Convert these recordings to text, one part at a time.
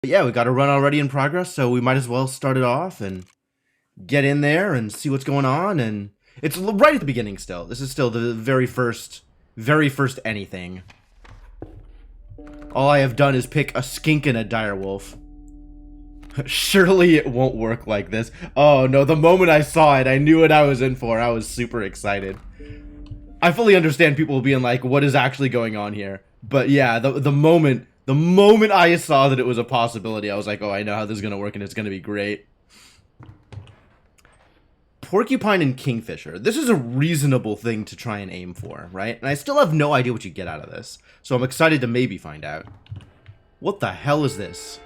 But yeah, we got a run already in progress, so we might as well start it off and get in there and see what's going on. And it's right at the beginning still. This is still the very first anything. All I have done is pick a skink and a direwolf. Surely it won't work like this. Oh no, the moment I saw it, I knew what I was in for. I was super excited. I fully understand people being like, what is actually going on here? But yeah, the moment I saw that it was a possibility, I was like, oh, I know how this is going to work and it's going to be great. Porcupine and Kingfisher. This is a reasonable thing to try and aim for, right? And I still have no idea what you get out of this. So I'm excited to maybe find out. What the hell is this?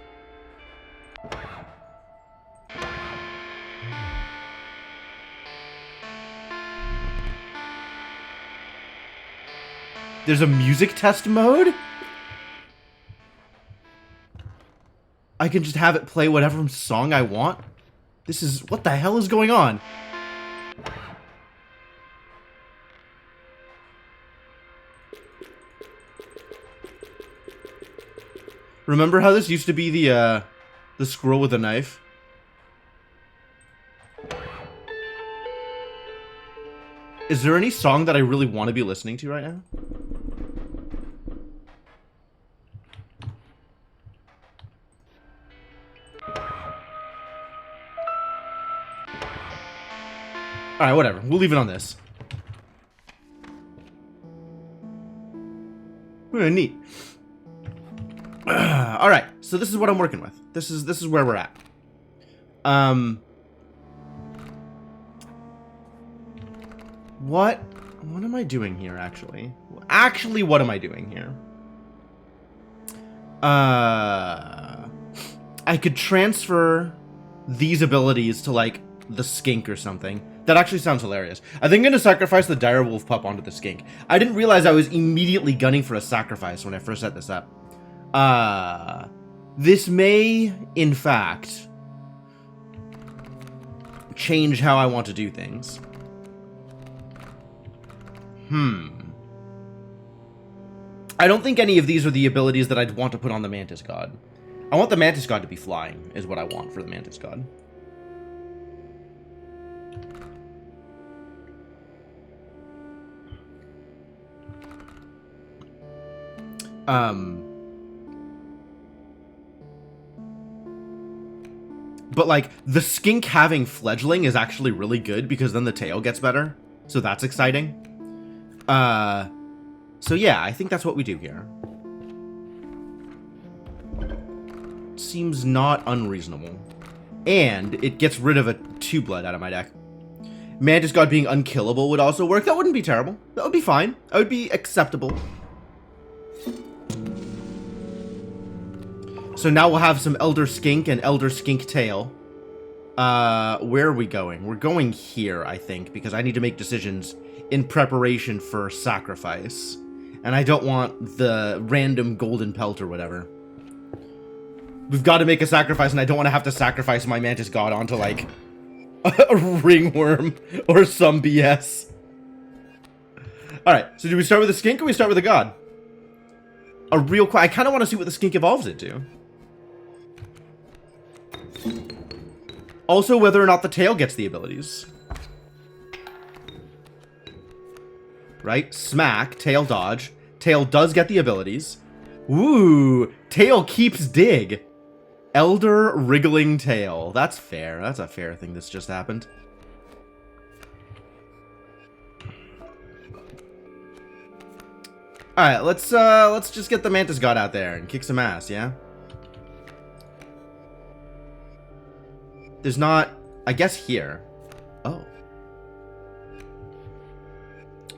There's a music test mode? I can just have it play whatever song I want? This is... what the hell is going on? Remember how this used to be the squirrel with a knife? Is there any song that I really want to be listening to right now? Alright, whatever. We'll leave it on this. Neat. Alright, so this is what I'm working with. This is where we're at. What am I doing here, actually? Actually, what am I doing here? I could transfer these abilities to, like, the skink or something. That actually sounds hilarious. I think I'm gonna sacrifice the direwolf pup onto the skink. I didn't realize I was immediately gunning for a sacrifice when I first set this up. This may, in fact, change how I want to do things. I don't think any of these are the abilities that I'd want to put on the Mantis God. I want the Mantis God to be flying, is what I want for the Mantis God. But, like, the skink having fledgling is actually really good because then the tail gets better. So that's exciting. So yeah, I think that's what we do here. Seems not unreasonable. And it gets rid of a 2-blood out of my deck. Mantis God being unkillable would also work. That wouldn't be terrible. That would be fine. That would be acceptable. So now we'll have some Elder Skink and Elder Skink Tail. Where are we going? We're going here, I think, because I need to make decisions in preparation for sacrifice. And I don't want the random golden pelt or whatever. We've got to make a sacrifice, and I don't want to have to sacrifice my Mantis God onto, like, a ringworm or some BS. Alright, so do we start with the skink or we start with the god? I kind of want to see what the skink evolves into. Also, whether or not the tail gets the abilities. Right? Smack, tail dodge. Tail does get the abilities. Ooh, tail keeps dig. Elder wriggling tail. That's fair. That's a fair thing that's just happened. Alright, let's just get the Mantis God out there and kick some ass, yeah? There's not... I guess here. Oh.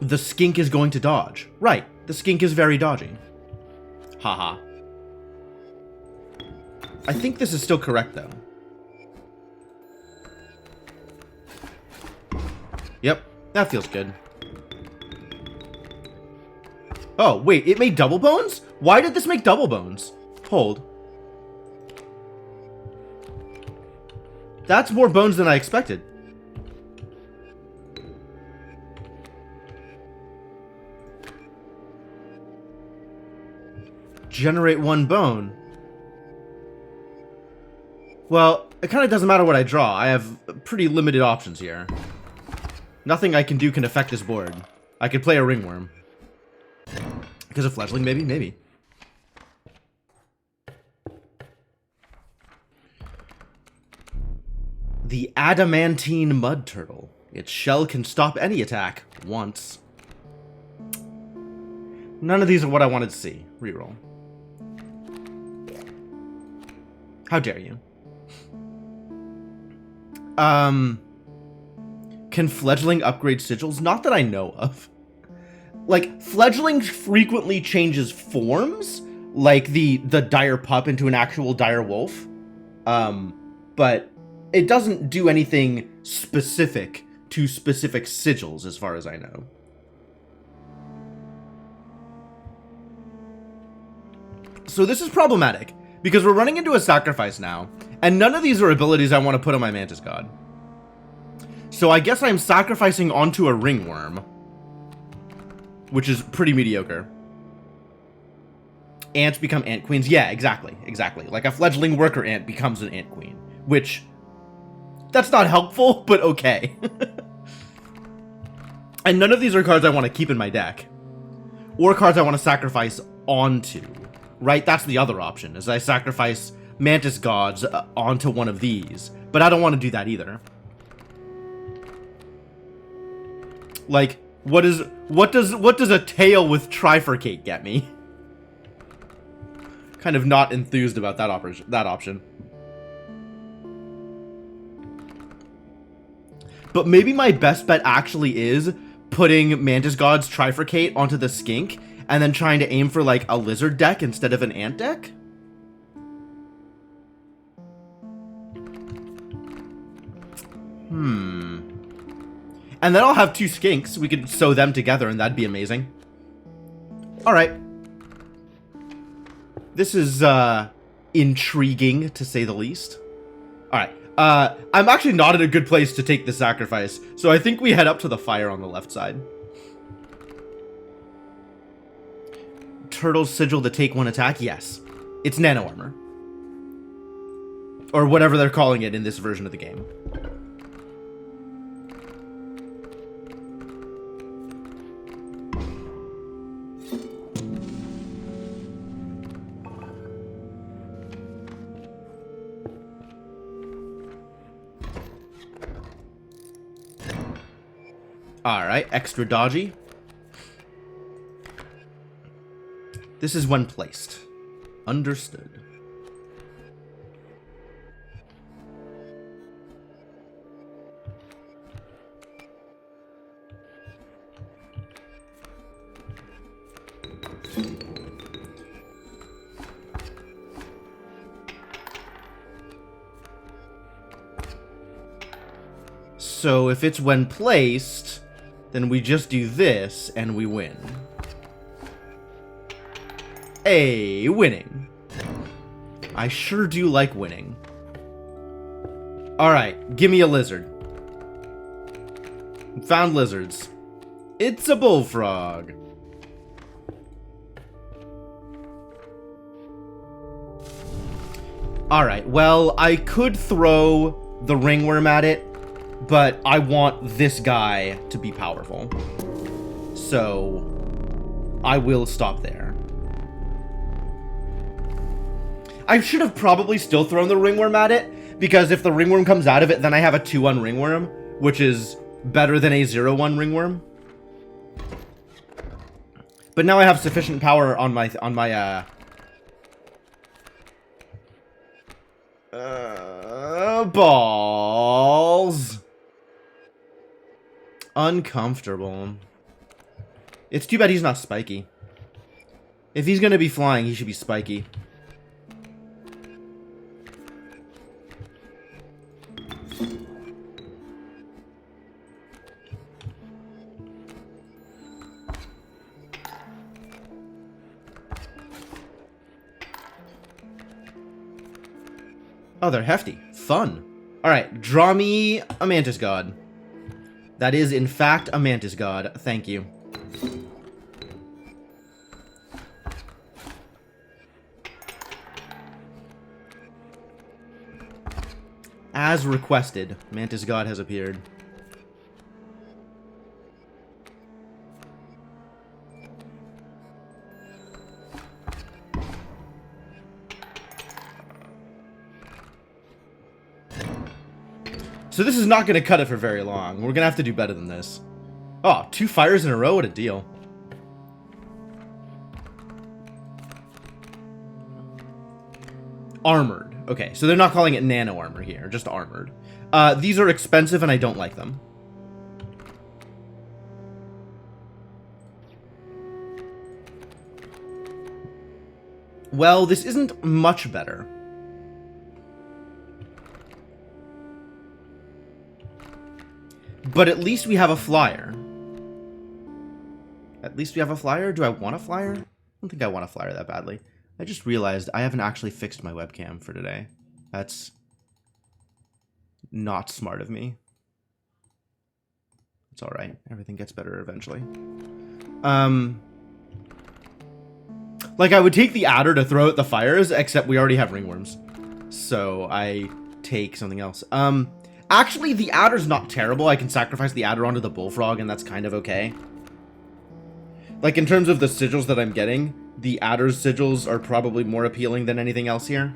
The skink is going to dodge. Right. The skink is very dodgy. Haha. I think this is still correct, though. Yep. That feels good. Oh, wait. It made double bones? Why did this make double bones? Hold. That's more bones than I expected. Generate 1 bone. Well, it kind of doesn't matter what I draw. I have pretty limited options here. Nothing I can do can affect this board. I could play a ringworm. Because of fledgling, maybe? Maybe. The adamantine mud turtle. Its shell can stop any attack once. None of these are what I wanted to see. Reroll. How dare you? Can fledgling upgrade sigils? Not that I know of. Like, fledgling frequently changes forms, like the dire pup into an actual dire wolf. But it doesn't do anything specific to specific sigils, as far as I know. So this is problematic, because we're running into a sacrifice now, and none of these are abilities I want to put on my Mantis God. So I guess I'm sacrificing onto a ringworm, which is pretty mediocre. Ants become ant queens. Yeah, exactly. Exactly. Like a fledgling worker ant becomes an ant queen, which... that's not helpful, but okay. And none of these are cards I want to keep in my deck. Or cards I want to sacrifice onto. Right? That's the other option, is I sacrifice Mantis Gods onto one of these. But I don't want to do that either. Like, what does a tail with Trifurcate get me? Kind of not enthused about that option. But maybe my best bet actually is putting Mantis God's Trifurcate onto the Skink and then trying to aim for like a lizard deck instead of an ant deck. And then I'll have two Skinks. We could sew them together and that'd be amazing. Alright. This is intriguing, to say the least. Alright. I'm actually not in a good place to take the sacrifice, so I think we head up to the fire on the left side. Turtle's sigil to take one attack? Yes. It's nano armor. Or whatever they're calling it in this version of the game. Alright, extra dodgy. This is when placed. Understood. So if it's when placed, then we just do this and we win. Hey, winning. I sure do like winning. Alright, give me a lizard. Found lizards. It's a bullfrog. Alright, well, I could throw the ringworm at it, but I want this guy to be powerful. So, I will stop there. I should have probably still thrown the ringworm at it, because if the ringworm comes out of it, then I have a 2-1 ringworm, which is better than a 0-1 ringworm. But now I have sufficient power on my balls. Uncomfortable. It's too bad he's not spiky. If he's gonna be flying, he should be spiky. Oh, they're hefty. Fun. Alright, draw me a Mantis God. That is, in fact, a Mantis God. Thank you. As requested, Mantis God has appeared. So this is not going to cut it for very long. We're going to have to do better than this. Oh, 2 fires in a row? What a deal. Armored. Okay, so they're not calling it nano armor here, just armored. These are expensive and I don't like them. Well, this isn't much better. But at least we have a flyer. At least we have a flyer? Do I want a flyer? I don't think I want a flyer that badly. I just realized I haven't actually fixed my webcam for today. That's not smart of me. It's alright. Everything gets better eventually. Like, I would take the adder to throw at the fires, except we already have ringworms. So I take something else. Actually, the adder's not terrible. I can sacrifice the adder onto the bullfrog, and that's kind of okay. Like, in terms of the sigils that I'm getting, the adder's sigils are probably more appealing than anything else here.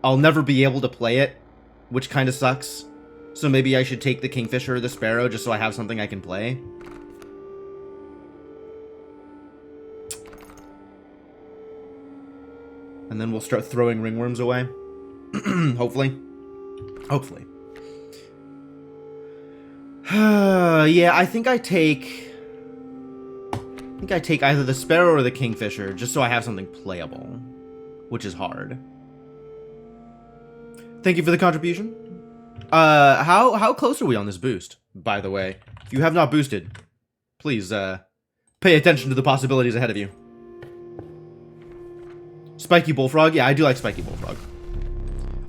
I'll never be able to play it, which kind of sucks. So maybe I should take the kingfisher or the sparrow just so I have something I can play. And then we'll start throwing ringworms away. Hopefully. Hopefully. Yeah, I think I take either the sparrow or the kingfisher, just so I have something playable. Which is hard. Thank you for the contribution. How close are we on this boost, by the way? If you have not boosted, please, pay attention to the possibilities ahead of you. Spiky bullfrog? Yeah, I do like spiky bullfrog.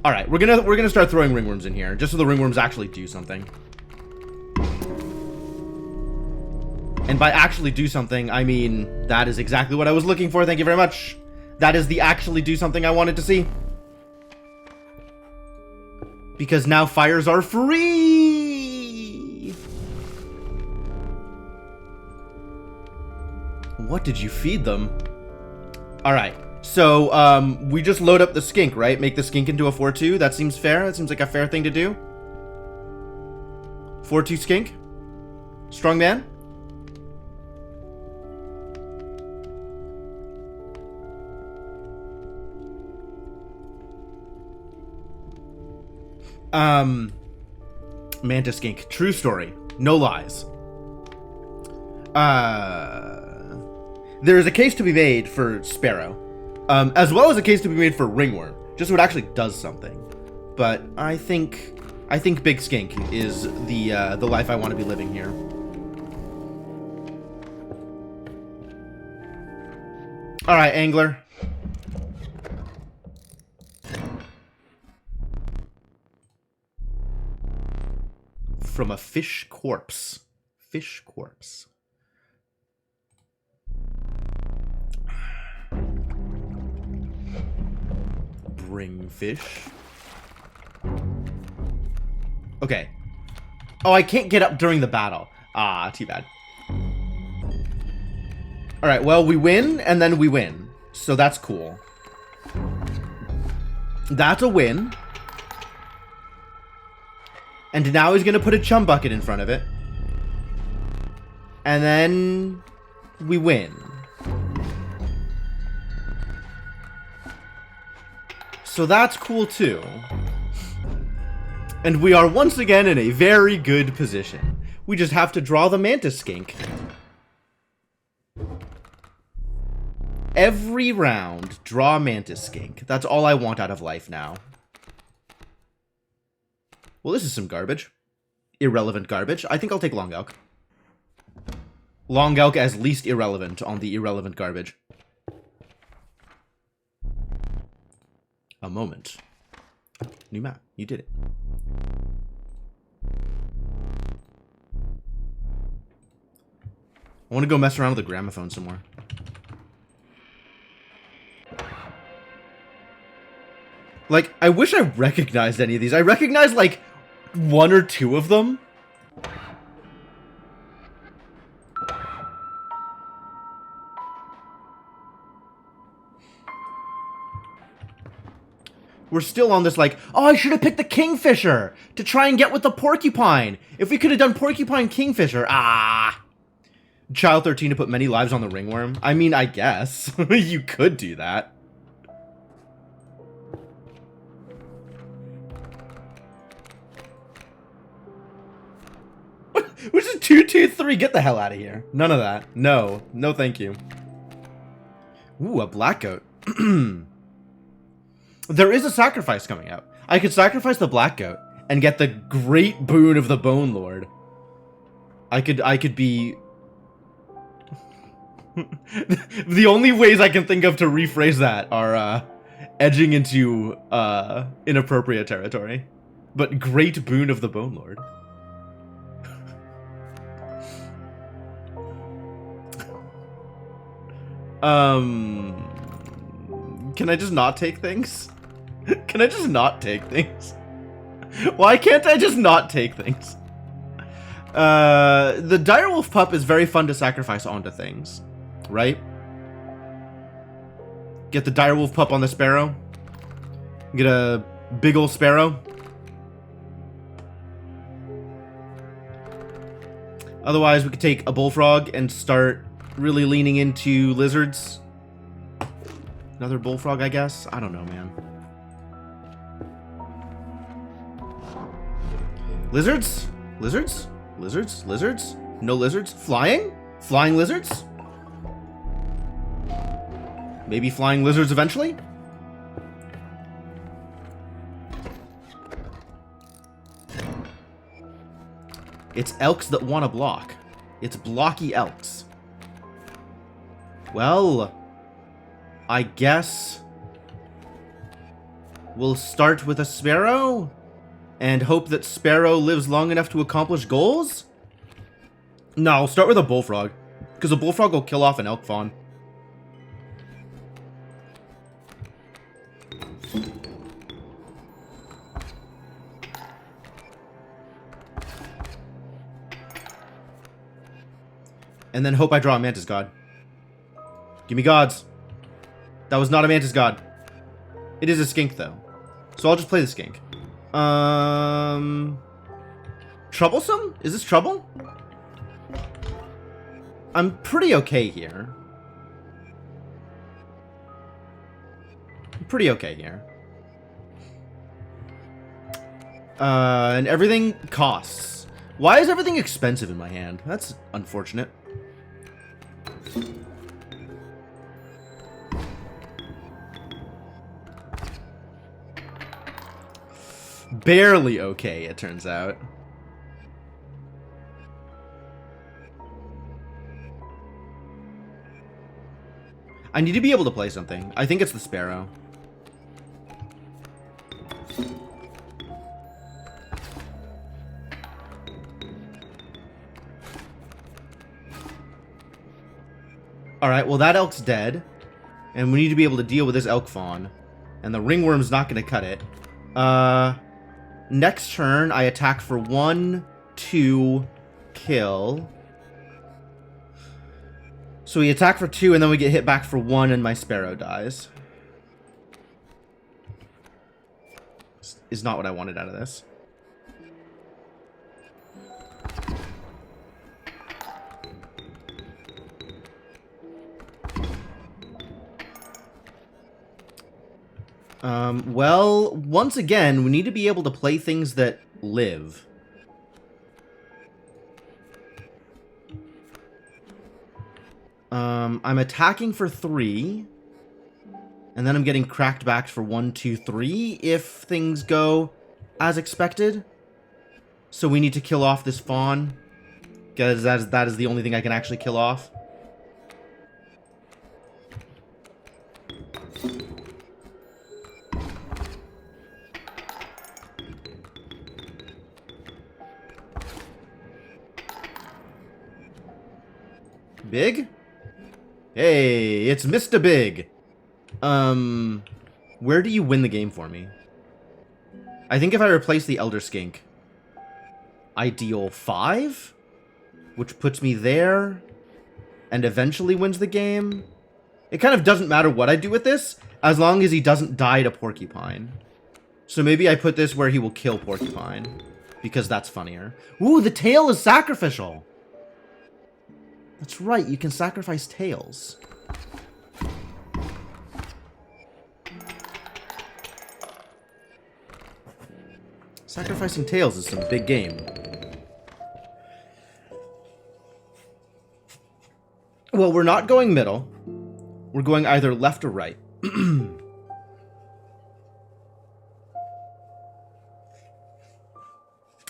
Alright, we're gonna start throwing ringworms in here, just so the ringworms actually do something. And by actually do something, I mean, that is exactly what I was looking for, thank you very much. That is the actually do something I wanted to see. Because now fires are free! What did you feed them? Alright. So, we just load up the skink, right? Make the skink into a 4-2. That seems fair. That seems like a fair thing to do. 4-2 skink. Strong man. Mantis skink. True story. No lies. There is a case to be made for sparrow. As well as a case to be made for ringworm, just so it actually does something. But I think big skink is the life I want to be living here. All right, angler. From a fish corpse. Fish corpse. Bring fish. Okay. Oh, I can't get up during the battle. Ah, too bad. Alright, well, we win, and then we win. So that's cool. That's a win. And now he's gonna put a chum bucket in front of it. And then we win. So that's cool too. And we are once again in a very good position. We just have to draw the mantis skink. Every round, draw a mantis skink. That's all I want out of life now. Well, this is some garbage. Irrelevant garbage. I think I'll take Long Elk. Long Elk as least irrelevant on the irrelevant garbage. A moment. New map. You did it. I want to go mess around with the gramophone some more. Like, I wish I recognized any of these. I recognize, like, one or two of them. We're still on this, like, oh, I should have picked the Kingfisher to try and get with the Porcupine. If we could have done Porcupine Kingfisher, Child 13 to put many lives on the Ringworm. I mean, I guess. You could do that. Which is 223. Get the hell out of here. None of that. No. No, thank you. Ooh, a black goat. There is a sacrifice coming out. I could sacrifice the black goat and get the great boon of the Bone Lord. I could be... The only ways I can think of to rephrase that are edging into inappropriate territory. But great boon of the Bone Lord. Can I just not take things? Can I just not take things? Why can't I just not take things? The direwolf pup is very fun to sacrifice onto things, right? Get the direwolf pup on the sparrow. Get a big ol' sparrow. Otherwise, we could take a bullfrog and start really leaning into lizards. Another bullfrog, I guess? I don't know, man. Lizards? Lizards? Lizards? Lizards? No lizards? Flying? Flying lizards? Maybe flying lizards eventually? It's elks that want to block. It's blocky elks. Well, I guess we'll start with a sparrow and hope that sparrow lives long enough to accomplish goals? No, I'll start with a bullfrog, because a bullfrog will kill off an elk fawn. And then hope I draw a Mantis God. Give me gods. That was not a Mantis God. It is a skink, though. So I'll just play the skink. Troublesome? Is this trouble? I'm pretty okay here. I'm pretty okay here. And everything costs. Why is everything expensive in my hand? That's unfortunate. Barely okay, it turns out. I need to be able to play something. I think it's the sparrow. Alright, well that elk's dead. And we need to be able to deal with this elk fawn. And the ringworm's not going to cut it. Next turn, I attack for 1, 2, kill. So we attack for 2, and then we get hit back for 1, and my sparrow dies. This is not what I wanted out of this. Well, once again, we need to be able to play things that live. I'm attacking for 3. And then I'm getting cracked back for 1, 2, 3 if things go as expected. So we need to kill off this fawn. Because that is the only thing I can actually kill off. Big? Hey, it's Mr. Big. Where do you win the game for me? I think if I replace the Elder Skink, I deal 5, which puts me there, and eventually wins the game. It kind of doesn't matter what I do with this, as long as he doesn't die to Porcupine. So maybe I put this where he will kill Porcupine, because that's funnier. Ooh, the tail is sacrificial! That's right, you can sacrifice tails. Sacrificing tails is some big game. Well, we're not going middle. We're going either left or right.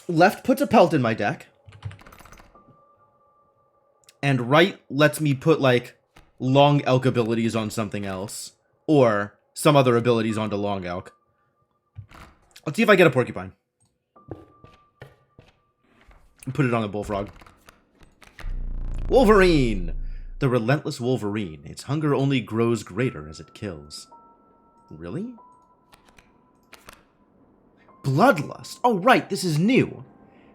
Left puts a pelt in my deck. And right lets me put, like, Long Elk abilities on something else. Or some other abilities onto Long Elk. Let's see if I get a Porcupine. Put it on a Bullfrog. Wolverine! The relentless Wolverine. Its hunger only grows greater as it kills. Really? Bloodlust. Oh, right, this is new.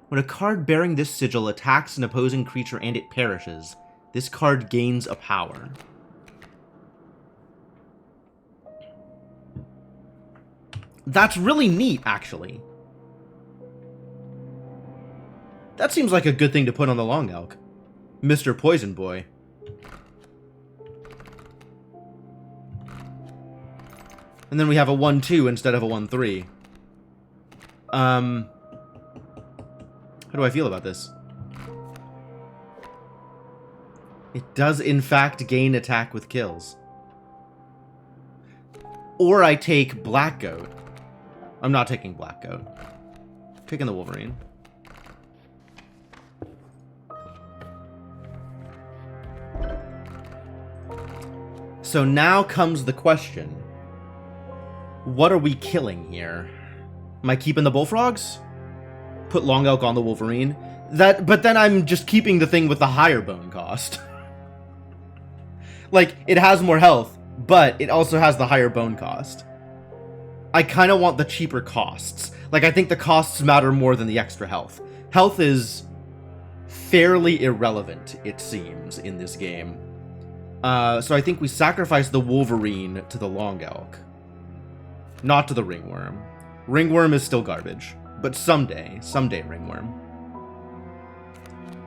When a card bearing this sigil attacks an opposing creature and it perishes, this card gains a power. That's really neat, actually. That seems like a good thing to put on the Long Elk. Mr. Poison Boy. And then we have a 1-2 instead of a 1-3. How do I feel about this? It does, in fact, gain attack with kills. Or I take Black Goat. I'm not taking Black Goat. I'm taking the Wolverine. So now comes the question. What are we killing here? Am I keeping the Bullfrogs? Put Long Elk on the Wolverine? But then I'm just keeping the thing with the higher bone cost. Like, it has more health, but it also has the higher bone cost. I kind of want the cheaper costs. Like, I think the costs matter more than the extra health. Health is fairly irrelevant, it seems, in this game. So I think we sacrifice the Wolverine to the Long Elk. Not to the Ringworm. Ringworm is still garbage. But someday Ringworm.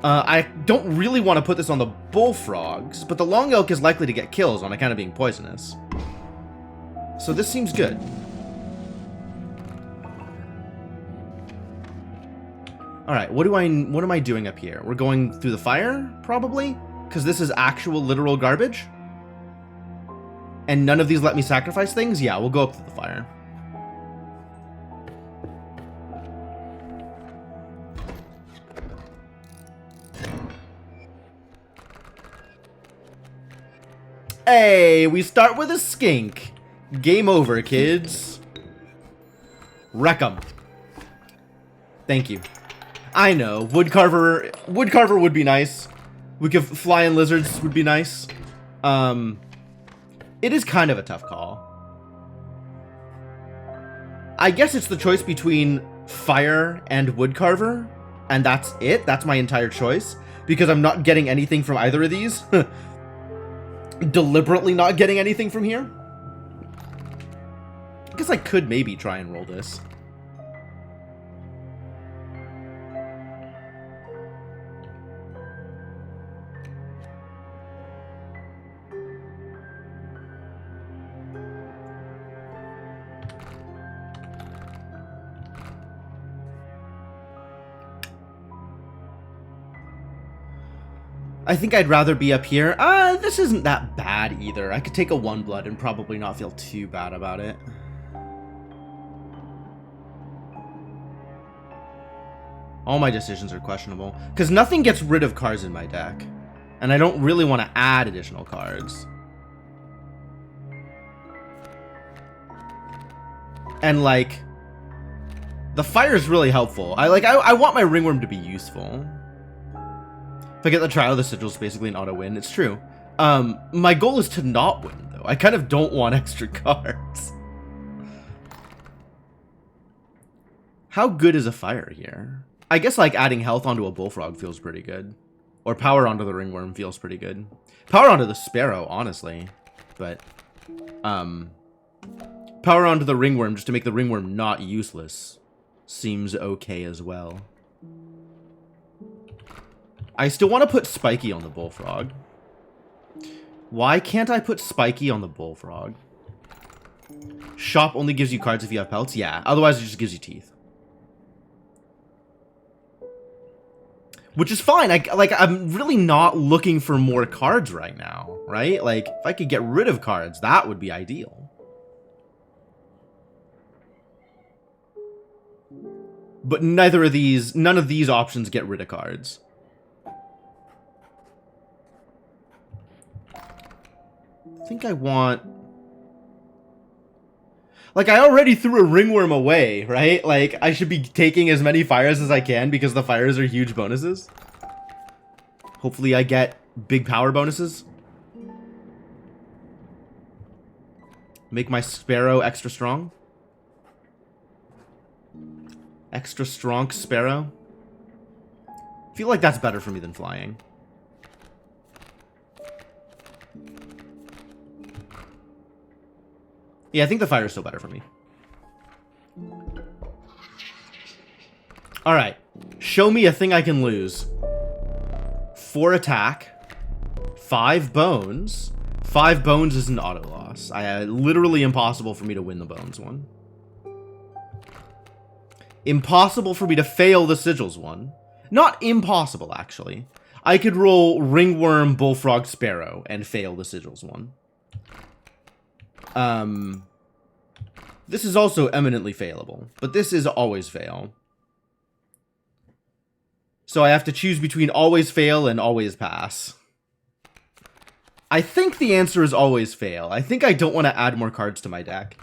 I don't really want to put this on the Bullfrogs, but the Long Elk is likely to get kills on account of being poisonous. So this seems good. Alright, what am I doing up here? We're going through the fire, probably? Because this is actual literal garbage? And none of these let me sacrifice things? Yeah, we'll go up to the fire. Hey, we start with a skink. Game over, kids. Wreck 'em. Thank you. I know, Woodcarver would be nice. We could flying lizards would be nice. It is kind of a tough call. I guess it's the choice between fire and Woodcarver, and that's it. That's my entire choice because I'm not getting anything from either of these. Deliberately not getting anything from here. I guess I could maybe try and roll this. I think I'd rather be up here. This isn't that bad either. I could take a 1 blood and probably not feel too bad about it. All my decisions are questionable. Because nothing gets rid of cards in my deck. And I don't really want to add additional cards. And like, the fire is really helpful. I want my Ringworm to be useful. If I get the Trial of the Sigil, it's basically an auto-win. It's true. My goal is to not win, though. I kind of don't want extra cards. How good is a fire here? I guess like adding health onto a bullfrog feels pretty good. Or power onto the ringworm feels pretty good. Power onto the sparrow, honestly. But, power onto the ringworm just to make the ringworm not useless seems okay as well. I still want to put Spiky on the bullfrog. Why can't I put Spiky on the bullfrog? Shop only gives you cards if you have pelts? Yeah, otherwise it just gives you teeth. Which is fine. I'm really not looking for more cards right now, right? Like, if I could get rid of cards, that would be ideal. But none of these options get rid of cards. I think I want... Like, I already threw a ringworm away, right? Like, I should be taking as many fires as I can because the fires are huge bonuses. Hopefully I get big power bonuses. Make my sparrow extra strong. Extra strong sparrow. I feel like that's better for me than flying. Yeah, I think the fire is still better for me. Alright. Show me a thing I can lose. 4 attack. 5 bones. 5 bones is an auto loss. Literally impossible for me to win the bones one. Impossible for me to fail the sigils one. Not impossible, actually. I could roll ringworm, bullfrog, sparrow and fail the sigils one. This is also eminently failable, but this is always fail. So I have to choose between always fail and always pass. I think the answer is always fail. I think I don't want to add more cards to my deck.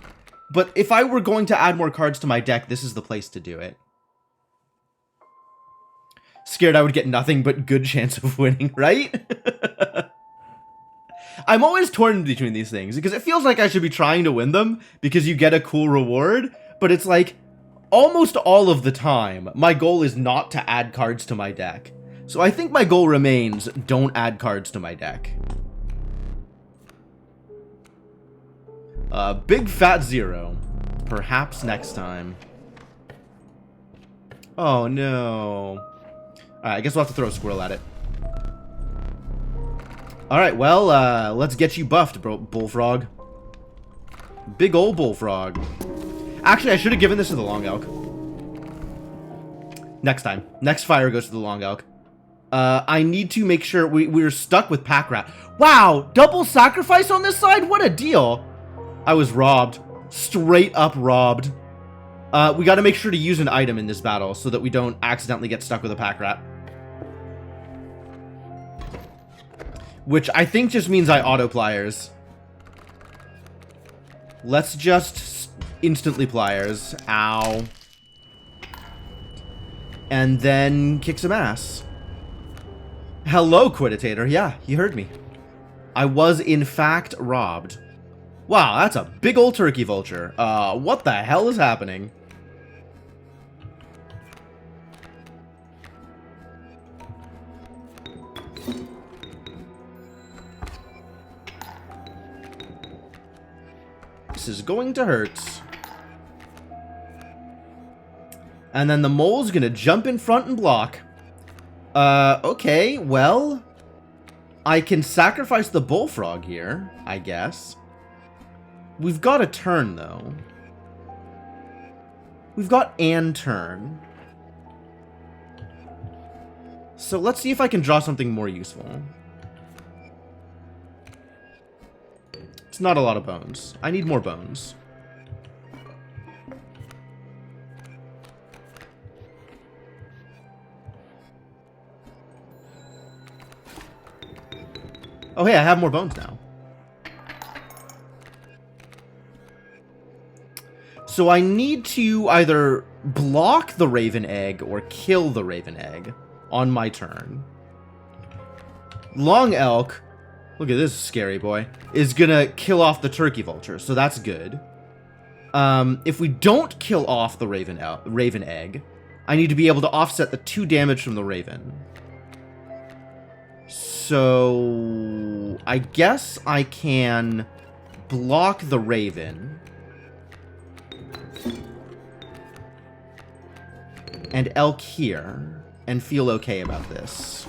But if I were going to add more cards to my deck, this is the place to do it. Scared I would get nothing but good chance of winning, right? I'm always torn between these things, because it feels like I should be trying to win them, because you get a cool reward, but it's like, almost all of the time, my goal is not to add cards to my deck. So I think my goal remains, don't add cards to my deck. Big fat 0. Perhaps next time. Oh no. Alright, I guess we'll have to throw a squirrel at it. Alright, well, let's get you buffed, bullfrog. Big ol' bullfrog. Actually, I should have given this to the long elk. Next time. Next fire goes to the long elk. I need to make sure we're stuck with pack rat. Wow, double sacrifice on this side? What a deal. I was robbed. Straight up robbed. We gotta make sure to use an item in this battle so that we don't accidentally get stuck with a pack rat. Which I think just means I auto pliers. Let's just instantly pliers. Ow. And then kick some ass. Hello, Quiditator. Yeah, he heard me. I was in fact robbed. Wow, that's a big old turkey vulture. What the hell is happening? This is going to hurt. And then the mole's gonna jump in front and block. Okay, well, I can sacrifice the bullfrog here, I guess. We've got a turn, though. We've got an turn. So let's see if I can draw something more useful. It's not a lot of bones. I need more bones. Oh, hey, I have more bones now. So I need to either block the raven egg or kill the raven egg on my turn. Long elk, look at this scary boy, is gonna kill off the turkey vulture, so that's good. If we don't kill off the raven egg, I need to be able to offset the 2 damage from the raven. So I guess I can block the raven and elk here and feel okay about this.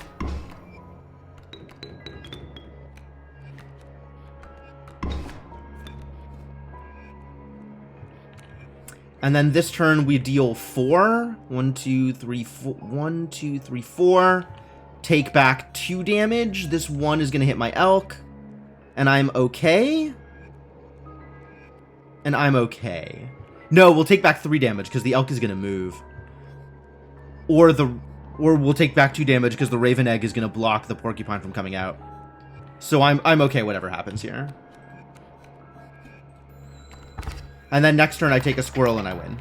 And then this turn we deal 4. 1, 2, 3, 4. 1, 2, 3, 4. Take back 2 damage. This 1 is going to hit my elk. And I'm okay. And I'm okay. No, we'll take back 3 damage because the elk is going to move. Or we'll take back 2 damage because the raven egg is going to block the porcupine from coming out. So I'm okay whatever happens here. And then next turn I take a squirrel and I win.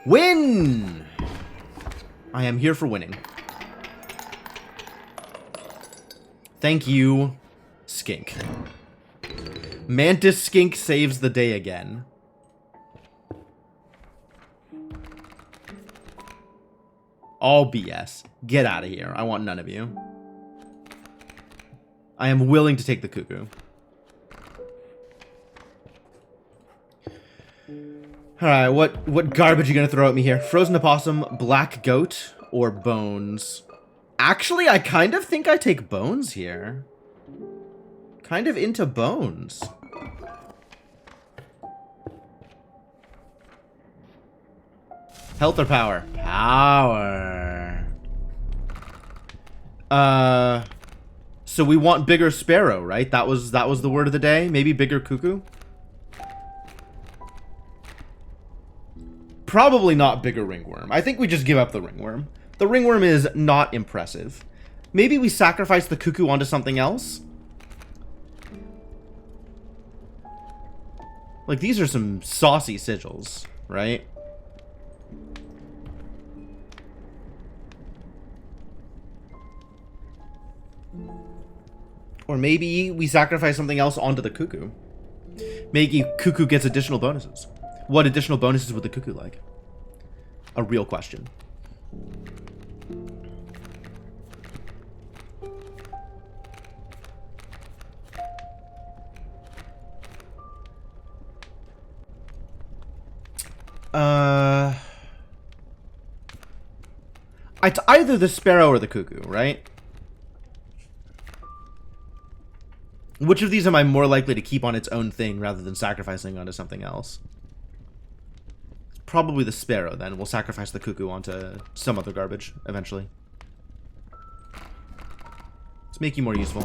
Win! I am here for winning. Thank you, Skink. Mantis Skink saves the day again. All BS. Get out of here. I want none of you. I am willing to take the cuckoo. Alright, what garbage are you gonna throw at me here? Frozen opossum, black goat, or bones? Actually, I kind of think I take bones here. Kind of into bones. Health or power? Power. So we want bigger sparrow, right? That was the word of the day. Maybe bigger cuckoo. Probably not bigger ringworm. I think we just give up the ringworm. The ringworm is not impressive. Maybe we sacrifice the cuckoo onto something else. Like, these are some saucy sigils, right? Or maybe we sacrifice something else onto the cuckoo. Maybe cuckoo gets additional bonuses. What additional bonuses would the cuckoo like? A real question. It's either the sparrow or the cuckoo, right? Which of these am I more likely to keep on its own thing rather than sacrificing onto something else? It's probably the sparrow, then. We'll sacrifice the cuckoo onto some other garbage, eventually. Let's make you more useful.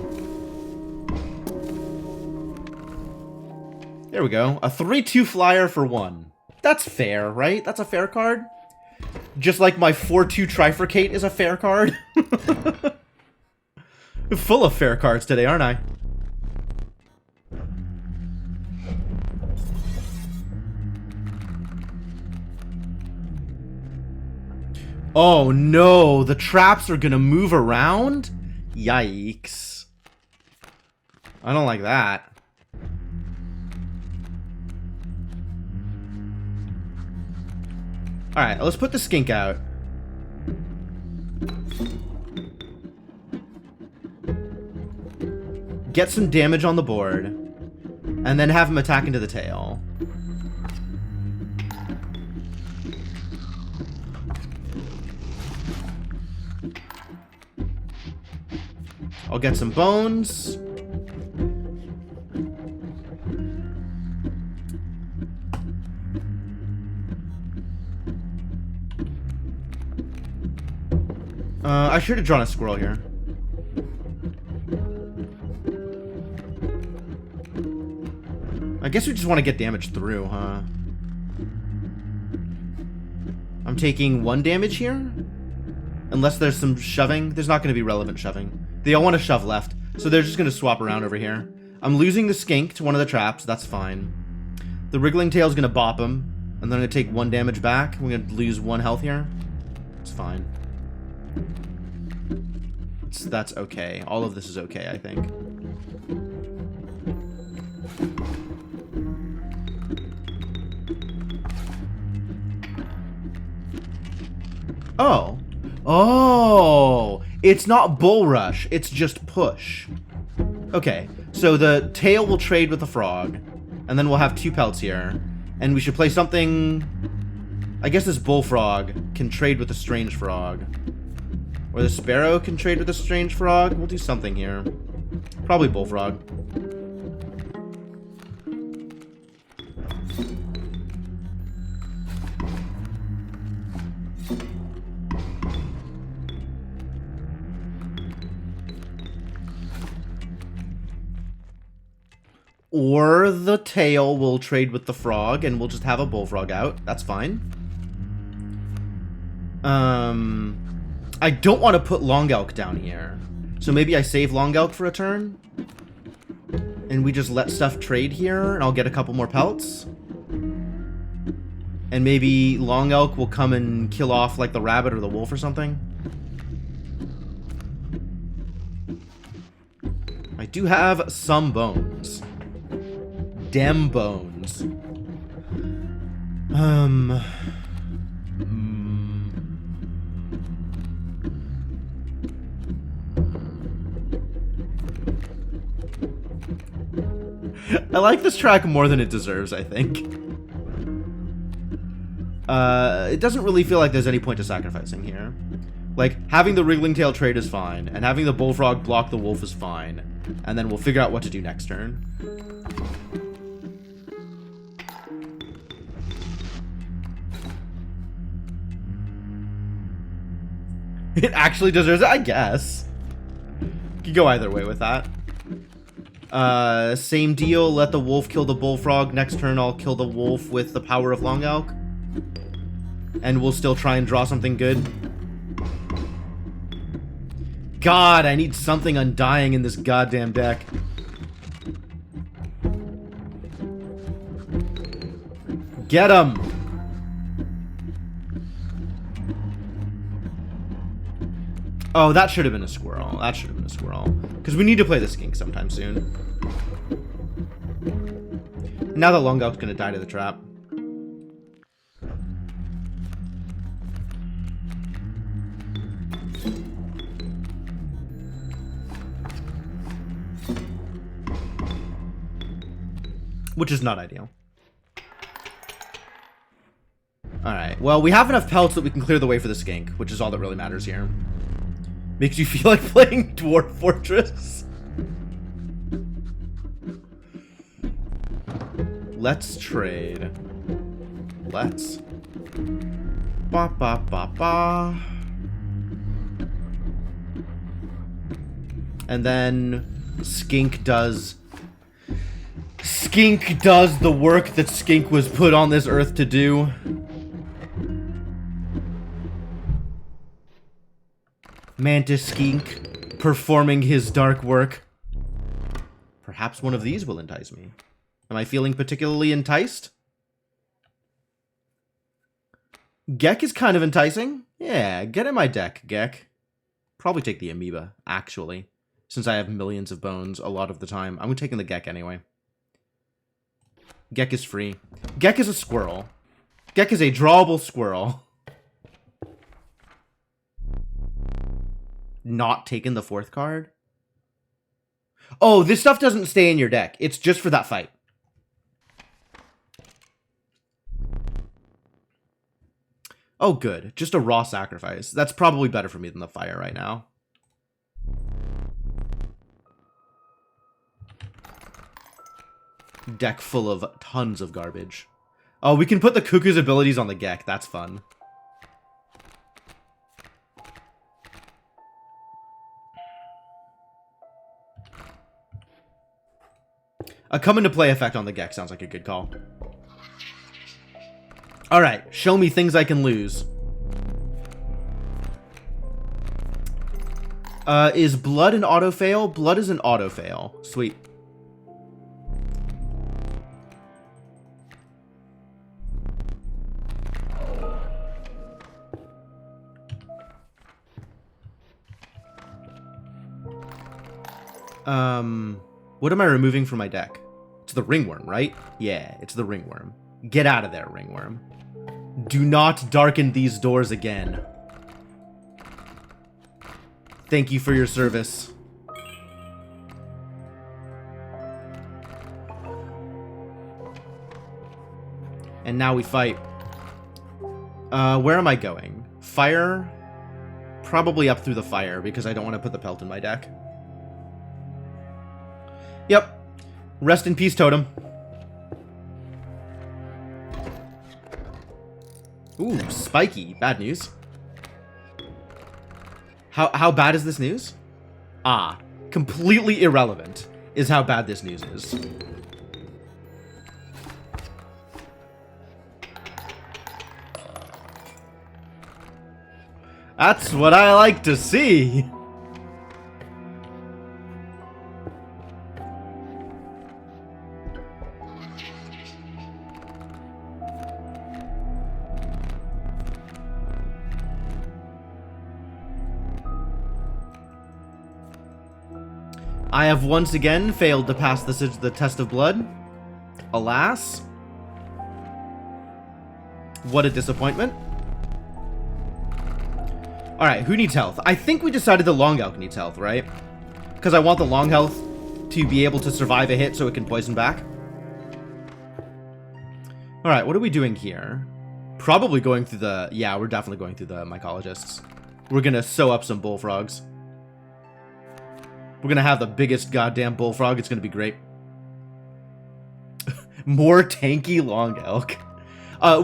There we go. A 3/2 flyer for 1. That's fair, right? That's a fair card. Just like my 4/2 trifurcate is a fair card. Full of fair cards today, aren't I? Oh no, the traps are gonna move around? Yikes. I don't like that. Alright, let's put the skink out. Get some damage on the board. And then have him attack into the tail. I'll get some bones. I should have drawn a squirrel here. I guess we just want to get damage through, huh? I'm taking 1 damage here? Unless there's some shoving. There's not going to be relevant shoving. They all want to shove left, so they're just going to swap around over here. I'm losing the skink to one of the traps. That's fine. The wriggling tail's going to bop him, and then I'm going to take 1 damage back. We're going to lose 1 health here. It's fine. That's okay. All of this is okay, I think. Oh. Oh! It's not bull rush, it's just push. Okay, so the tail will trade with the frog, and then we'll have 2 pelts here. And we should play something... I guess this bullfrog can trade with the strange frog. Or the sparrow can trade with the strange frog. We'll do something here. Probably bullfrog. Or the tail will trade with the frog, and we'll just have a bullfrog out. That's fine. I don't want to put Long Elk down here. So maybe I save Long Elk for a turn. And we just let stuff trade here, and I'll get a couple more pelts. And maybe Long Elk will come and kill off, like, the rabbit or the wolf or something. I do have some bones. Dem bones. I like this track more than it deserves, I think. It doesn't really feel like there's any point to sacrificing here. Like, having the wriggling tail trade is fine, and having the bullfrog block the wolf is fine. And then we'll figure out what to do next turn. It actually deserves it, I guess. You can go either way with that. Same deal, let the wolf kill the bullfrog. Next turn, I'll kill the wolf with the power of Long Elk. And we'll still try and draw something good. God, I need something undying in this goddamn deck. Get him! Oh, that should have been a squirrel. That should have been a squirrel. Because we need to play the skink sometime soon. Now that Long Elk's gonna die to the trap. Which is not ideal. Alright, well, we have enough pelts that we can clear the way for the skink, which is all that really matters here. Makes you feel like playing Dwarf Fortress. Let's trade. Let's. Ba ba ba ba. And then Skink does the work that Skink was put on this earth to do. Mantis Skink performing his dark work. Perhaps one of these will entice me. Am I feeling particularly enticed? Gek is kind of enticing. Yeah, get in my deck, Gek. Probably take the amoeba, actually. Since I have millions of bones a lot of the time. I'm taking the Gek anyway. Gek is free. Gek is a squirrel. Gek is a drawable squirrel. Not taking the 4th card? Oh, this stuff doesn't stay in your deck. It's just for that fight. Oh, good. Just a raw sacrifice. That's probably better for me than the fire right now. Deck full of tons of garbage. Oh, we can put the Cuckoo's abilities on the Gek. That's fun. A come into play effect on the Gek sounds like a good call. Alright, show me things I can lose. Is blood an auto-fail? Blood is an auto-fail. Sweet. What am I removing from my deck? It's the ringworm, right? Yeah, it's the ringworm. Get out of there, ringworm. Do not darken these doors again. Thank you for your service. And now we fight. Where am I going? Fire? Probably up through the fire, because I don't want to put the pelt in my deck. Yep. Rest in peace, Totem. Ooh, spiky. Bad news. How bad is this news? Ah, completely irrelevant is how bad this news is. That's what I like to see. I have once again failed to pass the test of blood. Alas. What a disappointment. Alright, who needs health? I think we decided the Long Elk needs health, right? Because I want the Long Health to be able to survive a hit so it can poison back. Alright, what are we doing here? Probably going through the... Yeah, we're definitely going through the mycologists. We're gonna sew up some bullfrogs. We're gonna have the biggest goddamn bullfrog. It's gonna be great. More tanky Long Elk.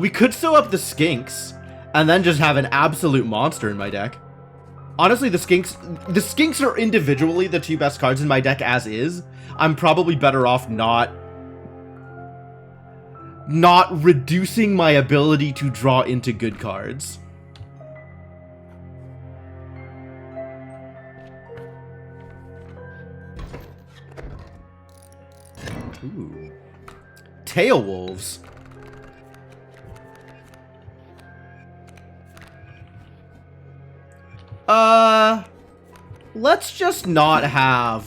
We could sew up the skinks and then just have an absolute monster in my deck. Honestly, the skinks are individually the two best cards in my deck as is. I'm probably better off not reducing my ability to draw into good cards. Ooh. Tail wolves. Let's just not have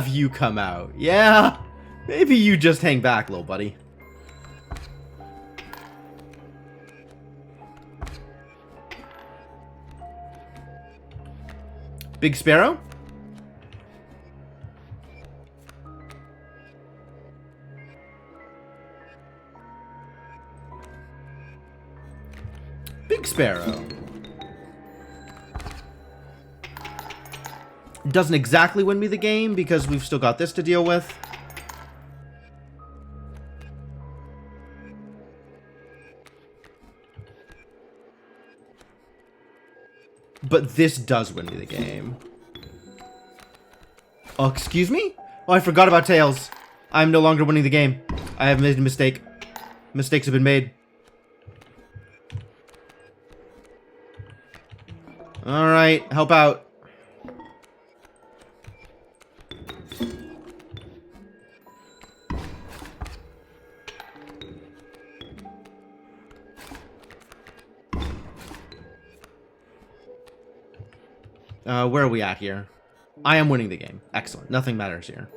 you come out. Yeah? Maybe you just hang back, little buddy. Big Sparrow? Big Sparrow. Doesn't exactly win me the game because we've still got this to deal with. But this does win me the game. Oh, excuse me? Oh, I forgot about Tails. I'm no longer winning the game. I have made a mistake. Mistakes have been made. Alright, help out. Where are we at here? I am winning the game. Excellent. Nothing matters here.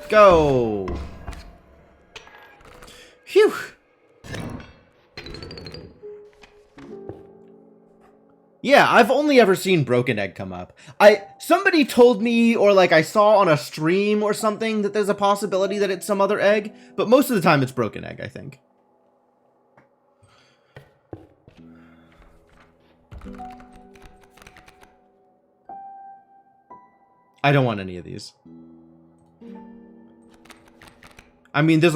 Go! Phew! Yeah, I've only ever seen Broken Egg come up. Somebody told me, or like I saw on a stream or something, that there's a possibility that it's some other egg, but most of the time it's Broken Egg, I think. I don't want any of these. I mean, there's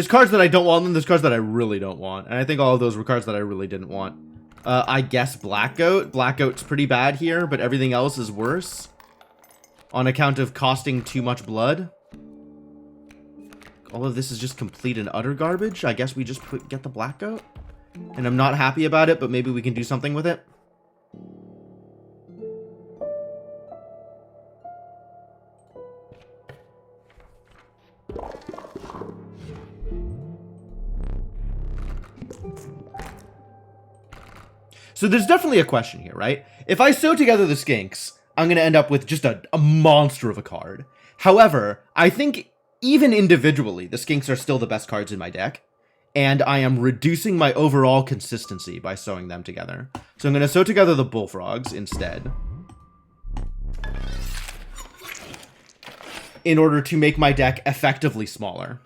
cards that I don't want, and there's cards that I really don't want. And I think all of those were cards that I really didn't want. I guess Black Goat. Black Goat's pretty bad here, but everything else is worse. On account of costing too much blood. All of this is just complete and utter garbage. I guess we just get the Black Goat. And I'm not happy about it, but maybe we can do something with it. So there's definitely a question here, right? If I sew together the skinks, I'm going to end up with just a monster of a card. However, I think even individually, the Skinks are still the best cards in my deck. And I am reducing my overall consistency by sewing them together. So I'm going to sew together the Bullfrogs instead, in order to make my deck effectively smaller.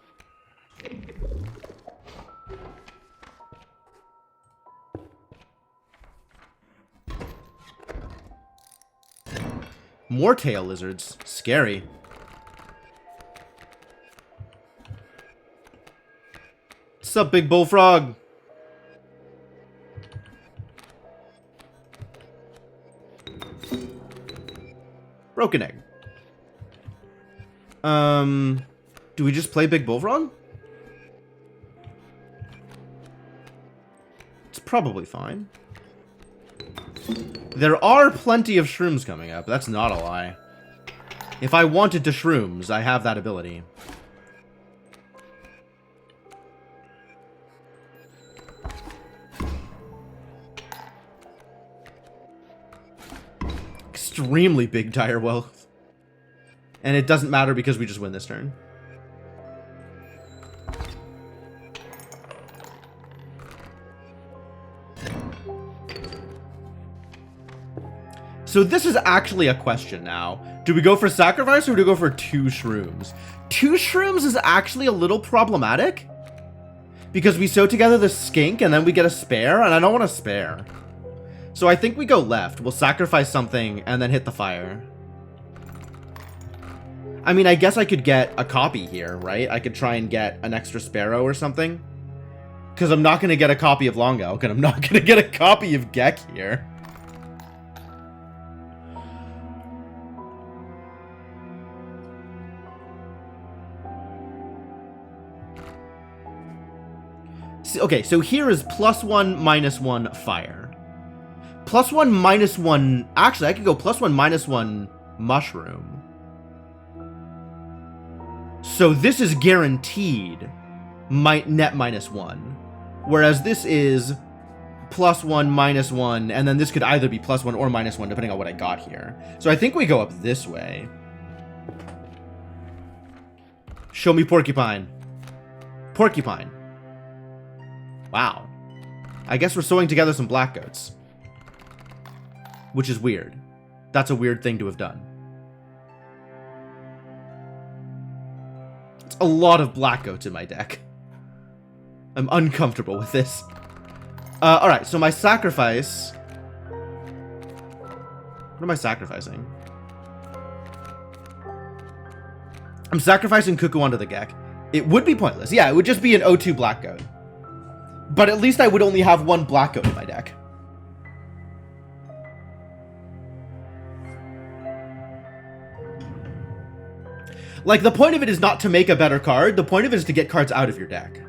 More tail lizards. Scary. What's up, big bullfrog? Broken egg. Do we just play big bullfrog? It's probably fine. There are plenty of shrooms coming up. That's not a lie. If I wanted to shrooms, I have that ability. Extremely big dire wealth. And it doesn't matter because we just win this turn. So this is actually a question now. Do we go for sacrifice or do we go for 2 shrooms? 2 shrooms is actually a little problematic, because we sew together the skink and then we get a spare, and I don't want a spare. So I think we go left. We'll sacrifice something and then hit the fire. I mean, I guess I could get a copy here, right? I could try and get an extra sparrow or something. Because I'm not going to get a copy of Long Elk, and I'm not going to get a copy of Gek here. Okay, so here is +1, -1, fire. +1, -1... Actually, I could go +1, -1, mushroom. So this is guaranteed net -1. Whereas this is +1, -1, and then this could either be +1 or -1, depending on what I got here. So I think we go up this way. Show me Porcupine. Porcupine. Wow. I guess we're sewing together some black goats. Which is weird. That's a weird thing to have done. It's a lot of black goats in my deck. I'm uncomfortable with this. Alright, so my sacrifice... What am I sacrificing? I'm sacrificing Cuckoo onto the Gek. It would be pointless. Yeah, it would just be an O2 black goat. But at least I would only have 1 black goat in my deck. Like, the point of it is not to make a better card. The point of it is to get cards out of your deck.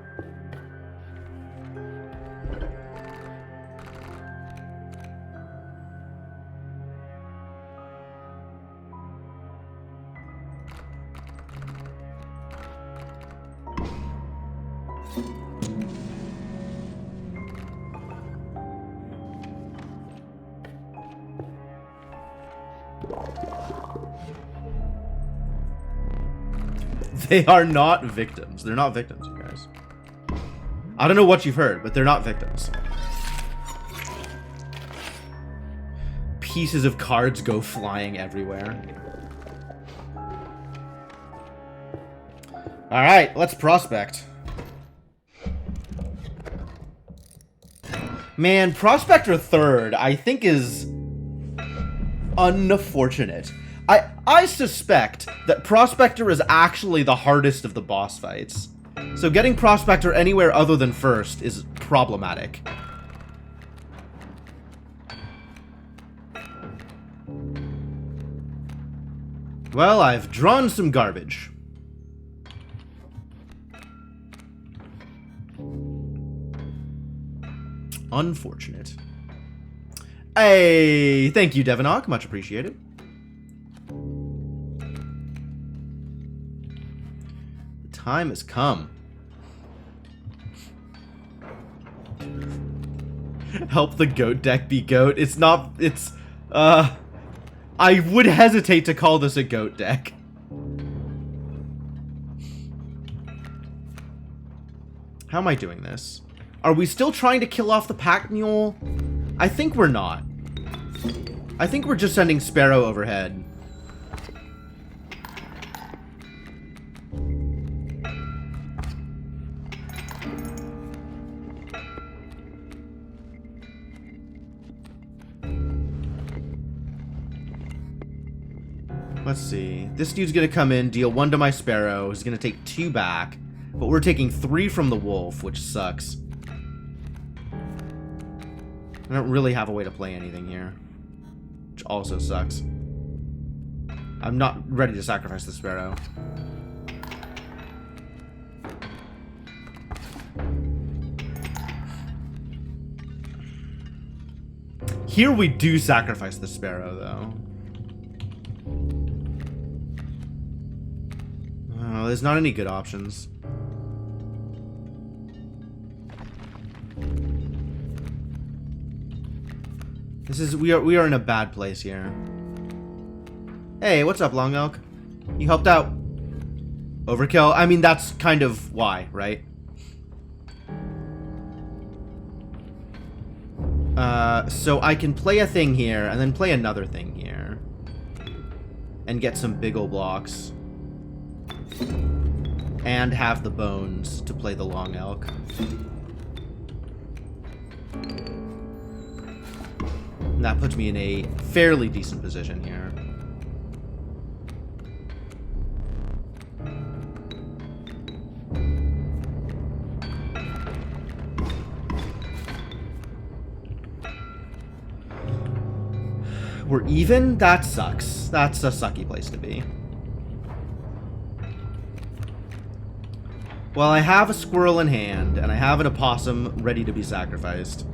They are not victims. They're not victims, you guys. I don't know what you've heard, but they're not victims. Pieces of cards go flying everywhere. Alright, let's prospect. Man, Prospector 3rd, I think, is unfortunate. I suspect that Prospector is actually the hardest of the boss fights. So getting Prospector anywhere other than first is problematic. Well, I've drawn some garbage. Unfortunate. Hey, thank you, Devonok. Much appreciated. Time has come. Help the goat deck be goat. It's not, it's, I would hesitate to call this a goat deck. How am I doing this? Are we still trying to kill off the pack mule? I think we're not. I think we're just sending Sparrow overhead. Let's see. This dude's gonna come in, deal 1 to my Sparrow. He's gonna take 2 back. But we're taking 3 from the wolf, which sucks. I don't really have a way to play anything here. Which also sucks. I'm not ready to sacrifice the Sparrow. Here we do sacrifice the Sparrow, though. Oh, there's not any good options. This is we are in a bad place here. Hey, what's up, Long Elk? You helped out. Overkill. I mean, that's kind of why, right? So I can play a thing here and then play another thing here and get some big ol' blocks and have the bones to play the Long Elk. And that puts me in a fairly decent position here. We're even? That sucks. That's a sucky place to be. Well, I have a squirrel in hand, and I have an opossum ready to be sacrificed.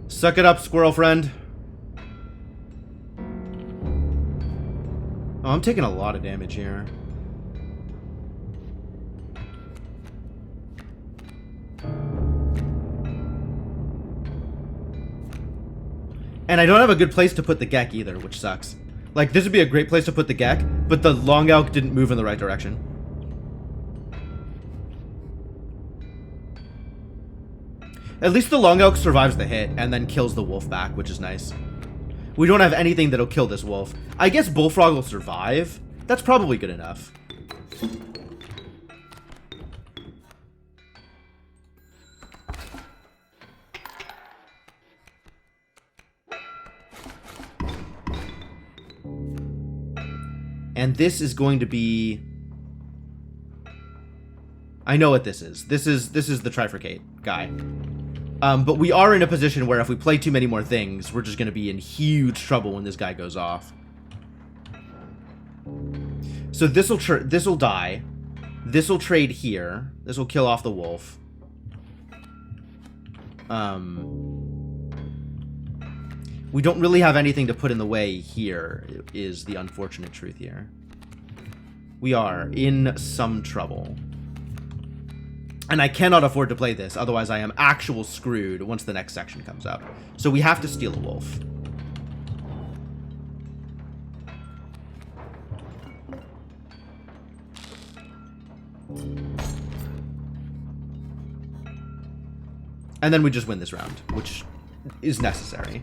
Suck it up, squirrel friend. Oh, I'm taking a lot of damage here. And I don't have a good place to put the Gek either, which sucks. Like, this would be a great place to put the Gek, but the Long Elk didn't move in the right direction. At least the Long Elk survives the hit and then kills the wolf back, which is nice. We don't have anything that'll kill this wolf. I guess Bullfrog will survive. That's probably good enough. And this is going to be... I know what this is. This is the Trifurcate guy. But we are in a position where if we play too many more things, we're just going to be in huge trouble when this guy goes off. So this'll die. This'll trade here. This will kill off the wolf. We don't really have anything to put in the way here, is the unfortunate truth here. We are in some trouble. And I cannot afford to play this, otherwise I am actual screwed once the next section comes up. So we have to steal a wolf. And then we just win this round, which is necessary.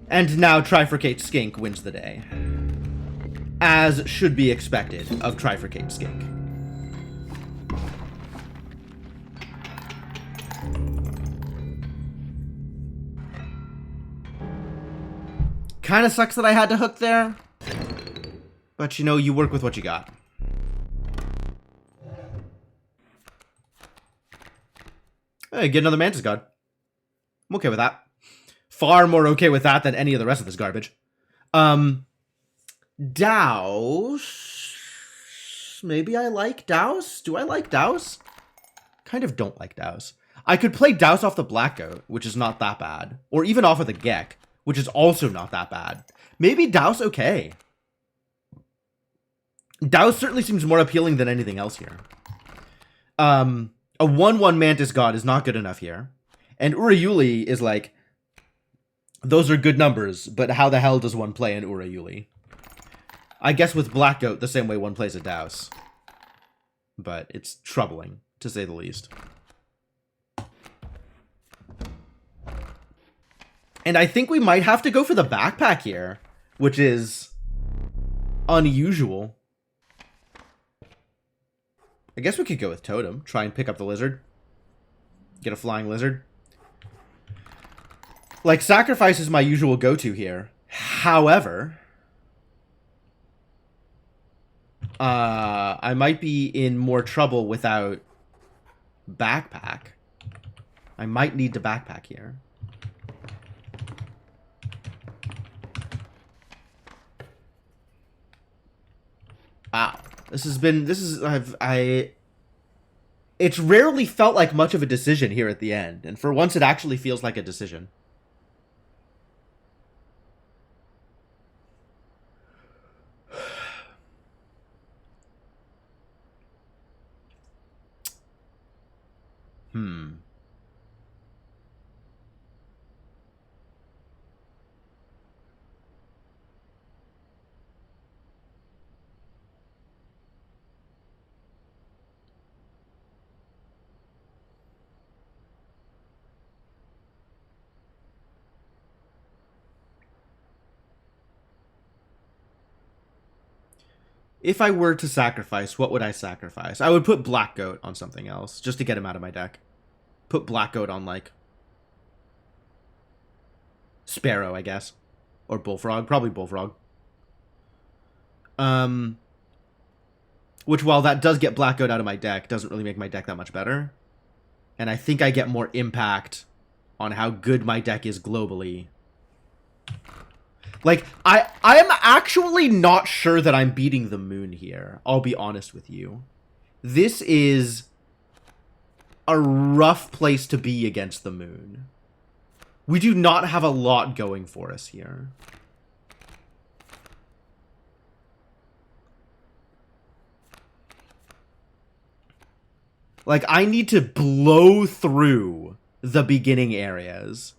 And now Trifurcate Skink wins the day. As should be expected of Trifurcate Skink. Kinda sucks that I had to hook there. But you know, you work with what you got. Hey, get another Mantis God. I'm okay with that. Far more okay with that than any of the rest of this garbage. Douse. Maybe I like Douse? Do I like Douse? Kind of don't like Douse. I could play Douse off the Black Goat, which is not that bad. Or even off of the Gek, which is also not that bad. Maybe Douse okay. Douse certainly seems more appealing than anything else here. A 1/1 Mantis God is not good enough here. And Urayuli is like, those are good numbers, but how the hell does one play an Urayuli? I guess with Black Goat, the same way one plays a Douse. But it's troubling, to say the least. And I think we might have to go for the backpack here, which is unusual. I guess we could go with Totem, try and pick up the lizard. Get a flying lizard. Like, sacrifice is my usual go-to here. However, I might be in more trouble without backpack. I might need to backpack here. Wow. It's rarely felt like much of a decision here at the end, and for once it actually feels like a decision. If I were to sacrifice, what would I sacrifice? I would put Black Goat on something else, just to get him out of my deck. Put Black Goat on, like, Sparrow, I guess. Or Bullfrog. Probably Bullfrog. Which, while that does get Black Goat out of my deck, doesn't really make my deck that much better. And I think I get more impact on how good my deck is globally. Like, I am actually not sure that I'm beating the moon here. I'll be honest with you. This is a rough place to be against the moon. We do not have a lot going for us here. Like, I need to blow through the beginning areas.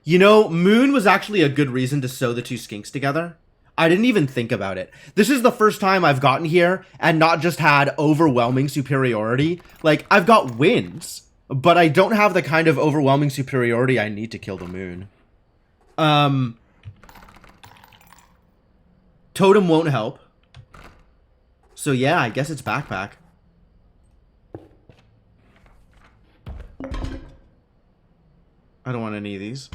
You know, Moon was actually a good reason to sew the two skinks together. I didn't even think about it. This is the first time I've gotten here and not just had overwhelming superiority. Like, I've got wins, but I don't have the kind of overwhelming superiority I need to kill the Moon. Totem won't help. So yeah, I guess it's backpack. I don't want any of these.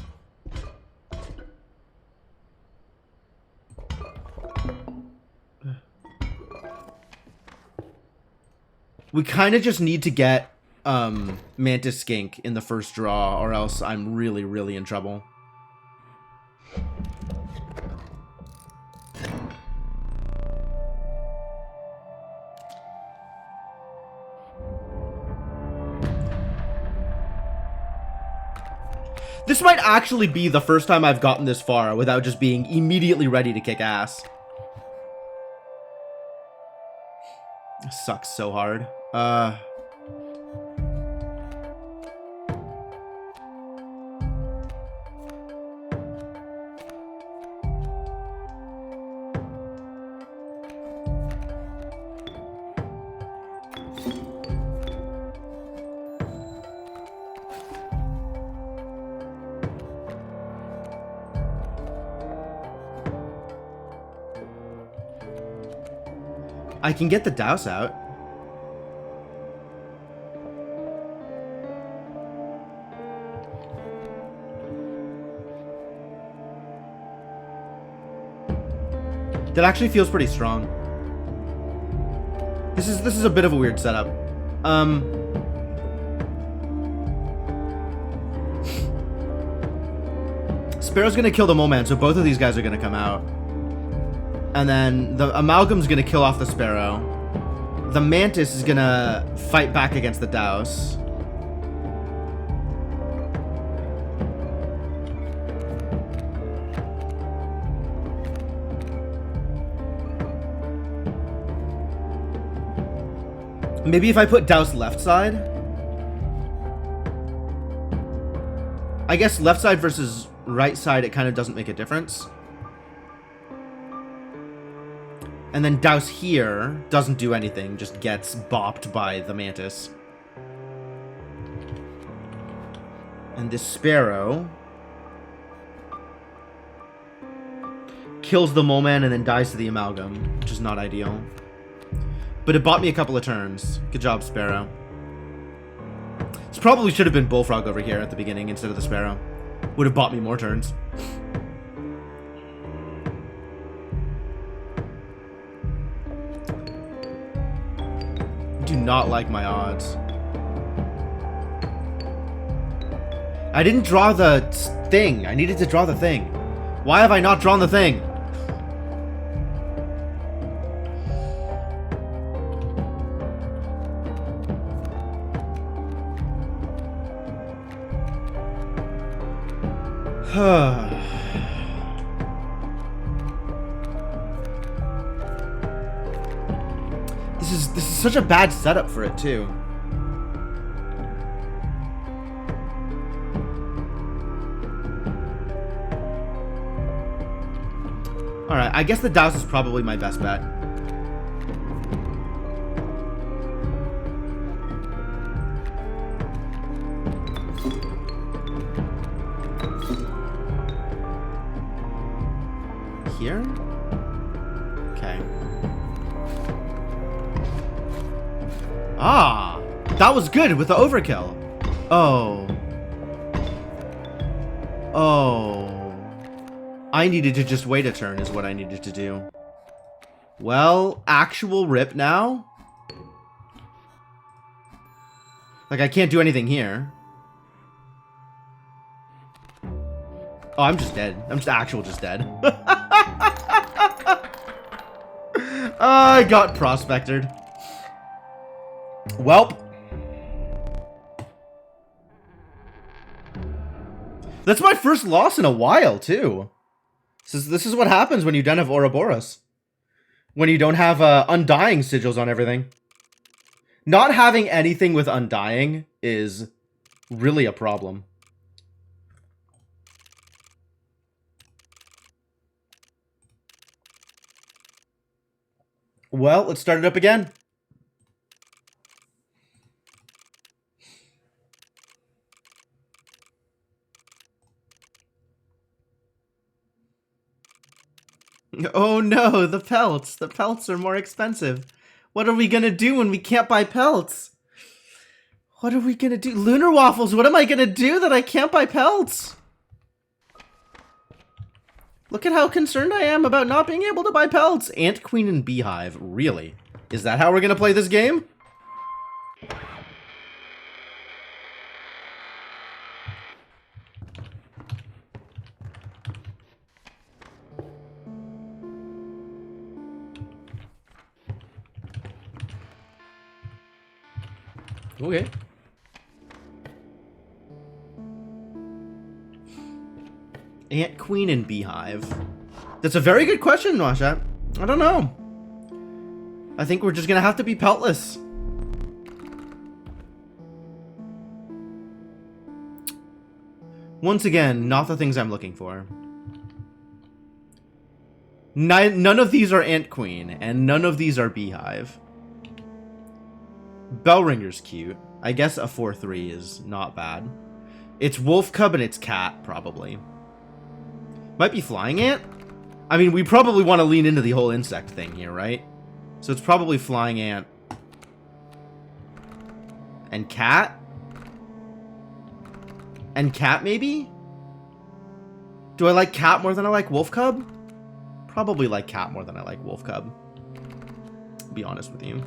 We kind of just need to get Mantis Skink in the first draw, or else I'm really, really in trouble. This might actually be the first time I've gotten this far without just being immediately ready to kick ass. This sucks so hard. I can get the Douse out. That actually feels pretty strong. This is a bit of a weird setup. Sparrow's gonna kill the Moleman, so both of these guys are gonna come out. And then the Amalgam's gonna kill off the Sparrow. The Mantis is gonna fight back against the Douse. Maybe if I put Douse left side? I guess left side versus right side, it kind of doesn't make a difference. And then Douse here doesn't do anything, just gets bopped by the Mantis. And this Sparrow kills the Mole Man and then dies to the Amalgam, which is not ideal. But it bought me a couple of turns. Good job, Sparrow. This probably should have been Bullfrog over here at the beginning instead of the Sparrow. Would have bought me more turns. Do not like my odds. I didn't draw the thing. I needed to draw the thing. Why have I not drawn the thing? This is such a bad setup for it too. Alright, I guess the Douse is probably my best bet. Here? Okay. Ah! That was good with the overkill. Oh. Oh. I needed to just wait a turn is what I needed to do. Well, actual rip now? Like, I can't do anything here. Oh, I'm just dead. I'm just dead. I got prospected. Welp. That's my first loss in a while, too. This is what happens when you don't have Ouroboros. When you don't have Undying sigils on everything. Not having anything with Undying is really a problem. Well, let's start it up again. Oh no, the pelts. The pelts are more expensive. What are we gonna do when we can't buy pelts? What are we gonna do? Lunar Waffles, what am I gonna do that I can't buy pelts? Look at how concerned I am about not being able to buy pelts. Ant, Queen, and Beehive. Really? Is that how we're gonna play this game? Okay. Ant, Queen, and Beehive. That's a very good question, Washat. I don't know. I think we're just gonna have to be peltless. Once again, not the things I'm looking for. None of these are Ant Queen, and none of these are Beehive. Bellringer's cute. I guess a 4/3 is not bad. It's Wolf Cub and it's Cat, probably. Might be Flying Ant? I mean, we probably want to lean into the whole insect thing here, right? So it's probably Flying Ant. And Cat? And Cat, maybe? Do I like Cat more than I like Wolf Cub? Probably like Cat more than I like Wolf Cub. To be honest with you.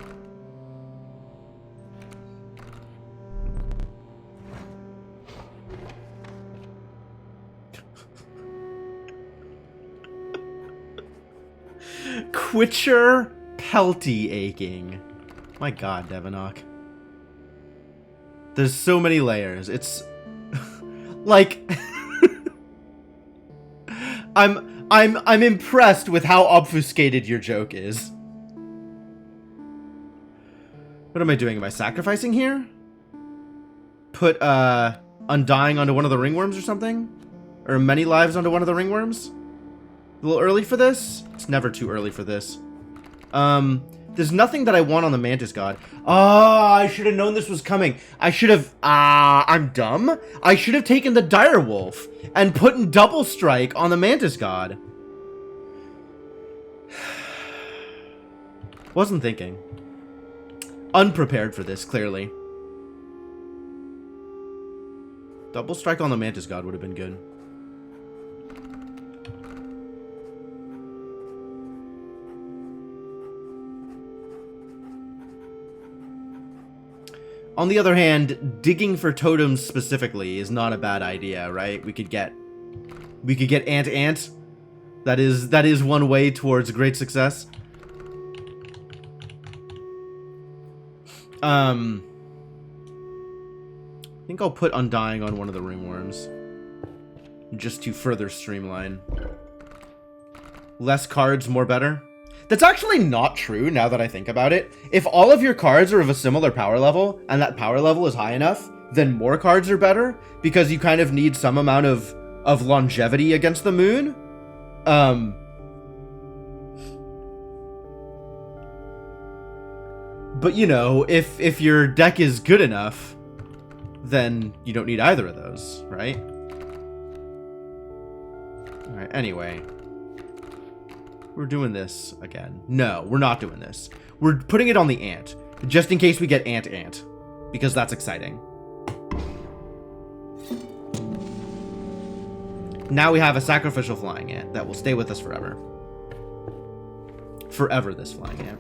Quitcher Pelty Aching. My god, Devanok. There's so many layers. It's like I'm impressed with how obfuscated your joke is. What am I doing? Am I sacrificing here? Put Undying onto one of the ringworms or something? Or many lives onto one of the ringworms? A little early for this? It's never too early for this. There's nothing that I want on the Mantis God. Ah, I should have known this was coming. I should have... I'm dumb. I should have taken the Dire Wolf and put in Double Strike on the Mantis God. Wasn't thinking. Unprepared for this, clearly. Double Strike on the Mantis God would have been good. On the other hand, digging for totems specifically is not a bad idea, right? We could get Ant. That is one way towards great success. I think I'll put Undying on one of the ringworms. Just to further streamline. Less cards, more better. That's actually not true now that I think about it. If all of your cards are of a similar power level, and that power level is high enough, then more cards are better, because you kind of need some amount of longevity against the moon. But you know, if your deck is good enough, then you don't need either of those, right? Alright, anyway. We're doing this again. No, we're not doing this. We're putting it on the Ant, just in case we get Ant, because that's exciting. Now we have a sacrificial flying ant that will stay with us forever. Forever, this flying ant.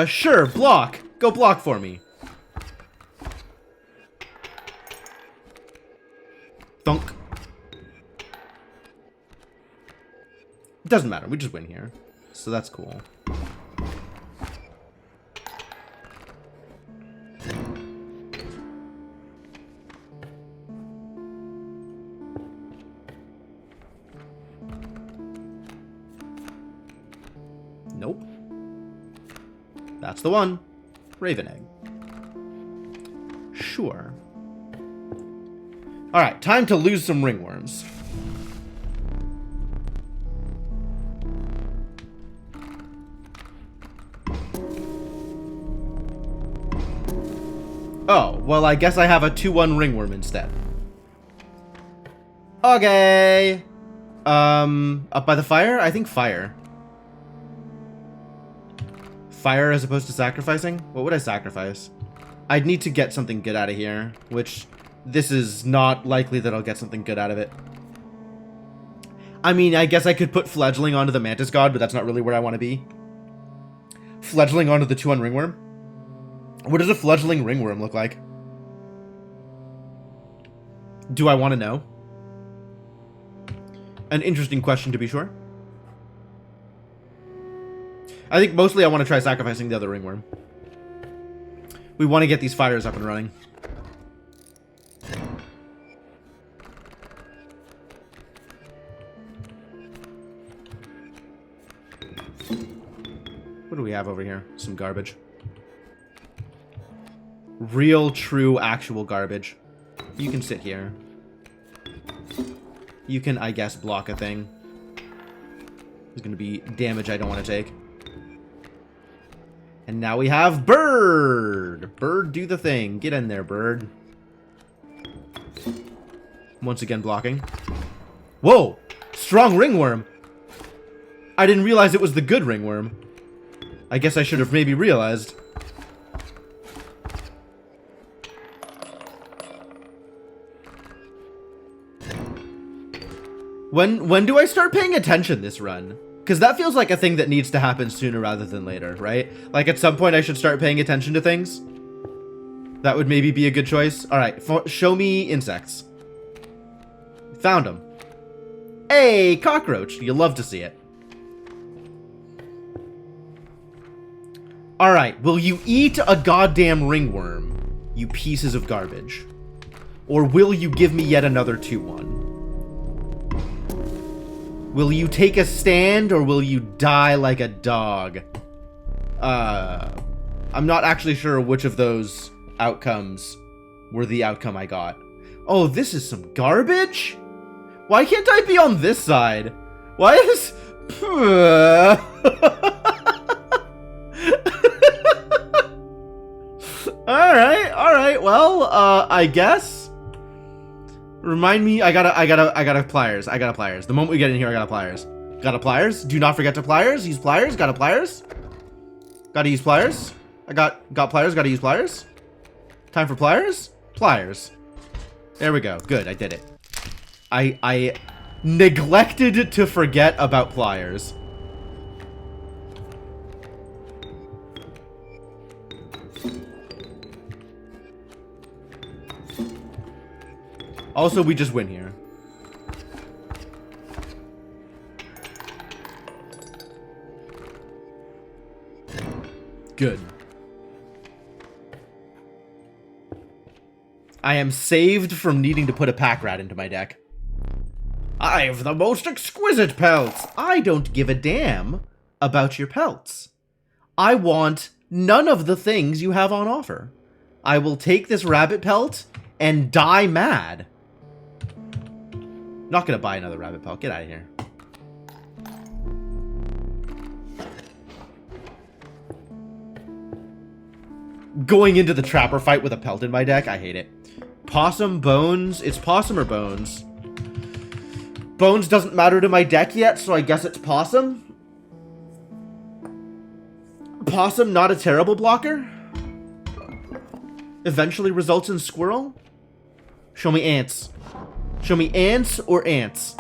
Sure, block. Go block for me. Thunk. It doesn't matter, we just win here. So that's cool. Nope. That's the one. Raven Egg. Sure. Alright, time to lose some ringworms. Oh, well I guess I have a 2-1 ringworm instead. Okay. Up by the fire? I think fire. Fire as opposed to sacrificing? What would I sacrifice? I'd need to get something good out of here, which this is not likely that I'll get something good out of it. I mean, I guess I could put Fledgling onto the Mantis God, but that's not really where I want to be. Fledgling onto the 2-1 ringworm? What does a fledgling ringworm look like? Do I want to know? An interesting question to be sure. I think mostly I want to try sacrificing the other ringworm. We want to get these fires up and running. What do we have over here? Some garbage. Real, true, actual garbage. You can sit here. You can, I guess, block a thing. There's going to be damage I don't want to take. And now we have Bird! Bird, do the thing. Get in there, Bird. Once again, blocking. Whoa! Strong ringworm! I didn't realize it was the good ringworm. I guess I should have maybe realized. When do I start paying attention this run? Because that feels like a thing that needs to happen sooner rather than later, right? Like, at some point I should start paying attention to things. That would maybe be a good choice. Alright, show me insects. Found them. Hey, cockroach. You love to see it. Alright, will you eat a goddamn ringworm, you pieces of garbage? Or will you give me yet another 2-1? Will you take a stand, or will you die like a dog? I'm not actually sure which of those outcomes were the outcome I got. Oh, this is some garbage? Why can't I be on this side? Why is... Alright, well, I guess... Remind me, I got a pliers. The moment we get in here, I got a pliers. Got a pliers? Do not forget to pliers. Use pliers. Got a pliers. Gotta use pliers. I got pliers. Gotta use pliers. Time for pliers. Pliers. There we go. Good, I did it. I neglected to forget about pliers. Also, we just win here. Good. I am saved from needing to put a pack rat into my deck. I've the most exquisite pelts. I don't give a damn about your pelts. I want none of the things you have on offer. I will take this rabbit pelt and die mad. Not gonna buy another rabbit pelt. Get out of here. Going into the trapper fight with a pelt in my deck, I hate it. Possum, bones. It's possum or bones. Bones doesn't matter to my deck yet, so I guess it's possum. Possum, not a terrible blocker. Eventually results in squirrel. Show me ants. Show me ants or ants.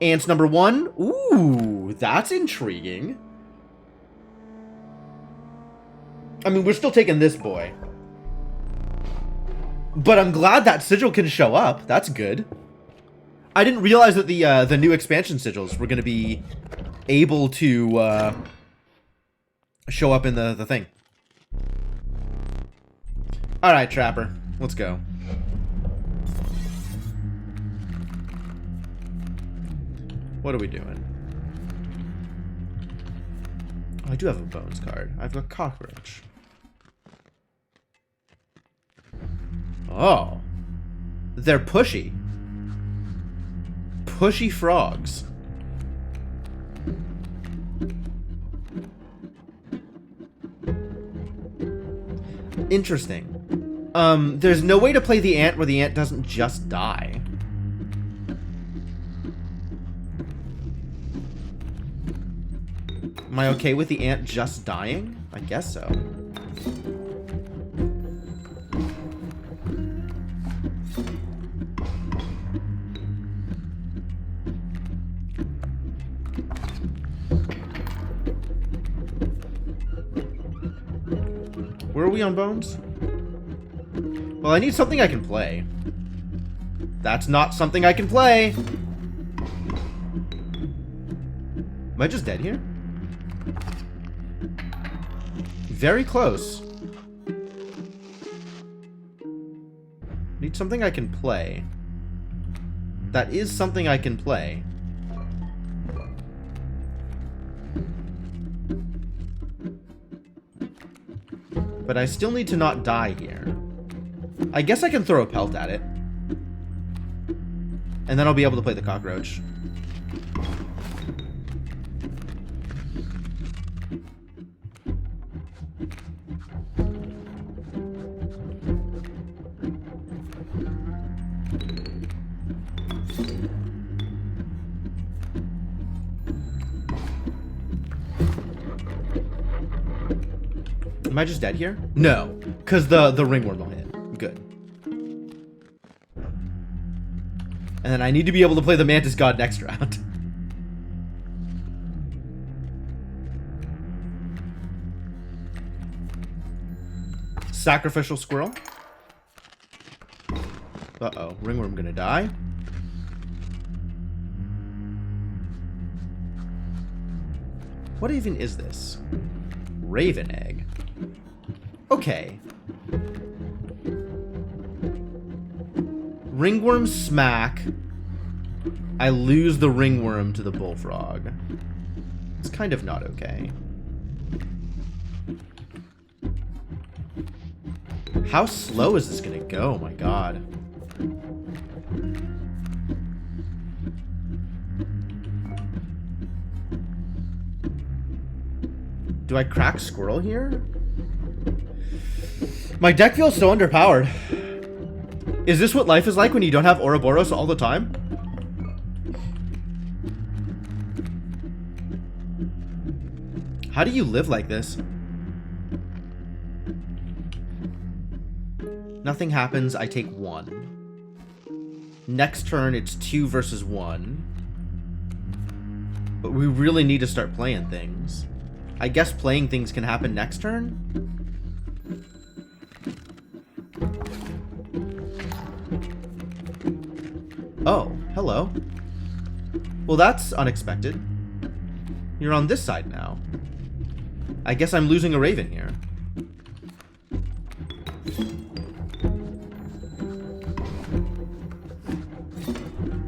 Ants number 1. Ooh, that's intriguing. I mean, we're still taking this boy. But I'm glad that sigil can show up. That's good. I didn't realize that the new expansion sigils were going to be able to show up in the thing. Alright, Trapper. Let's go. What are we doing? Oh, I do have a bones card. I have a cockroach. Oh. They're pushy. Pushy frogs. Interesting. There's no way to play the ant where the ant doesn't just die. Am I okay with the ant just dying? I guess so. Where are we on bones? Well, I need something I can play. That's not something I can play. Am I just dead here? Very close. Need something I can play. That is something I can play. But I still need to not die here. I guess I can throw a pelt at it. And then I'll be able to play the cockroach. Am I just dead here? No, because the ringworm will hit. Good. And then I need to be able to play the Mantis God next round. Sacrificial squirrel. Uh-oh. Ringworm gonna die. What even is this? Raven egg. Okay. Ringworm smack. I lose the ringworm to the bullfrog. It's kind of not okay. How slow is this gonna go? Oh my god. Do I crack squirrel here? My deck feels so underpowered. Is this what life is like when you don't have Ouroboros all the time? How do you live like this? Nothing happens, I take 1. Next turn, it's 2 versus 1. But we really need to start playing things. I guess playing things can happen next turn? Oh, hello. Well, that's unexpected. You're on this side now. I guess I'm losing a Raven here.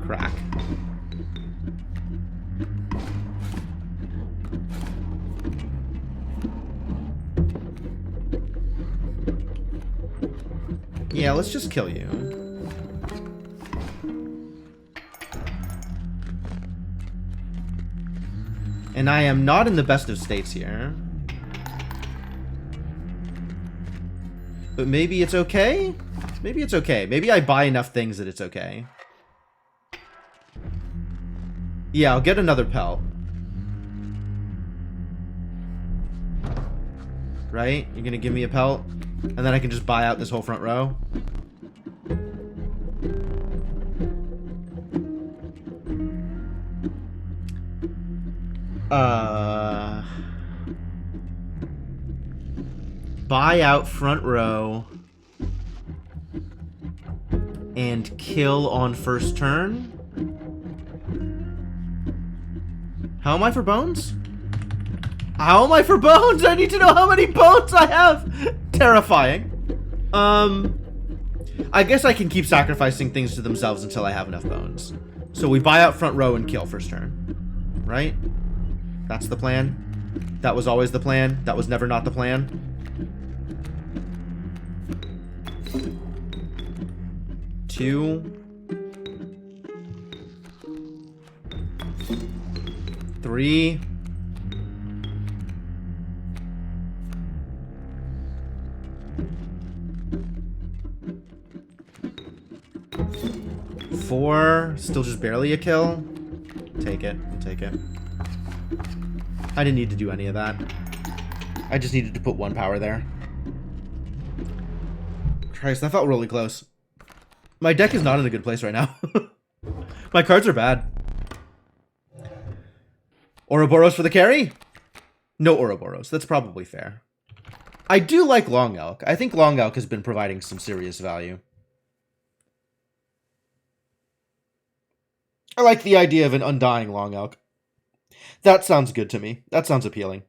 Crack. Yeah, let's just kill you. And I am not in the best of states here. But maybe it's okay? Maybe it's okay. Maybe I buy enough things that it's okay. Yeah, I'll get another pelt. Right? You're gonna give me a pelt? And then I can just buy out this whole front row? Buy out front row and kill on first turn. How am I for bones? How am I for bones? I need to know how many bones I have. Terrifying. I guess I can keep sacrificing things to themselves until I have enough bones. So we buy out front row and kill first turn. Right? That's the plan. That was always the plan. That was never not the plan. Two. 3. 4. Still just barely a kill. Take it. I'll take it. I didn't need to do any of that. I just needed to put 1 power there. Christ, that felt really close. My deck is not in a good place right now. My cards are bad. Ouroboros for the carry? No Ouroboros. That's probably fair. I do like Long Elk. I think Long Elk has been providing some serious value. I like the idea of an undying Long Elk. That sounds good to me. That sounds appealing.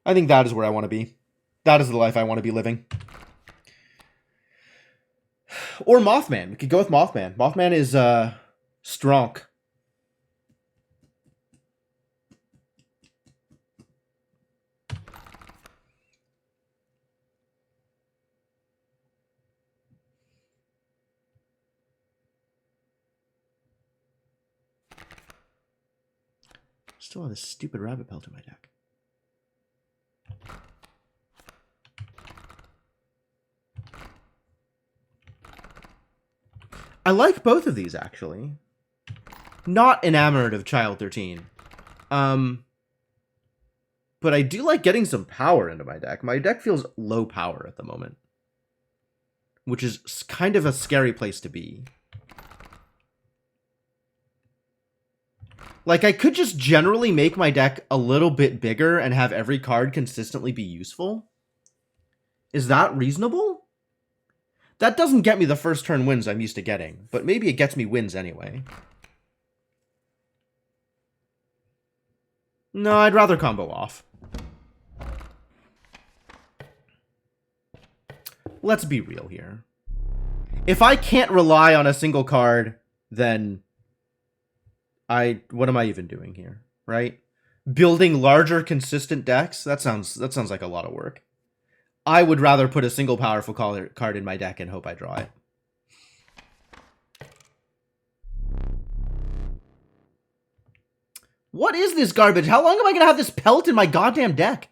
I think that is where I want to be. That is the life I want to be living. Or Mothman. We could go with Mothman. Mothman is, strong. Still have this stupid rabbit pelt in my deck. I like both of these, actually. Not enamored of Child 13. But I do like getting some power into my deck. My deck feels low power at the moment. Which is kind of a scary place to be. Like, I could just generally make my deck a little bit bigger and have every card consistently be useful. Is that reasonable? That doesn't get me the first turn wins I'm used to getting, but maybe it gets me wins anyway. No, I'd rather combo off. Let's be real here. If I can't rely on a single card, then what am I even doing here, right? Building larger, consistent decks? That sounds like a lot of work. I would rather put a single powerful card in my deck and hope I draw it. What is this garbage? How long am I going to have this pelt in my goddamn deck?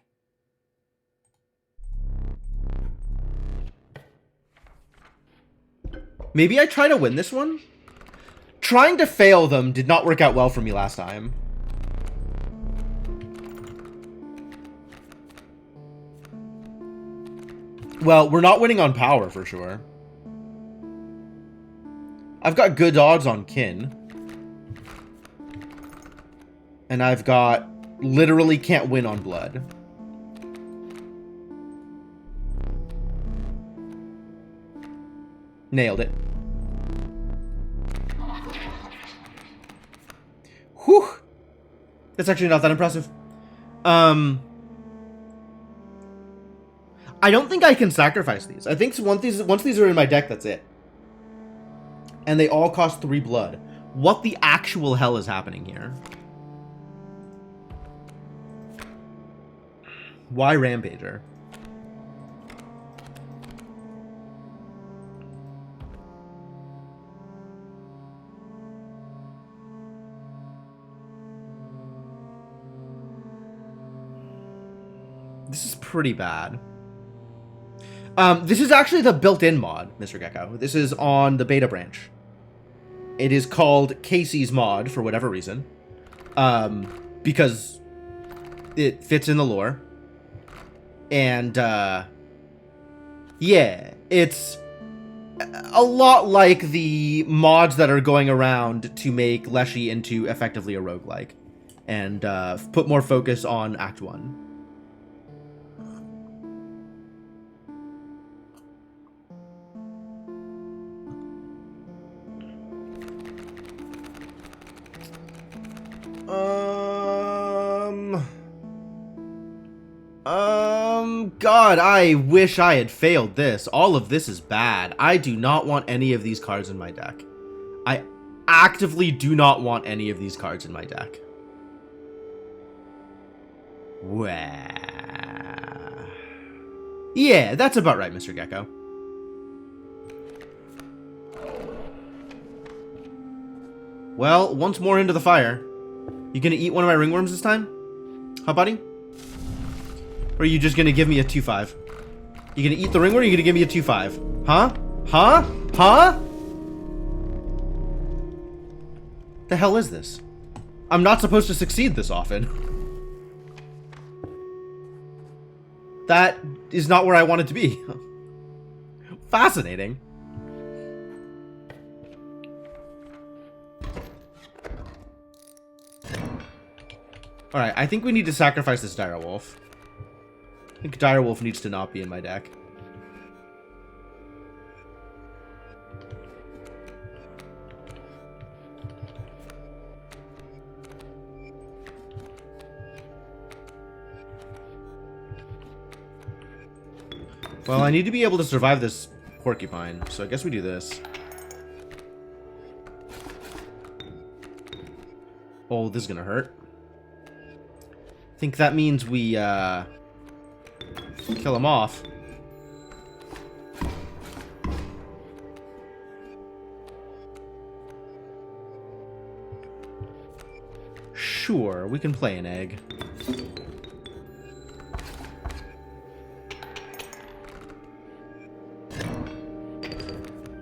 Maybe I try to win this one? Trying to fail them did not work out well for me last time. Well, we're not winning on power for sure. I've got good odds on kin. And I've got literally can't win on blood. Nailed it. Whew. That's actually not that impressive. I don't think I can sacrifice these. I think once these are in my deck, that's it. And they all cost 3 blood. What the actual hell is happening here? Why Rampager? This is pretty bad. This is actually the built-in mod, Mr. Gecko. This is on the beta branch. It is called Kaycee's mod for whatever reason. Because it fits in the lore. And, yeah, it's a lot like the mods that are going around to make Leshy into effectively a roguelike. And, put more focus on Act 1. God, I wish I had failed this. All of this is bad. I do not want any of these cards in my deck. I actively do not want any of these cards in my deck. Yeah, that's about right, Mr. Gecko. Well, once more into the fire. You gonna eat one of my ringworms this time? Huh, buddy? Or are you just gonna give me a 2-5? You gonna eat the ringworm or are you gonna give me a 2-5? Huh? Huh? Huh? The hell is this? I'm not supposed to succeed this often. That is not where I want it to be. Fascinating. Alright, I think we need to sacrifice this direwolf. I think direwolf needs to not be in my deck. Well, I need to be able to survive this porcupine, so I guess we do this. Oh, this is gonna hurt. I think that means we, kill him off. Sure, we can play an egg.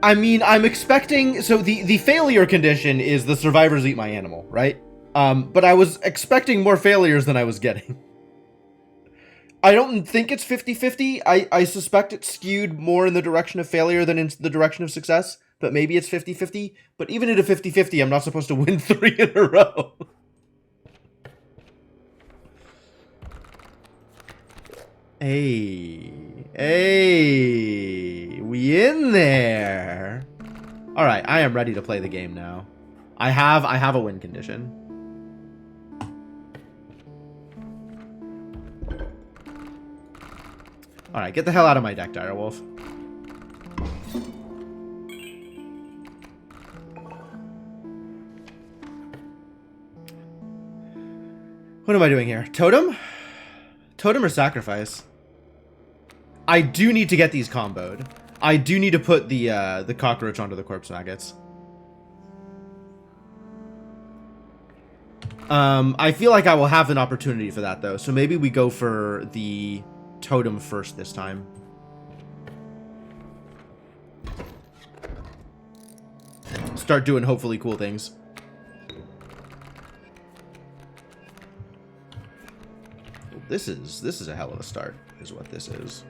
I mean, I'm expecting... So the failure condition is the survivors eat my animal, right? But I was expecting more failures than I was getting. I don't think it's 50-50. I suspect it's skewed more in the direction of failure than in the direction of success. But maybe it's 50-50. But even at a 50-50, I'm not supposed to win 3 in a row. Hey. Hey, we in there. All right, I am ready to play the game now. I have a win condition. All right, get the hell out of my deck, Direwolf. What am I doing here? Totem? Totem or sacrifice? I do need to get these comboed. I do need to put the cockroach onto the corpse maggots. I feel like I will have an opportunity for that though, so maybe we go for the totem first this time. Start doing hopefully cool things. This is a hell of a start, is what this is.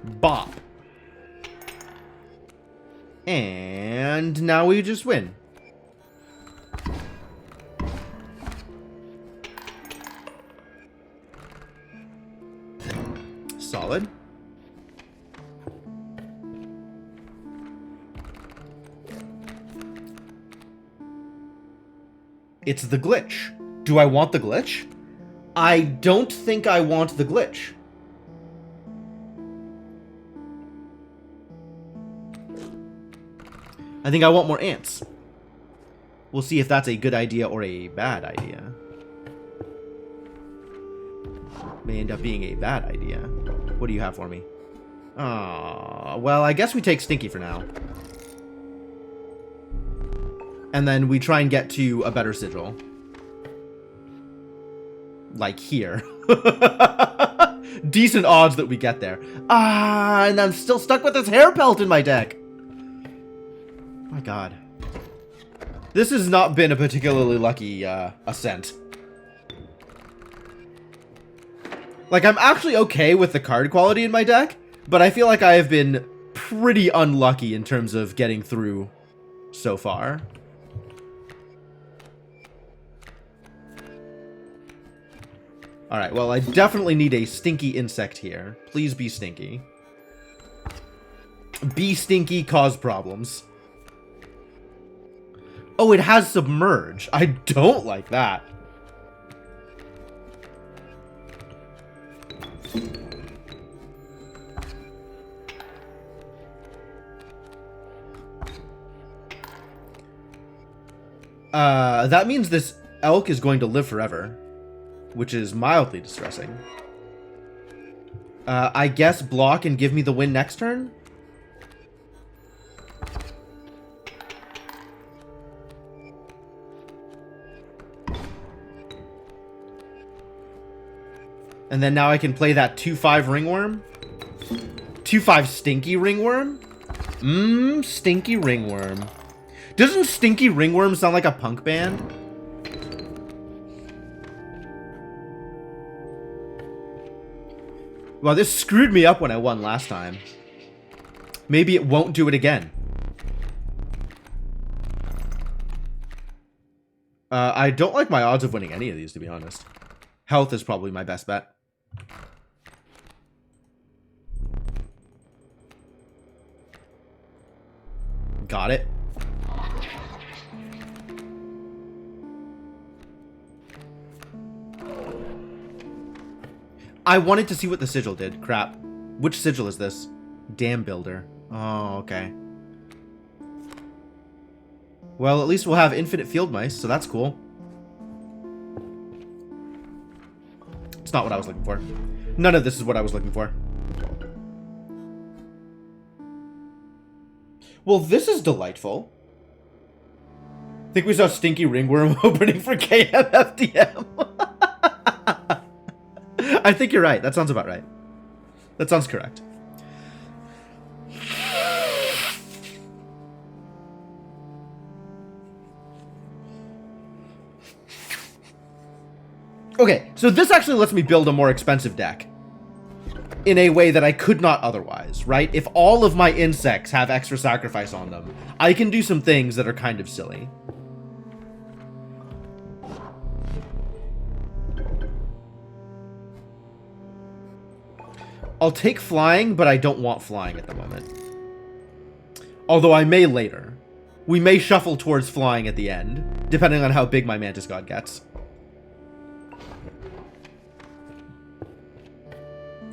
Bop. And now we just win. Solid. It's the glitch. Do I want the glitch? I don't think I want the glitch. I think I want more ants. We'll see if that's a good idea or a bad idea. May end up being a bad idea. What do you have for me? Well, I guess we take Stinky for now. And then we try and get to a better sigil. Like here. Decent odds that we get there. And I'm still stuck with this hair pelt in my deck. My god. This has not been a particularly lucky ascent. Like, I'm actually okay with the card quality in my deck, but I feel like I have been pretty unlucky in terms of getting through so far. Alright, well, I definitely need a stinky insect here. Please be stinky. Be stinky, cause problems. Oh, it has submerge. I don't like that. That means this elk is going to live forever, which is mildly distressing. I guess block and give me the win next turn? And then now I can play that 2/5 ringworm. 2/5 stinky ringworm? Stinky ringworm. Doesn't Stinky Ringworm sound like a punk band? Well, this screwed me up when I won last time. Maybe it won't do it again. I don't like my odds of winning any of these, to be honest. Health is probably my best bet. Got it. I wanted to see what the sigil did. Crap. Which sigil is this? Dam Builder. Oh, okay. Well, at least we'll have infinite field mice, so that's cool. It's not what I was looking for. None of this is what I was looking for. Well, this is delightful. I think we saw Stinky Ringworm opening for KMFDM. I think you're right. That sounds about right. That sounds correct. Okay, so this actually lets me build a more expensive deck. in a way that I could not otherwise, right? If all of my insects have extra sacrifice on them, I can do some things that are kind of silly. I'll take flying, but I don't want flying at the moment. Although I may later. We may shuffle towards flying at the end, depending on how big my Mantis God gets.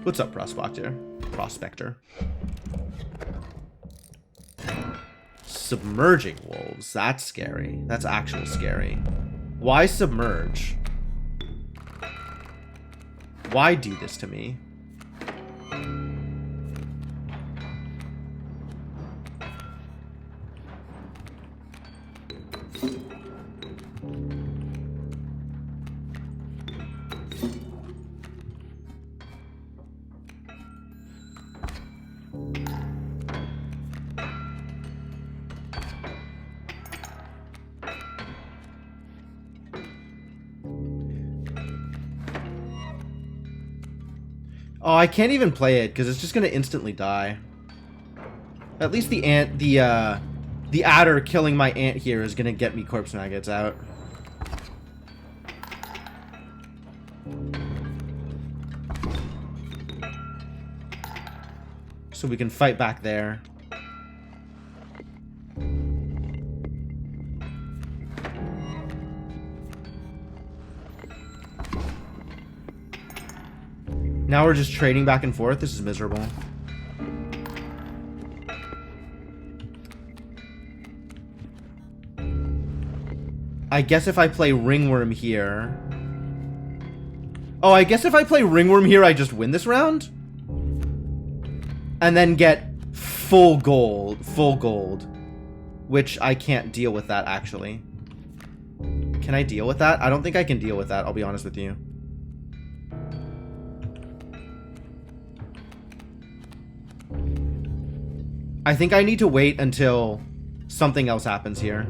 What's up, Prospector? Submerging wolves. That's scary. That's actual scary. Why submerge? Why do this to me? Oh, I can't even play it because it's just gonna instantly die. At least the adder killing my ant here is gonna get me corpse maggots out. So we can fight back there. Now we're just trading back and forth. This is miserable. I guess if I play Ringworm here... Oh, I guess if I play Ringworm here, I just win this round? And then get full gold. Which I can't deal with that, actually. Can I deal with that? I don't think I can deal with that, I'll be honest with you. I think I need to wait until something else happens here.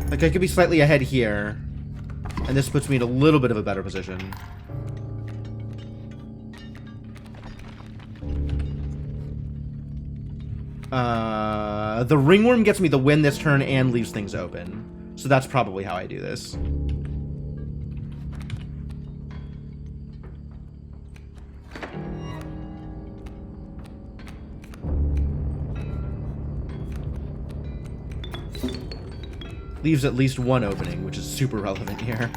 Like, I could be slightly ahead here. And this puts me in a little bit of a better position. The Ringworm gets me the win this turn and leaves things open. So that's probably how I do this. Leaves at least one opening, which is super relevant here.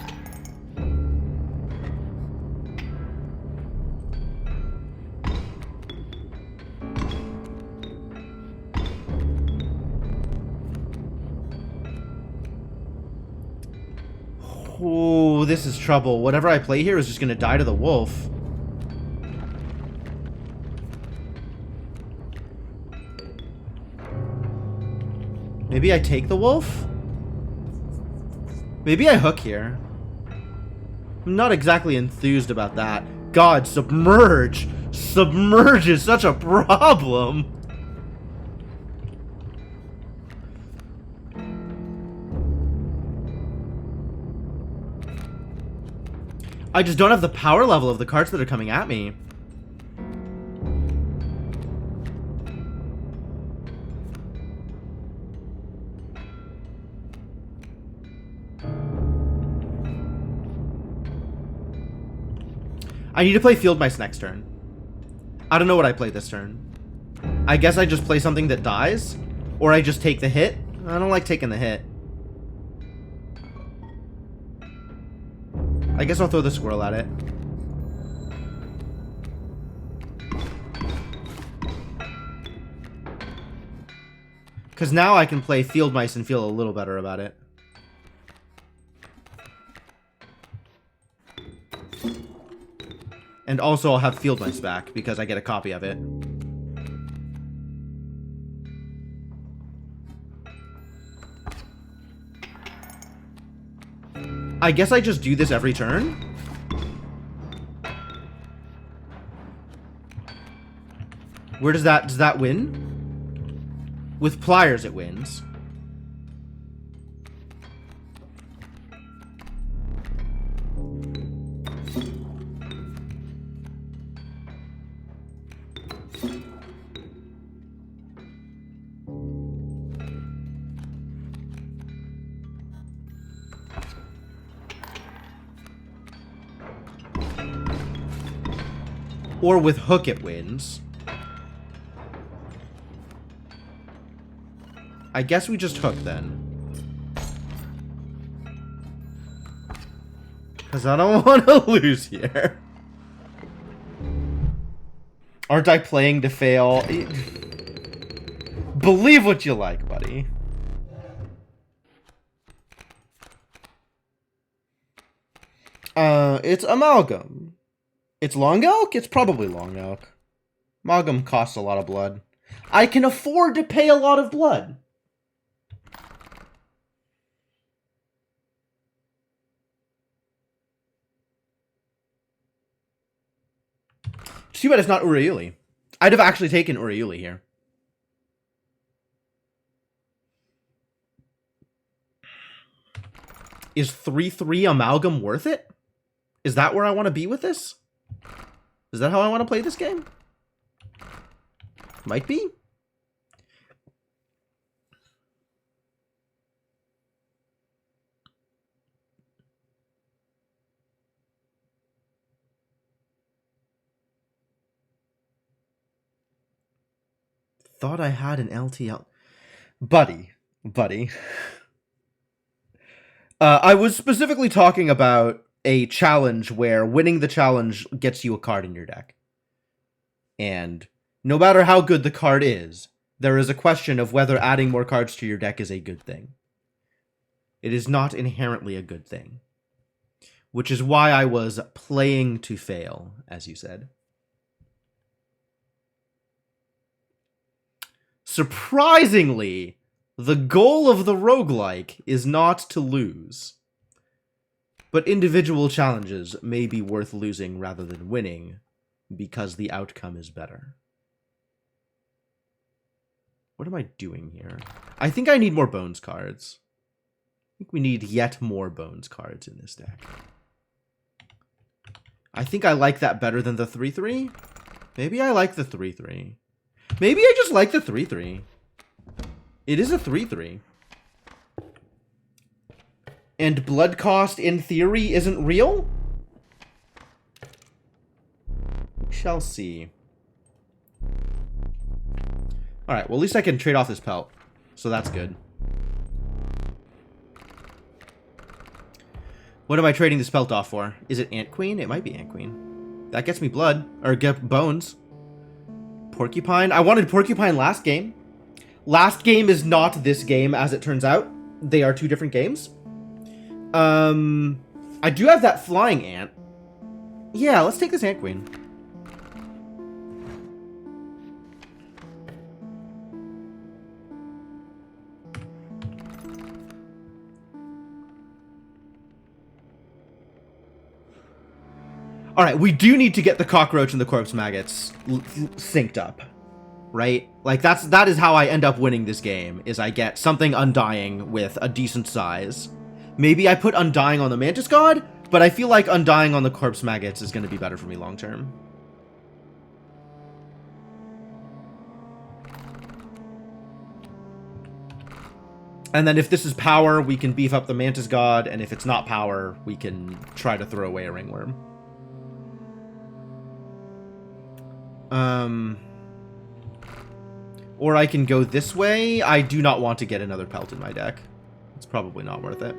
Oh, this is trouble. Whatever I play here is just going to die to the wolf. Maybe I take the wolf? Maybe I hook here. I'm not exactly enthused about that. God, submerge! Submerge is such a problem! I just don't have the power level of the cards that are coming at me. I need to play Field Mice next turn. I don't know what I play this turn. I guess I just play something that dies? Or I just take the hit? I don't like taking the hit. I guess I'll throw the squirrel at it. Because now I can play Field Mice and feel a little better about it. And also I'll have Field Mice back because I get a copy of it. I guess I just do this every turn? Where does that win? With Pliers it wins. Or with hook it wins. I guess we just hook then. Because I don't want to lose here. Aren't I playing to fail? Believe what you like, buddy. It's amalgam. It's long elk? It's probably long elk. Amalgam costs a lot of blood. I can afford to pay a lot of blood. It's too bad it's not Uriuli. I'd have actually taken Uriuli here. Is 3-3 amalgam worth it? Is that where I want to be with this? Is that how I want to play this game? Might be. Thought I had an LTL. Buddy. I was specifically talking about a challenge where winning the challenge gets you a card in your deck. And no matter how good the card is, there is a question of whether adding more cards to your deck is a good thing. It is not inherently a good thing. Which is why I was playing to fail, as you said. Surprisingly, the goal of the roguelike is not to lose. But individual challenges may be worth losing rather than winning, because the outcome is better. What am I doing here? I think I need more Bones cards. I think we need yet more Bones cards in this deck. I think I like that better than the 3-3. Maybe I like the 3-3. Maybe I just like the 3-3. It is a 3-3. And blood cost, in theory, isn't real? We shall see. Alright, well at least I can trade off this pelt. So that's good. What am I trading this pelt off for? Is it Ant Queen? It might be Ant Queen. That gets me blood. Or get bones. Porcupine? I wanted Porcupine last game. Last game is not this game, as it turns out. They are two different games. I do have that flying ant. Yeah, let's take this Ant Queen. Alright, we do need to get the cockroach and the corpse maggots synced up. Right? Like, that is how I end up winning this game, is I get something Undying with a decent size. Maybe I put Undying on the Mantis God, but I feel like Undying on the corpse maggots is going to be better for me long term. And then if this is power, we can beef up the Mantis God, and if it's not power, we can try to throw away a Ringworm. Or I can go this way. I do not want to get another pelt in my deck. It's probably not worth it.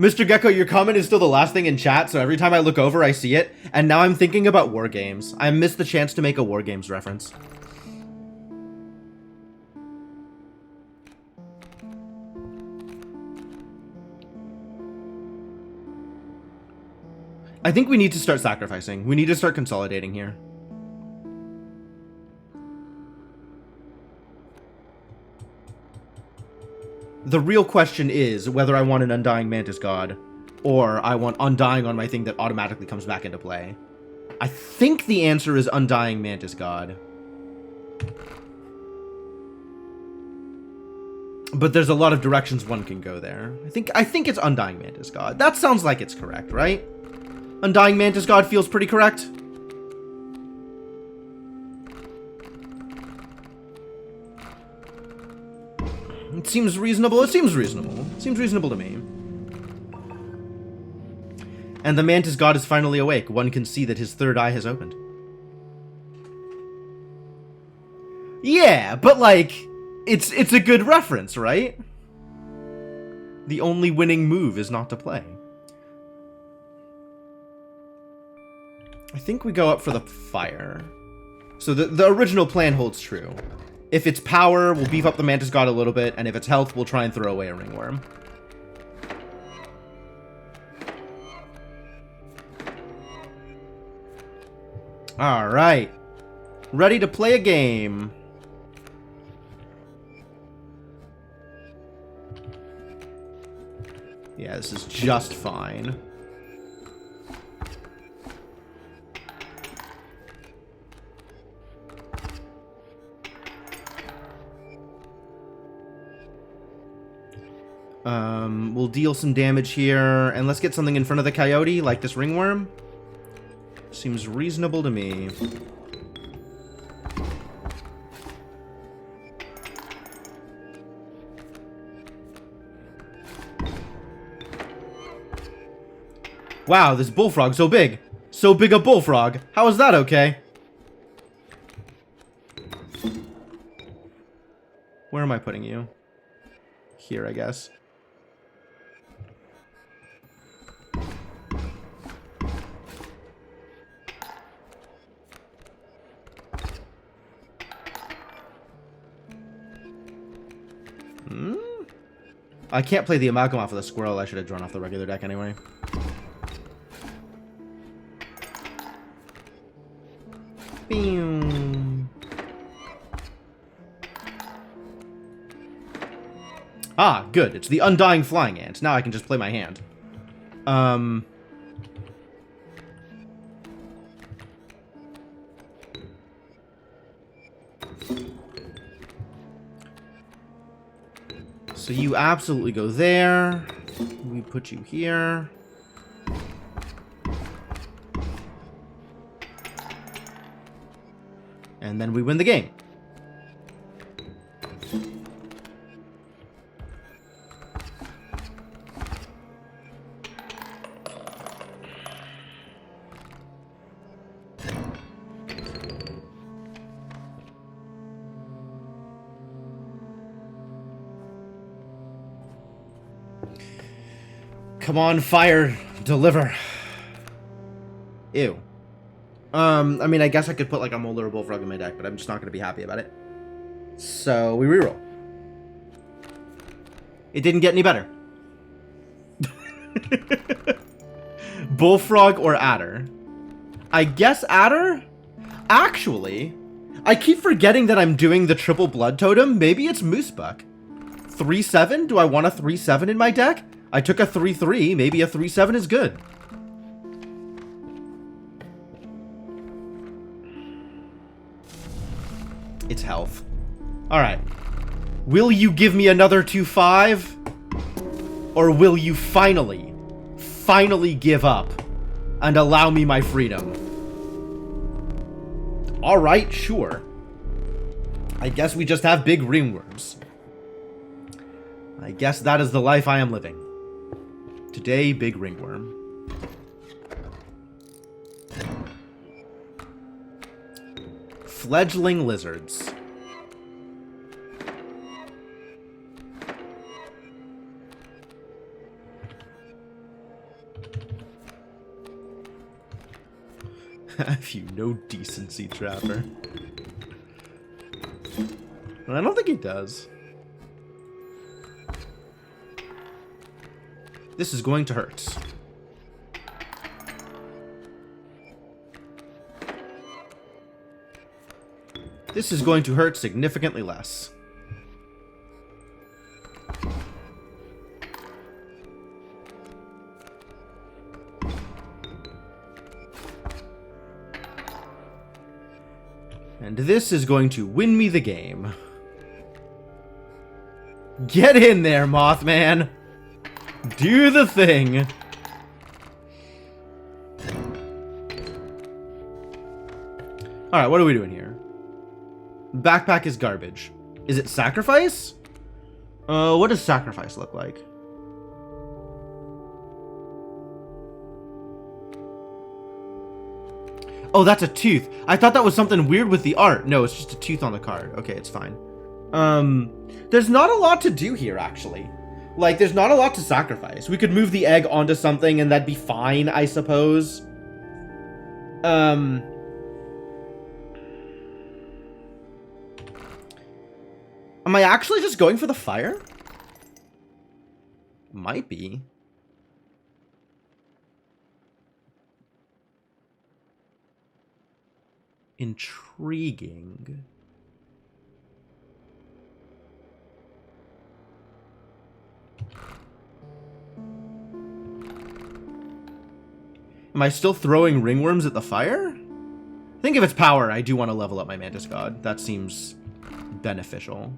Mr. Gecko, your comment is still the last thing in chat, so every time I look over, I see it. And now I'm thinking about War Games. I missed the chance to make a War Games reference. I think we need to start sacrificing. We need to start consolidating here. The real question is whether I want an Undying Mantis God, or I want Undying on my thing that automatically comes back into play. I think the answer is Undying Mantis God. But there's a lot of directions one can go there. I think it's Undying Mantis God. That sounds like it's correct, right? Undying Mantis God feels pretty correct. It seems reasonable. It seems reasonable. It seems reasonable to me. And the Mantis God is finally awake. One can see that his third eye has opened. Yeah, but like, it's a good reference, right? The only winning move is not to play. I think we go up for the fire. So the original plan holds true. If it's power, we'll beef up the Mantis God a little bit, and if it's health, we'll try and throw away a ringworm. Alright. Ready to play a game. Yeah, this is just fine. We'll deal some damage here, and let's get something in front of the coyote, like this ringworm. Seems reasonable to me. Wow, this bullfrog's so big. So big a bullfrog. How is that okay? Where am I putting you? Here, I guess. I can't play the amalgam off of the squirrel. I should have drawn off the regular deck anyway. Ah, good. It's the Undying Flying Ant. Now I can just play my hand. So you absolutely go there. We put you here. And then we win the game. Come on, fire. Deliver. Ew. I mean, I guess I could put like a Molder or Bullfrog in my deck, but I'm just not going to be happy about it. So, we reroll. It didn't get any better. Bullfrog or Adder? I guess Adder? Actually, I keep forgetting that I'm doing the triple blood totem. Maybe it's Moosebuck. 3/7? Do I want a 3/7 in my deck? I took a 3/3. Maybe a 3/7 is good. It's health. Alright. Will you give me another 2/5? Or will you finally give up and allow me my freedom? Alright, sure. I guess we just have big ringworms. I guess that is the life I am living. Today, big ringworm. Fledgling lizards. Have you no decency, Trapper? I don't think he does. This is going to hurt. This is going to hurt significantly less. And this is going to win me the game. Get in there, Mothman. Do the thing. Alright, what are we doing here? Backpack is garbage. Is it sacrifice? What does sacrifice look like? Oh, that's a tooth. I thought that was something weird with the art. No, it's just a tooth on the card. Okay, it's fine. There's not a lot to do here, actually. Like, there's not a lot to sacrifice. We could move the egg onto something and that'd be fine, I suppose. Am I actually just going for the fire? Might be. Intriguing. Am I still throwing ringworms at the fire? I think if it's power, I do want to level up my Mantis God. That seems beneficial.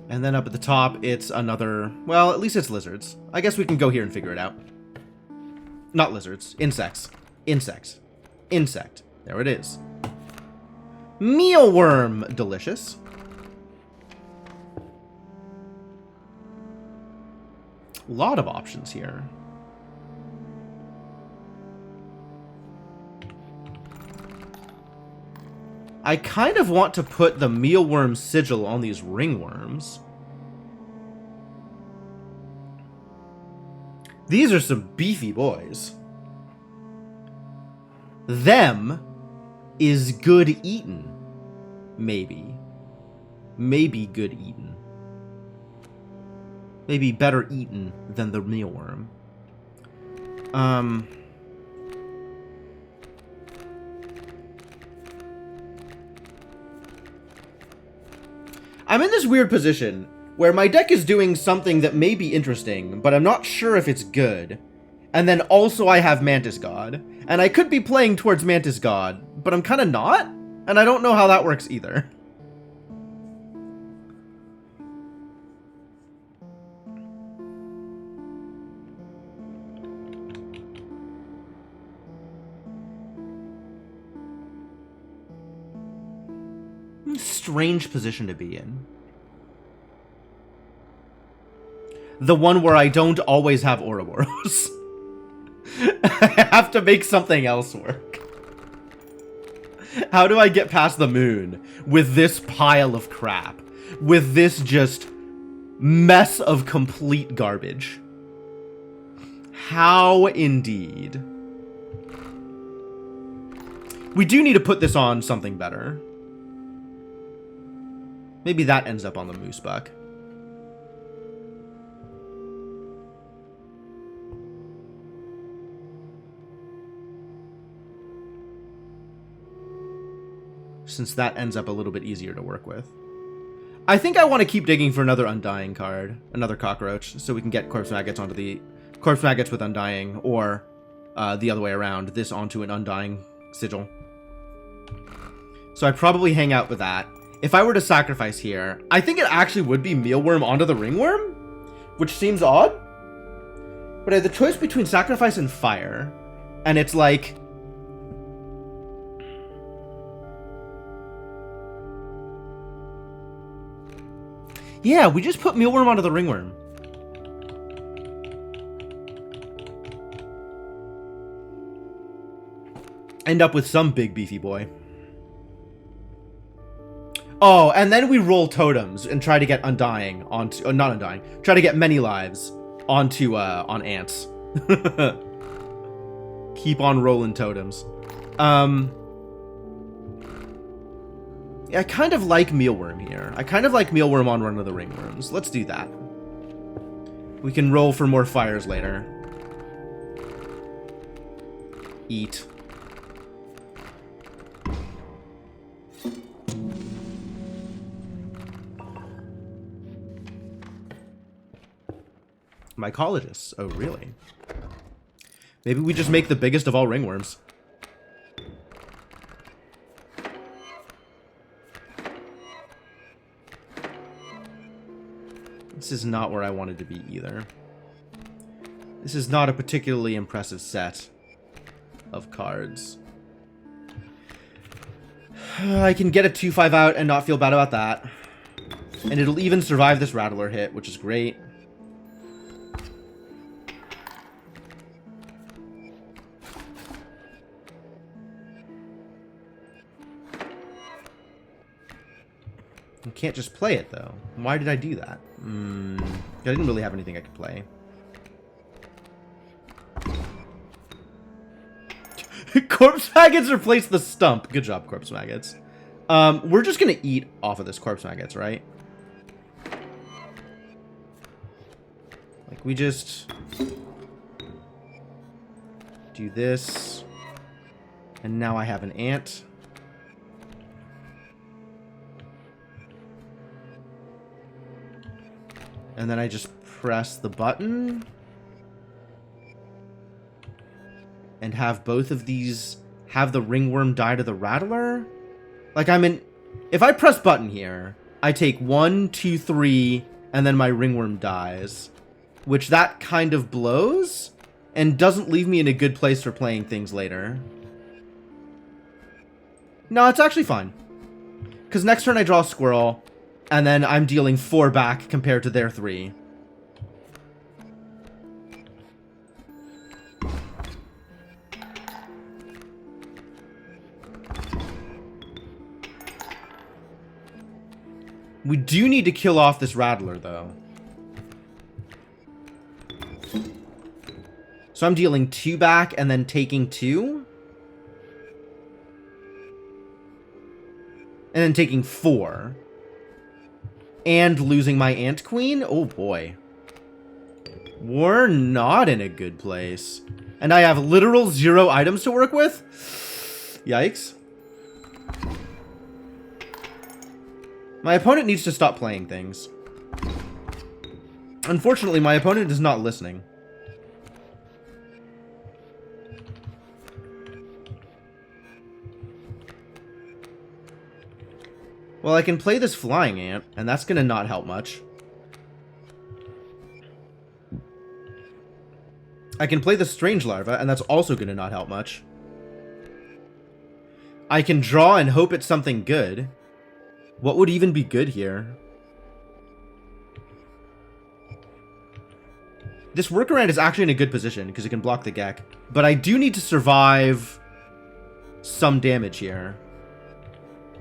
And then up at the top, it's another... Well, at least it's lizards. I guess we can go here and figure it out. Not lizards. Insects. Insects. Insect. There it is. Mealworm. Delicious. A lot of options here. I kind of want to put the mealworm sigil on these ringworms. These are some beefy boys. Them is good eaten. Maybe. Maybe good eaten. Maybe better eaten than the mealworm. I'm in this weird position where my deck is doing something that may be interesting, but I'm not sure if it's good. And then also I have Mantis God. And I could be playing towards Mantis God, but I'm kind of not. And I don't know how that works either. Strange position to be in. The one where I don't always have Ouroboros. I have to make something else work. How do I get past the moon with this pile of crap? With this just mess of complete garbage? How indeed. We do need to put this on something better. Maybe that ends up on the moose buck. Since that ends up a little bit easier to work with. I think I want to keep digging for another Undying card. Another cockroach. So we can get Corpse Maggots onto the... Corpse Maggots with Undying. Or the other way around. This onto an Undying sigil. So I probably hang out with that. If I were to sacrifice here, I think it actually would be mealworm onto the ringworm, which seems odd. But I have the choice between sacrifice and fire, and it's like... Yeah, we just put mealworm onto the ringworm. End up with some big beefy boy. Oh, and then we roll totems and try to get Undying onto... not Undying. Try to get many lives onto, on ants. Keep on rolling totems. Yeah, I kind of like mealworm here. I kind of like mealworm on one of the ringworms. Let's do that. We can roll for more fires later. Eat. Mycologists. Oh, really? Maybe we just make the biggest of all ringworms. This is not where I wanted to be either. This is not a particularly impressive set of cards. I can get a 2/5 out and not feel bad about that. And it'll even survive this Rattler hit, which is great. I can't just play it, though. Why did I do that? I didn't really have anything I could play. Corpse Maggots replace the stump. Good job, Corpse Maggots. We're just gonna eat off of this Corpse Maggots, right? Like, we just do this. And now I have an ant. And then I just press the button. And have both of these have the ringworm die to the Rattler? Like, if I press button here, I take 1, 2, 3, and then my ringworm dies. Which that kind of blows, and doesn't leave me in a good place for playing things later. No, it's actually fine. Because next turn I draw a squirrel, and then I'm dealing 4 back compared to their 3. We do need to kill off this Rattler, though. So I'm dealing 2 back and then taking 2. And then taking 4. And losing my Ant Queen? Oh boy. We're not in a good place. And I have literal 0 items to work with? Yikes. My opponent needs to stop playing things. Unfortunately, my opponent is not listening. Well, I can play this flying ant, and that's gonna not help much. I can play the strange larva, and that's also gonna not help much. I can draw and hope it's something good. What would even be good here? This worker ant is actually in a good position, because it can block the Gek. But I do need to survive some damage here.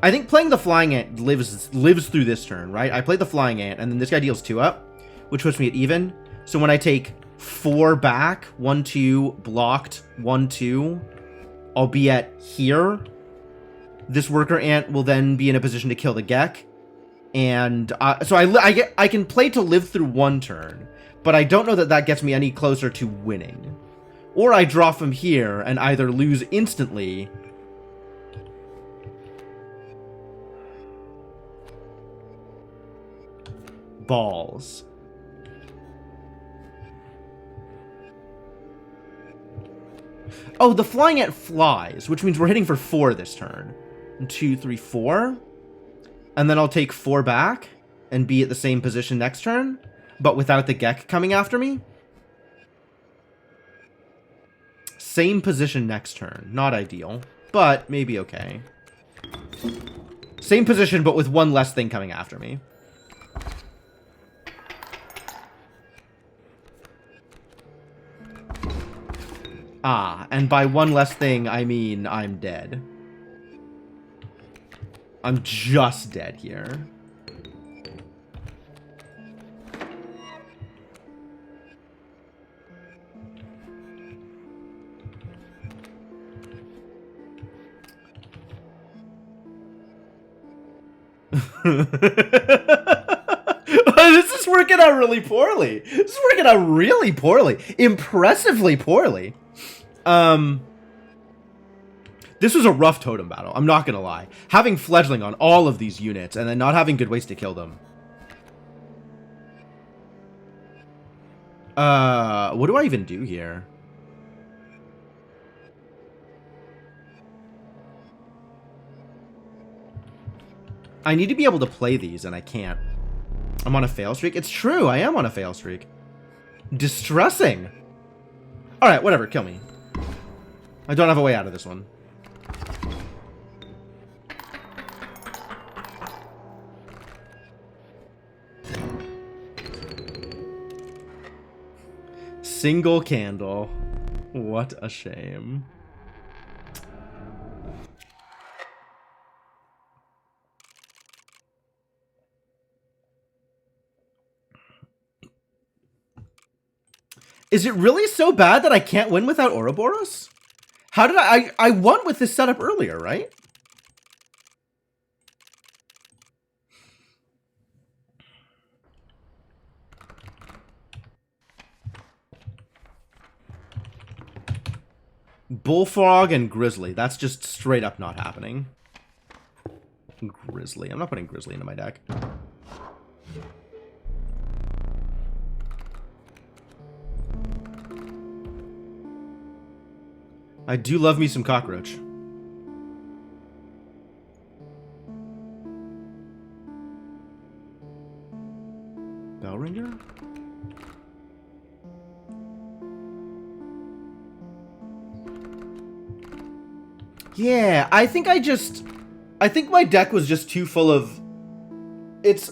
I think playing the flying ant lives through this turn, right? I play the flying ant, and then this guy deals 2 up, which puts me at even. So when I take 4 back, 1, 2, blocked, 1, 2, I'll be at here. This worker ant will then be in a position to kill the Gek. And so I can play to live through 1 turn, but I don't know that that gets me any closer to winning. Or I draw from here and either lose instantly. Balls. Oh, the flying ant flies, which means we're hitting for 4 this turn. 1, 2, 3, 4. And then I'll take 4 back and be at the same position next turn, but without the Gek coming after me. Same position next turn. Not ideal, but maybe okay. Same position, but with 1 less thing coming after me. Ah, and by 1 less thing, I mean I'm dead. I'm just dead here. This is working out really poorly. This is working out really poorly. Impressively poorly. This was a rough totem battle, I'm not gonna lie. Having fledgling on all of these units and then not having good ways to kill them. What do I even do here? I need to be able to play these, and I can't. I'm on a fail streak? It's true, I am on a fail streak. Distressing. Alright, whatever, kill me. I don't have a way out of this one. Single candle. What a shame. Is it really so bad that I can't win without Ouroboros? How did I won with this setup earlier, right? Bullfrog and Grizzly. That's just straight up not happening. Grizzly. I'm not putting Grizzly into my deck. I do love me some Cockroach. Bellringer? Yeah, I think my deck was just too full of... It's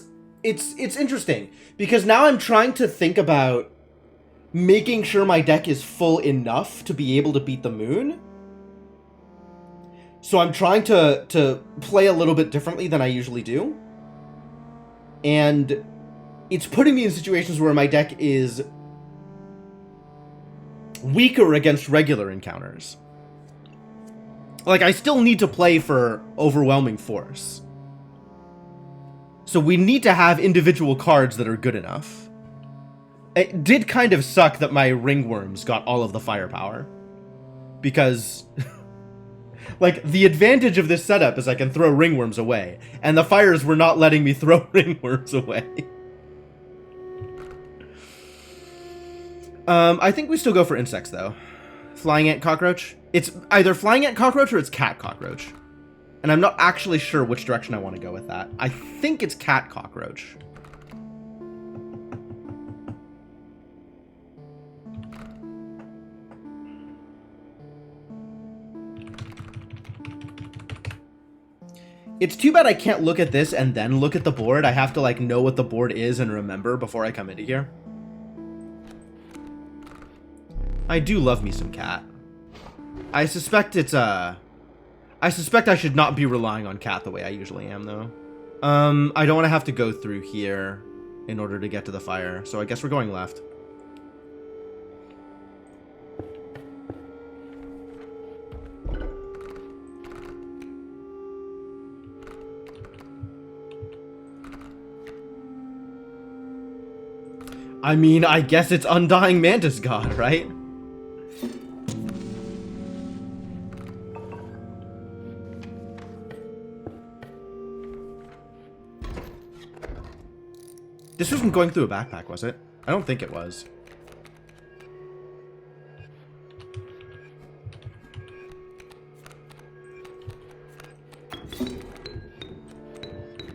interesting, because now I'm trying to think about making sure my deck is full enough to be able to beat the moon. So I'm trying to play a little bit differently than I usually do. And it's putting me in situations where my deck is weaker against regular encounters. Like, I still need to play for overwhelming force. So we need to have individual cards that are good enough. It did kind of suck that my ringworms got all of the firepower. Because, like, the advantage of this setup is I can throw ringworms away. And the fires were not letting me throw ringworms away. I think we still go for insects, though. Flying ant cockroach. It's either flying ant cockroach or it's cat cockroach. And I'm not actually sure which direction I want to go with that. I think it's cat cockroach. It's too bad I can't look at this and then look at the board. I have to, like, know what the board is and remember before I come into here. I do love me some cat. I suspect it's, I suspect I should not be relying on cat the way I usually am, though. I don't want to have to go through here in order to get to the fire, so I guess we're going left. I mean, I guess it's Undying Mantis God, right? This wasn't going through a backpack, was it? I don't think it was.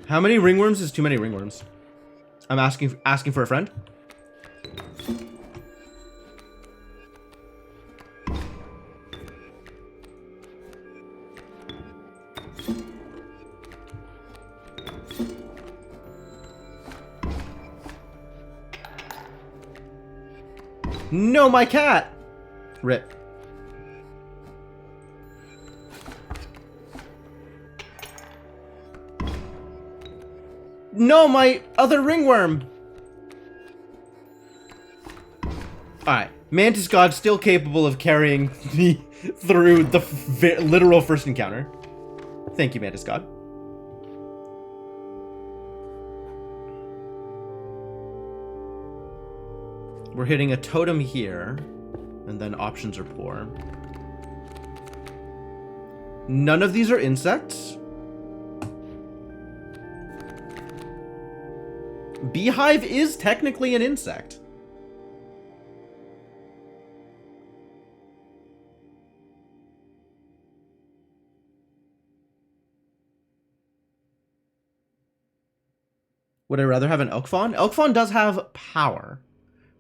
How many ringworms is too many ringworms? I'm asking for a friend. No, my cat! Rip. No, my other ringworm! Alright. Mantis God still capable of carrying me through the literal first encounter. Thank you, Mantis God. We're hitting a totem here, and then options are poor. None of these are insects. Beehive is technically an insect. Would I rather have an Elk Fawn? Elk Fawn does have power,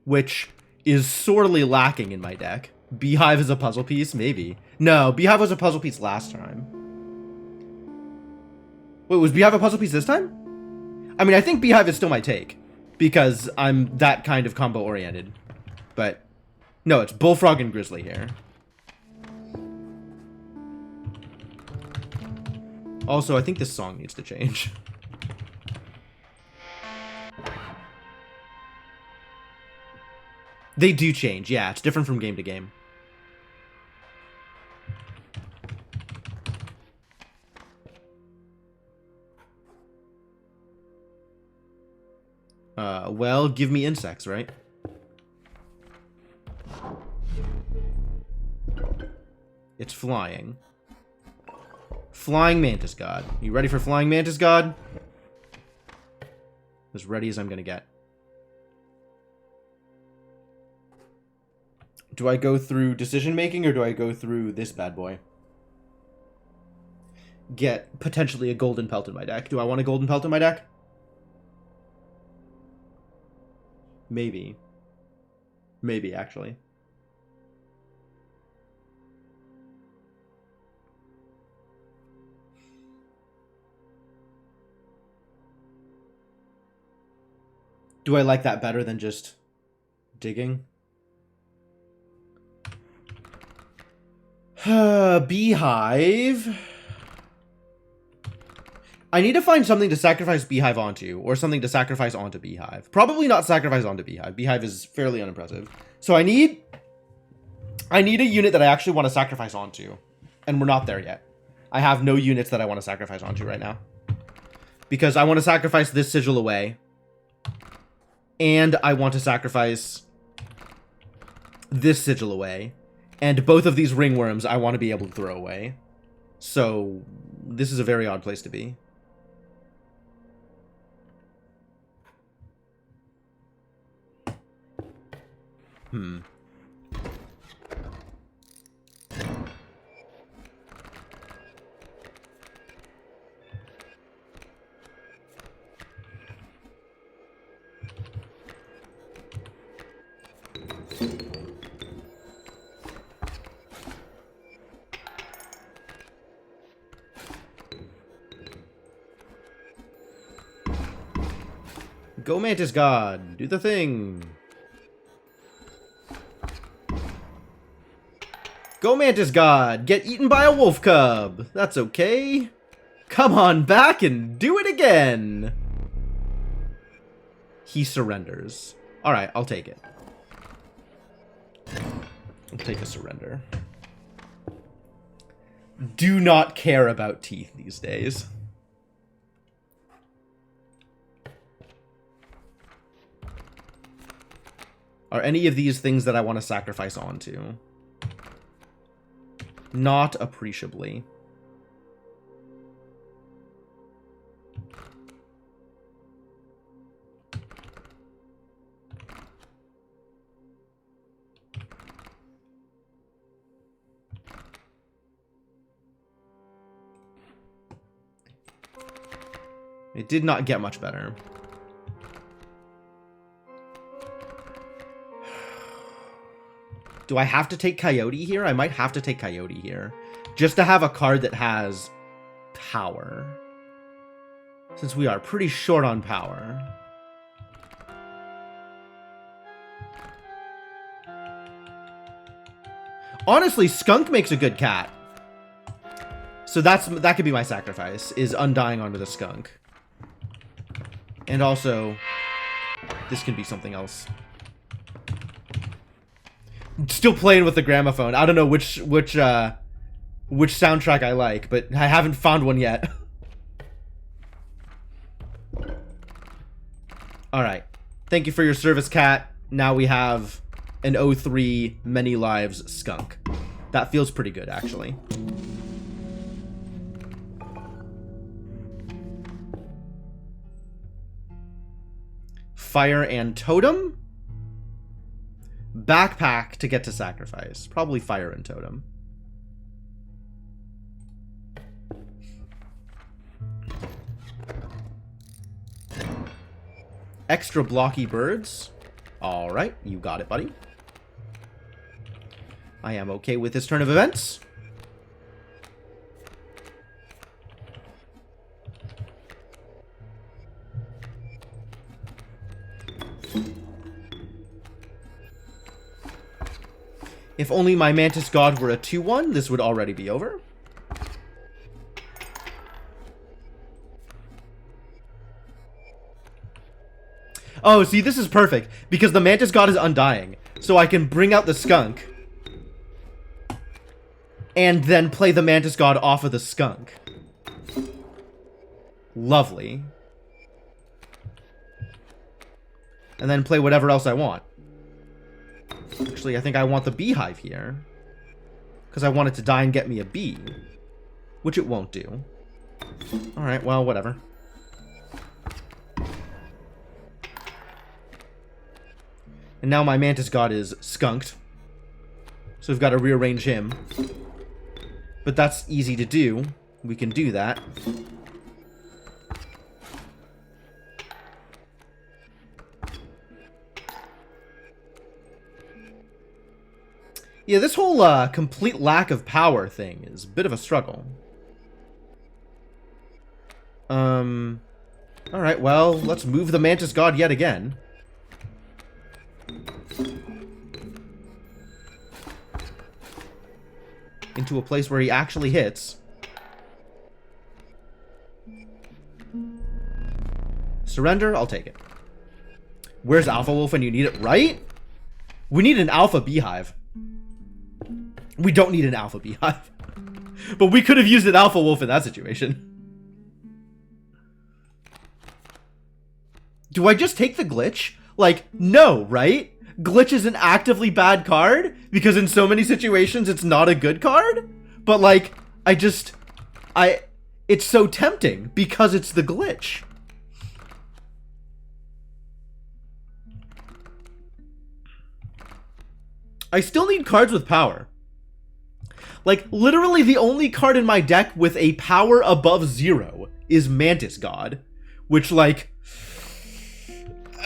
which is sorely lacking in my deck. Beehive is a puzzle piece? Maybe. No, Beehive was a puzzle piece last time. Wait, was Beehive a puzzle piece this time? I mean, I think Beehive is still my take, because I'm that kind of combo-oriented. But, no, it's Bullfrog and Grizzly here. Also, I think this song needs to change. They do change, yeah. It's different from game to game. Well, give me insects, right? It's flying. Flying Mantis God. You ready for Flying Mantis God? As ready as I'm gonna get. Do I go through decision making or do I go through this bad boy? Get potentially a golden pelt in my deck. Do I want a golden pelt in my deck? Maybe. Maybe, actually. Do I like that better than just digging? Beehive. I need to find something to sacrifice Beehive onto, or something to sacrifice onto Beehive. Probably not sacrifice onto Beehive. Beehive is fairly unimpressive. So I need a unit that I actually want to sacrifice onto. And we're not there yet. I have no units that I want to sacrifice onto right now. Because I want to sacrifice this sigil away. And I want to sacrifice this sigil away. And both of these ringworms I want to be able to throw away. So this is a very odd place to be. Go Mantis God, do the thing. Go Mantis God, get eaten by a wolf cub. That's okay. Come on back and do it again. He surrenders. All right, I'll take it. I'll take a surrender. Do not care about teeth these days. Are any of these things that I want to sacrifice onto? Not appreciably. It did not get much better. Do I have to take Coyote here? I might have to take Coyote here. Just to have a card that has power. Since we are pretty short on power. Honestly, Skunk makes a good cat. So that could be my sacrifice, is Undying onto the Skunk. And also, this can be something else. Still playing with the gramophone. I don't know which soundtrack I like, but I haven't found one yet. Alright. Thank you for your service, cat. Now we have an 03 many lives skunk. That feels pretty good, actually. Fire and Totem? Backpack to get to sacrifice. Probably Fire and Totem. Extra blocky birds. Alright, you got it, buddy. I am okay with this turn of events. If only my Mantis God were a 2-1, this would already be over. Oh, see, this is perfect, because the Mantis God is undying. So I can bring out the skunk. And then play the Mantis God off of the skunk. Lovely. And then play whatever else I want. Actually, I think I want the beehive here. Because I want it to die and get me a bee. Which it won't do. Alright, well, whatever. And now my Mantis God is skunked. So we've got to rearrange him. But that's easy to do. We can do that. Yeah, this whole complete lack of power thing is a bit of a struggle. Alright, well, let's move the Mantis God yet again. Into a place where he actually hits. Surrender, I'll take it. Where's Alpha Wolf when you need it, right? We need an Alpha Beehive. We don't need an Alpha Beehive. But we could have used an Alpha Wolf in that situation. Do I just take the glitch? Like, no, right? Glitch is an actively bad card, because in so many situations it's not a good card. But, like, it's so tempting, because it's the glitch. I still need cards with power. Like, literally the only card in my deck with a power above 0 is Mantis God. Which, like,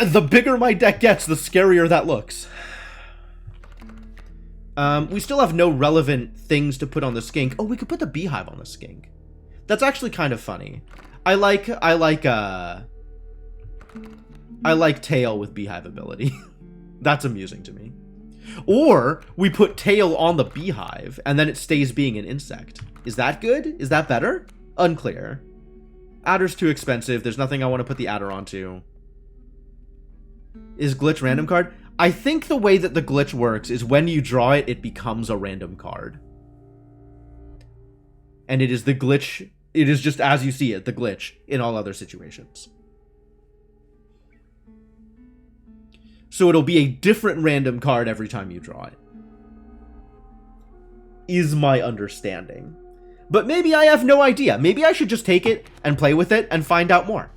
the bigger my deck gets, the scarier that looks. We still have no relevant things to put on the skink. Oh, we could put the beehive on the skink. That's actually kind of funny. I like tail with beehive ability. That's amusing to me. Or we put tail on the beehive and then it stays being an insect. Is that good? Is that better? Unclear. Adder's too expensive. There's nothing I want to put the adder onto. Is glitch random card? I think the way that the glitch works is when you draw it, it becomes a random card. And it is the glitch. It is just as you see it, the glitch in all other situations. So it'll be a different random card every time you draw it. Is my understanding. But maybe I have no idea. Maybe I should just take it and play with it and find out more.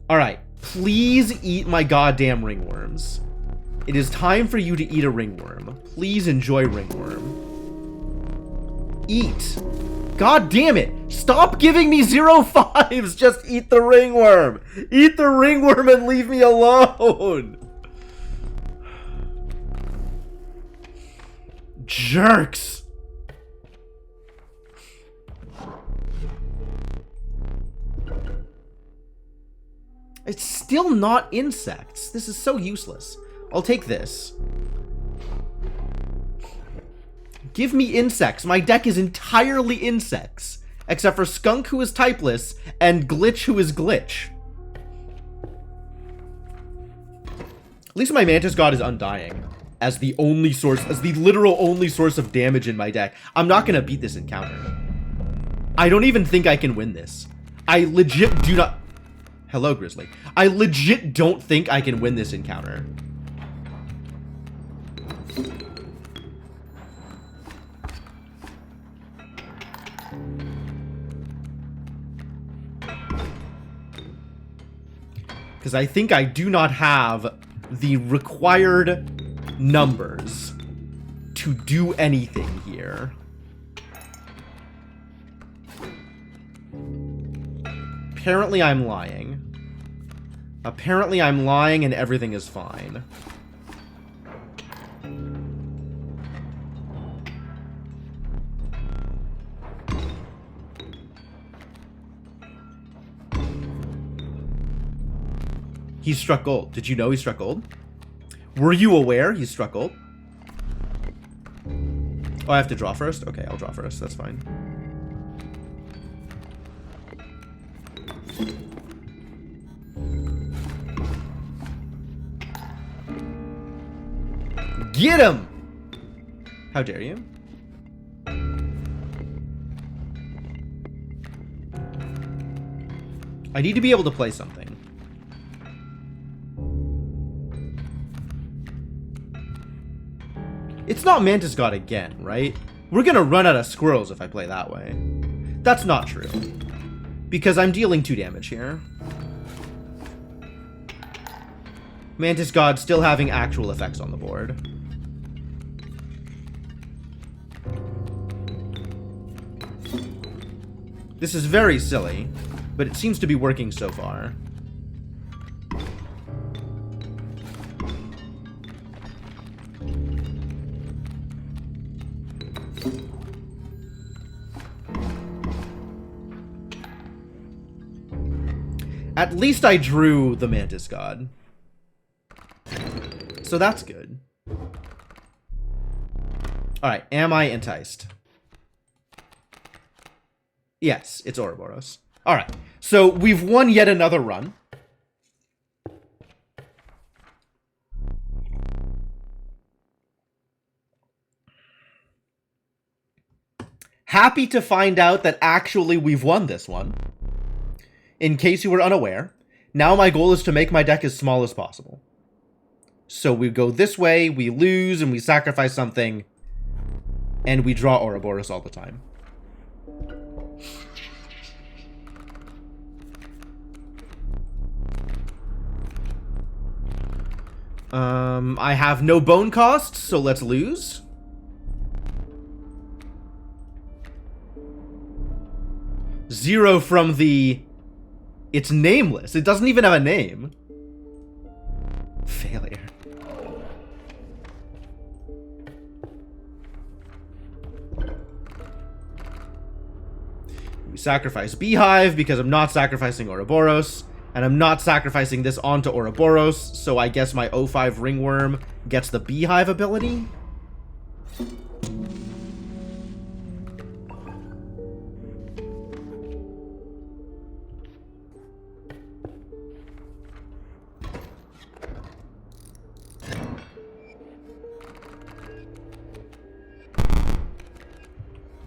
Alright, please eat my goddamn ringworms. It is time for you to eat a ringworm. Please enjoy ringworm. Eat. God damn it! Stop giving me 0/5s! Just eat the ringworm! Eat the ringworm and leave me alone! Jerks! It's still not insects. This is so useless. I'll take this. Give me insects. My deck is entirely insects. Except for Skunk, who is typeless, and Glitch, who is Glitch. At least my Mantis God is undying. As the only source, as the literal only source of damage in my deck. I'm not gonna beat this encounter. I don't even think I can win this. I legit do not... Hello, Grizzly. I legit don't think I can win this encounter. Because I think I do not have the required numbers to do anything here. apparently I'm lying. Apparently I'm lying and everything is fine. He struck gold. Did you know he struck gold? Were you aware he struck gold? Oh, I have to draw first? Okay, I'll draw first. That's fine. Get him! How dare you? I need to be able to play something. It's not Mantis God again, right? We're gonna run out of squirrels if I play that way. That's not true. Because I'm dealing 2 damage here. Mantis God still having actual effects on the board. This is very silly, but it seems to be working so far. At least I drew the Mantis God. So that's good. Alright, am I enticed? Yes, it's Ouroboros. Alright, so we've won yet another run. Happy to find out that actually we've won this one. In case you were unaware, now my goal is to make my deck as small as possible. So we go this way, we lose, and we sacrifice something, and we draw Ouroboros all the time. I have no bone costs, so let's lose. Zero from the... It's nameless. It doesn't even have a name. Failure. We sacrifice Beehive because I'm not sacrificing Ouroboros. And I'm not sacrificing this onto Ouroboros. So I guess my 0-5 Ringworm gets the Beehive ability.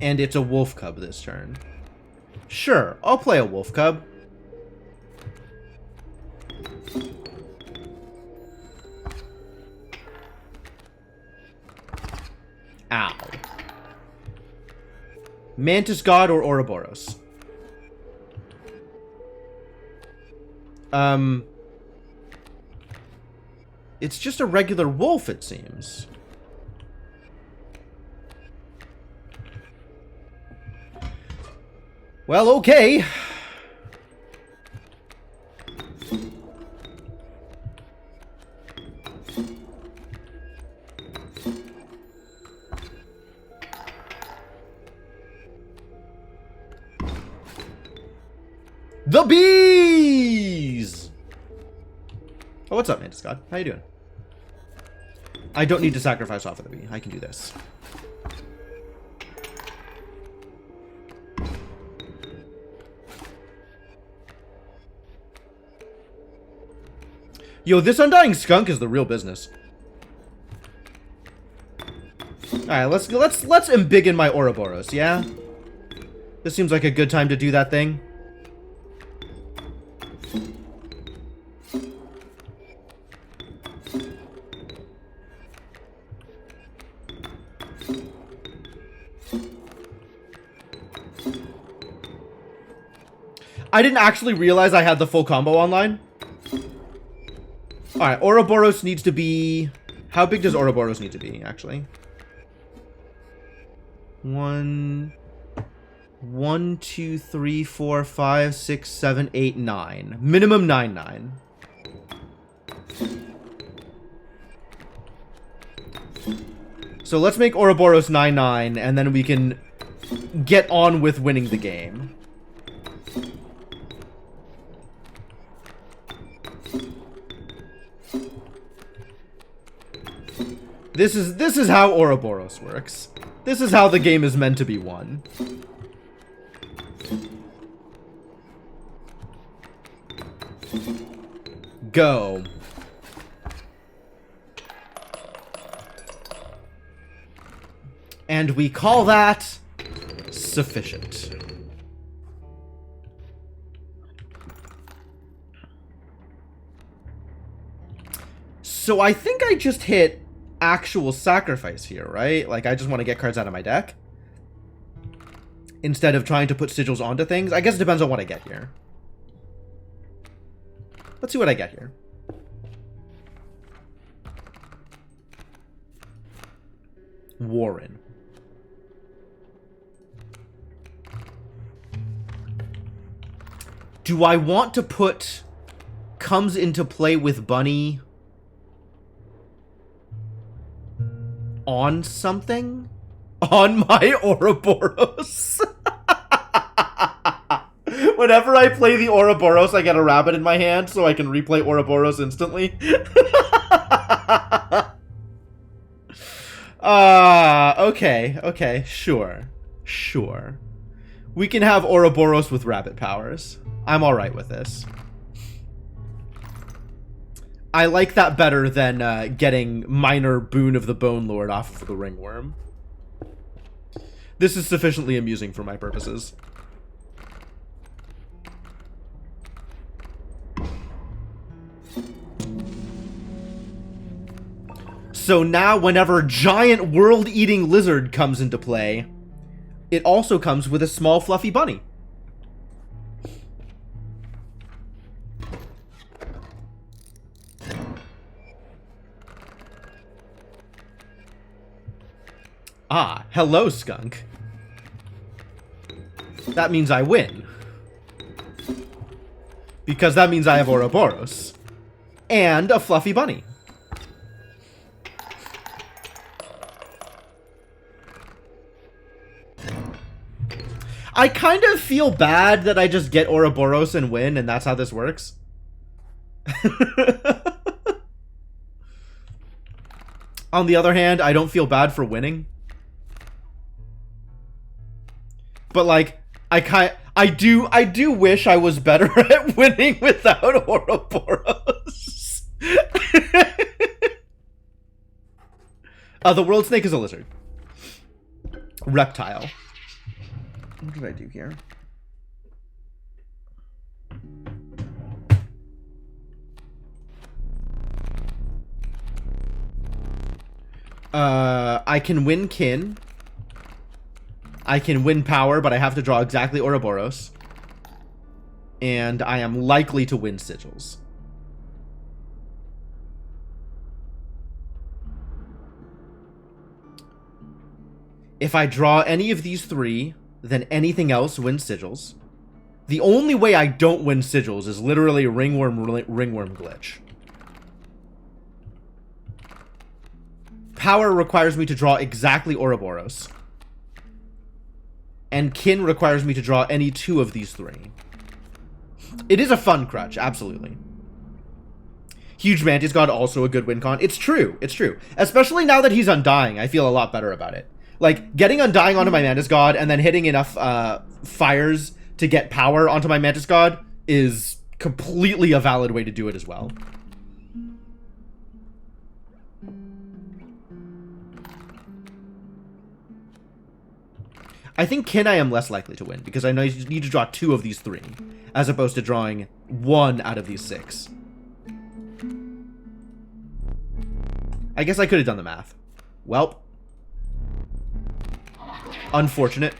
And it's a Wolf Cub this turn. Sure, I'll play a Wolf Cub. Ow. Mantis God or Ouroboros? It's just a regular wolf, it seems. Well, okay. The bees! Oh, what's up, Mantis God? How you doing? I don't need to sacrifice off of the bee. I can do this. Yo, this Undying Skunk is the real business. Alright, let's embiggen my Ouroboros, yeah? This seems like a good time to do that thing. I didn't actually realize I had the full combo online. Alright, Ouroboros needs to be... How big does Ouroboros need to be, actually? 1... 1, 2, 3, 4, 5, 6, 7, 8, 9. Minimum 9, 9. So let's make Ouroboros 9, 9, and then we can get on with winning the game. This is how Ouroboros works. This is how the game is meant to be won. Go. And we call that sufficient. So I think I just hit actual sacrifice here, right? Like, I just want to get cards out of my deck instead of trying to put sigils onto things. I guess it depends on what I get here. Let's see what I get here. Warren. Do I want to put comes into play with Bunny on something? On my Ouroboros? Whenever I play the Ouroboros, I get a rabbit in my hand, so I can replay Ouroboros instantly. Okay, sure. We can have Ouroboros with rabbit powers. I'm alright with this. I like that better than getting minor Boon of the Bone Lord off of the Ringworm. This is sufficiently amusing for my purposes. So now whenever giant world-eating lizard comes into play, it also comes with a small fluffy bunny. Ah, hello, skunk. That means I win. Because that means I have Ouroboros. And a fluffy bunny. I kind of feel bad that I just get Ouroboros and win, and that's how this works. On the other hand, I don't feel bad for winning. But like, I do wish I was better at winning without Ouroboros. The world snake is a lizard. Reptile. What did I do here? I can win kin. I can win power, but I have to draw exactly Ouroboros. And I am likely to win sigils. If I draw any of these three, then anything else wins sigils. The only way I don't win sigils is literally ringworm glitch. Power requires me to draw exactly Ouroboros. And kin requires me to draw any two of these three. It is a fun crutch, absolutely. Huge Mantis God, also a good win con. It's true, it's true. Especially now that he's Undying, I feel a lot better about it. Like, getting Undying onto my Mantis God and then hitting enough fires to get power onto my Mantis God is completely a valid way to do it as well. I think kin I am less likely to win, because I know you need to draw two of these three, as opposed to drawing one out of these six. I guess I could have done the math. Welp. Unfortunate.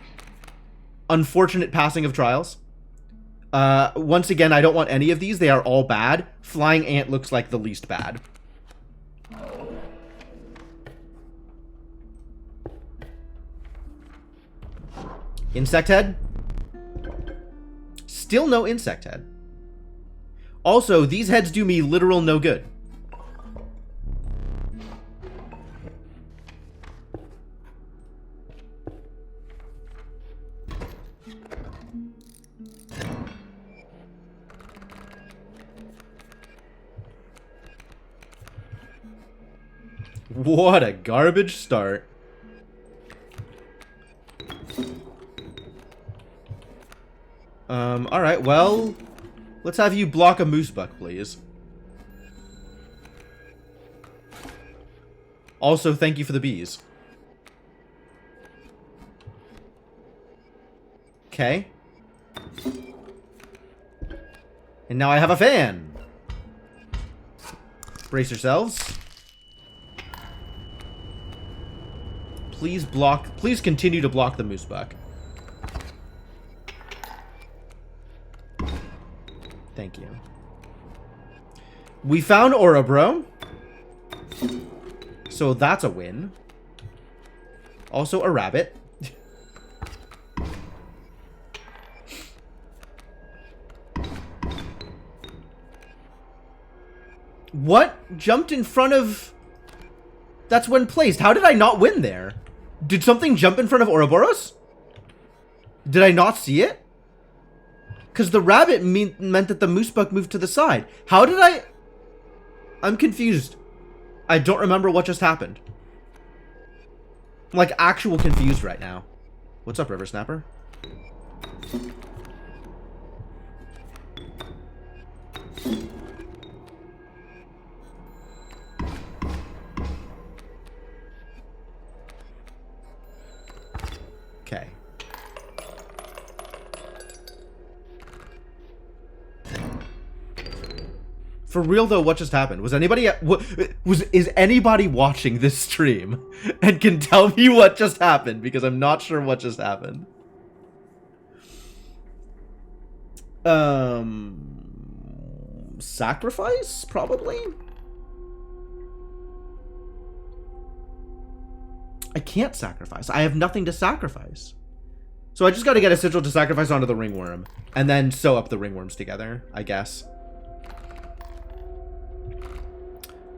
Unfortunate passing of trials. Once again, I don't want any of these. They are all bad. Flying Ant looks like the least bad. Insect Head? Still no insect head. Also, these heads do me literal no good. What a garbage start. Alright, well, let's have you block a moose buck, please. Also, thank you for the bees. Okay. And now I have a fan. Brace yourselves. Please block, please continue to block the moose buck. Thank you. We found Orobro. So that's a win. Also a rabbit. What? Jumped in front of... That's when placed. How did I not win there? Did something jump in front of Ouroboros? Did I not see it? Because the rabbit meant that the moose buck moved to the side. How did I... I'm confused. I don't remember what just happened. I'm like actual confused right now. What's up, River Snapper? Okay. For real though, what just happened? Was anybody is anybody watching this stream and can tell me what just happened? Because I'm not sure what just happened. Sacrifice? Probably? I can't sacrifice. I have nothing to sacrifice. So I just gotta get a sigil to sacrifice onto the ringworm. And then sew up the ringworms together, I guess.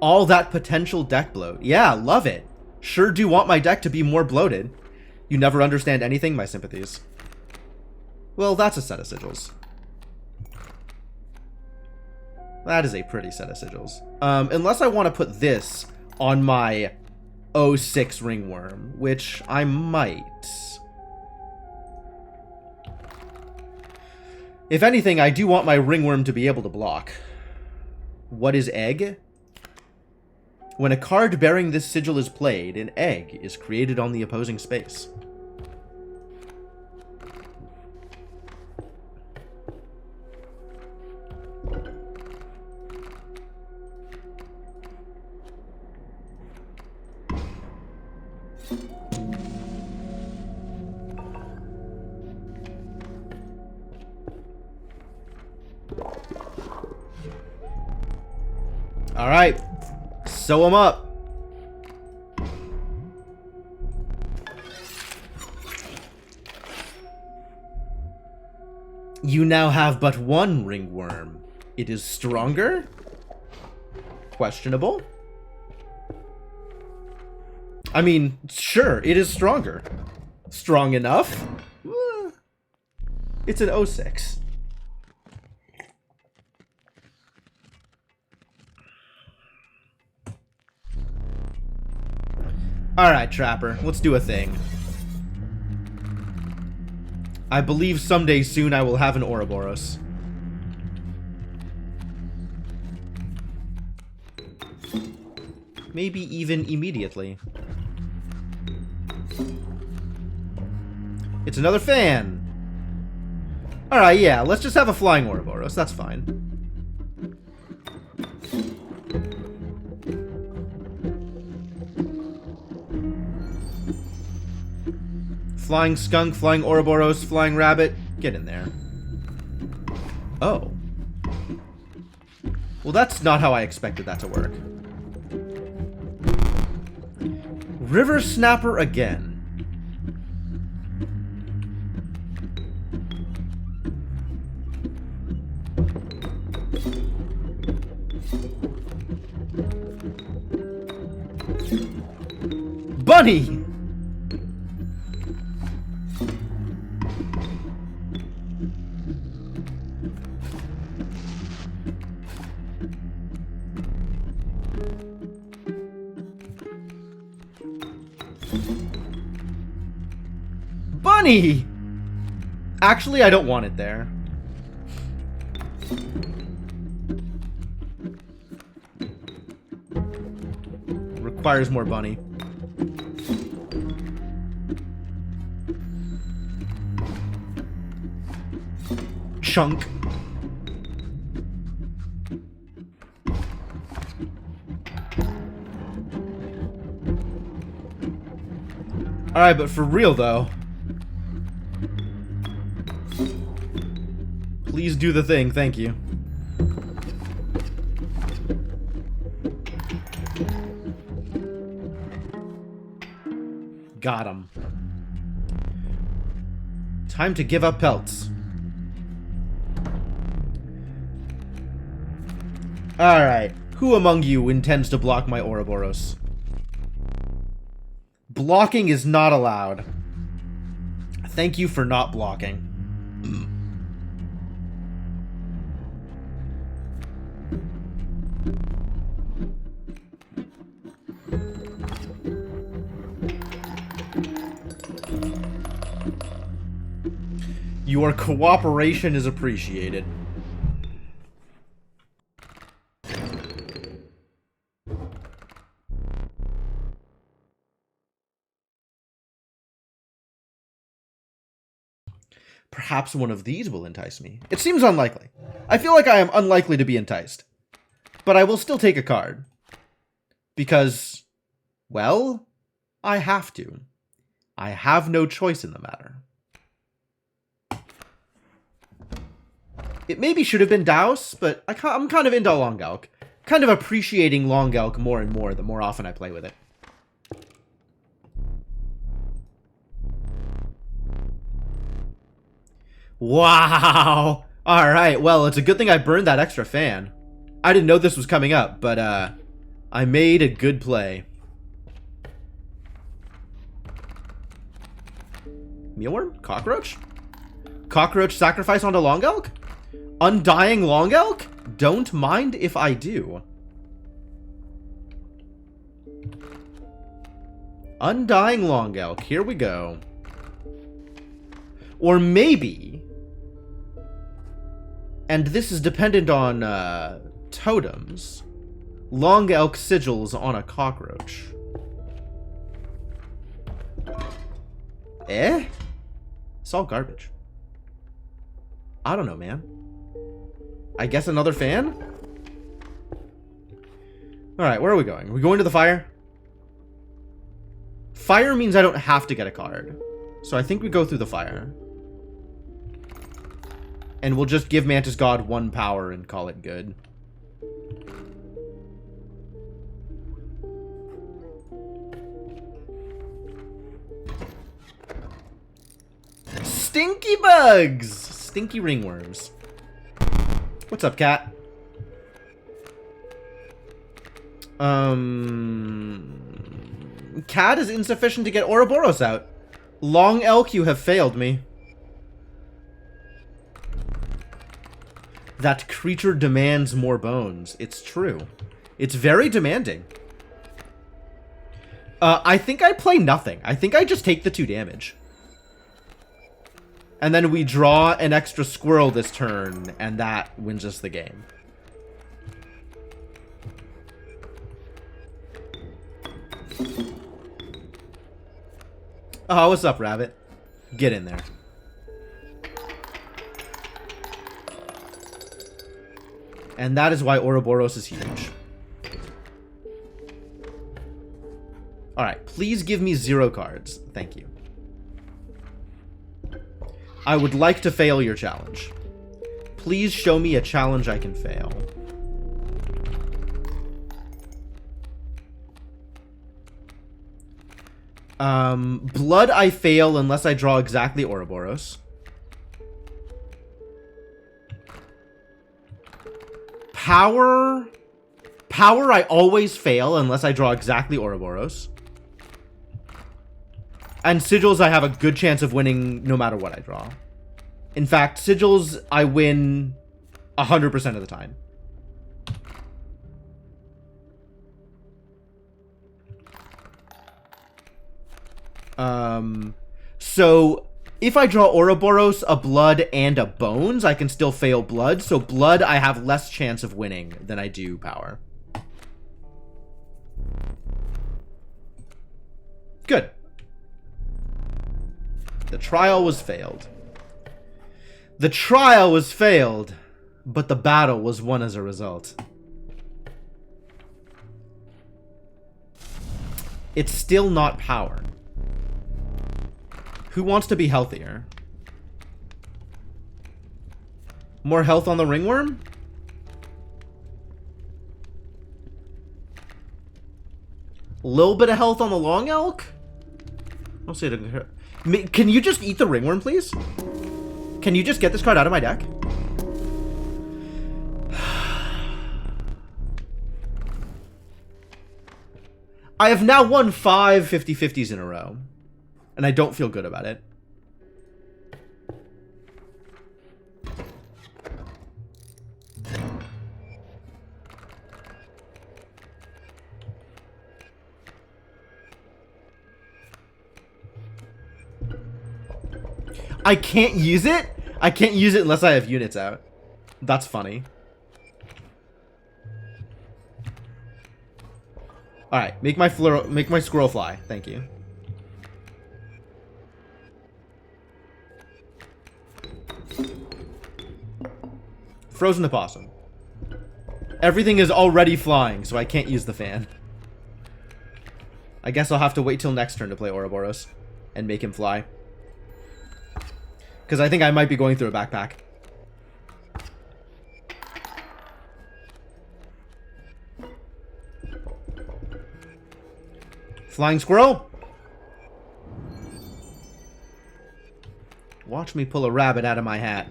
All that potential deck bloat. Yeah, love it. Sure do want my deck to be more bloated. You never understand anything? My sympathies. Well, that's a set of sigils. That is a pretty set of sigils. Unless I want to put this on my 06 ringworm, which I might. If anything, I do want my ringworm to be able to block. What is egg? When a card bearing this sigil is played, an egg is created on the opposing space. All right. Sew them up. You now have but one ringworm. It is stronger? Questionable. I mean, sure, it is stronger. Strong enough? It's an 06. Alright, Trapper, let's do a thing. I believe someday soon I will have an Ouroboros. Maybe even immediately. It's another fan! Alright, yeah, let's just have a flying Ouroboros, that's fine. Flying skunk, flying Ouroboros, flying rabbit. Get in there. Oh. Well, that's not how I expected that to work. River Snapper again. Bunny! Bunny! Actually, I don't want it there. Requires more bunny. Chunk. Alright, but for real though. Please do the thing, thank you. Got him. Time to give up pelts. Alright. Who among you intends to block my Ouroboros? Blocking is not allowed. Thank you for not blocking. Your cooperation is appreciated. Perhaps one of these will entice me. It seems unlikely. I feel like I am unlikely to be enticed. But I will still take a card. Because, well, I have to. I have no choice in the matter. It maybe should have been Douse, but I'm kind of into Long Elk. Kind of appreciating Long Elk more and more the more often I play with it. Wow! Alright, well, it's a good thing I burned that extra fan. I didn't know this was coming up, but I made a good play. Mealworm? Cockroach? Cockroach sacrifice onto Long Elk? Undying Long Elk? Don't mind if I do. Undying Long Elk. Here we go. Or maybe, and this is dependent on totems, Long Elk sigils on a cockroach. Eh? It's all garbage. I don't know, man. I guess another fan? Alright, where are we going? Are we going to the fire? Fire means I don't have to get a card. So I think we go through the fire. And we'll just give Mantis God 1 power and call it good. Stinky bugs! Stinky ringworms. What's up, cat? Cat is insufficient to get Ouroboros out. Long Elk, you have failed me. That creature demands more bones. It's true. It's very demanding. I think I play nothing. I think I just take the 2 damage. And then we draw an extra squirrel this turn, and that wins us the game. Oh, what's up, Rabbit? Get in there. And that is why Ouroboros is huge. Alright, please give me 0 cards. Thank you. I would like to fail your challenge. Please show me a challenge I can fail. Blood I fail unless I draw exactly Ouroboros. Power I always fail unless I draw exactly Ouroboros. And sigils, I have a good chance of winning no matter what I draw. In fact, sigils, I win 100% of the time. So if I draw Ouroboros, a blood, and a bones, I can still fail blood. So blood, I have less chance of winning than I do power. Good. The trial was failed. The trial was failed, but the battle was won as a result. It's still not power. Who wants to be healthier? More health on the ringworm? A little bit of health on the long elk? I'll say it. Can you just eat the ringworm, please? Can you just get this card out of my deck? I have now won 5 50-50s in a row. And I don't feel good about it. I can't use it? I can't use it unless I have units out. That's funny. Alright, make my squirrel fly. Thank you. Frozen opossum. Everything is already flying, so I can't use the fan. I guess I'll have to wait till next turn to play Ouroboros and make him fly. Because I think I might be going through a backpack. Flying squirrel. Watch me pull a rabbit out of my hat.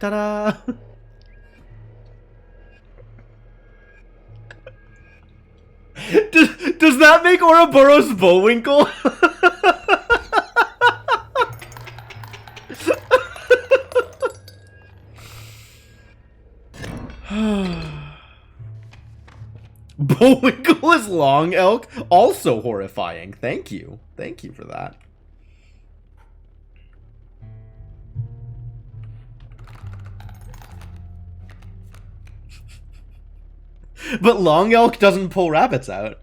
Ta-da! Does that make Ouroboros Bullwinkle? Bullwinkle is long elk. Also horrifying. Thank you. Thank you for that. But long elk doesn't pull rabbits out.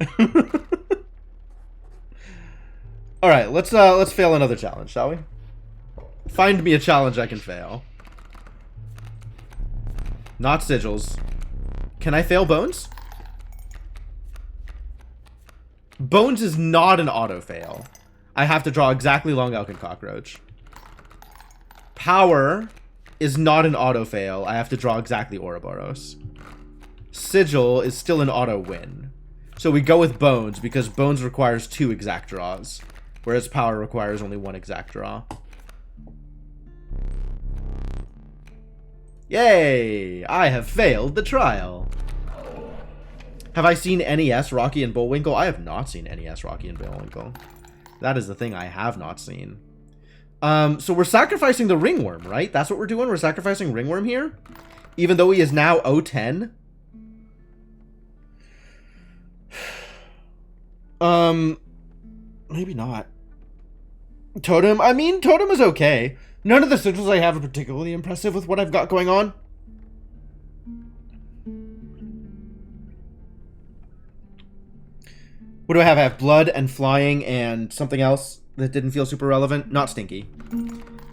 All right, let's fail another challenge, shall we? Find me a challenge I can fail. Not sigils. Can I fail bones? Bones is not an auto fail. I have to draw exactly long elk and cockroach. Power is not an auto fail. I have to draw exactly Ouroboros. Sigil is still an auto win. So we go with bones because bones requires 2 exact draws, whereas power requires only 1 exact draw. Yay! I have failed the trial. Have I seen NES Rocky and Bullwinkle? I have not seen NES Rocky and Bullwinkle. That is the thing I have not seen. So we're sacrificing the ringworm, right? That's what we're doing? We're sacrificing ringworm here? Even though he is now 0-10? Maybe not. Totem? I mean, Totem is okay. None of the sigils I have are particularly impressive with what I've got going on. What do I have? I have blood and flying and something else that didn't feel super relevant. Not stinky.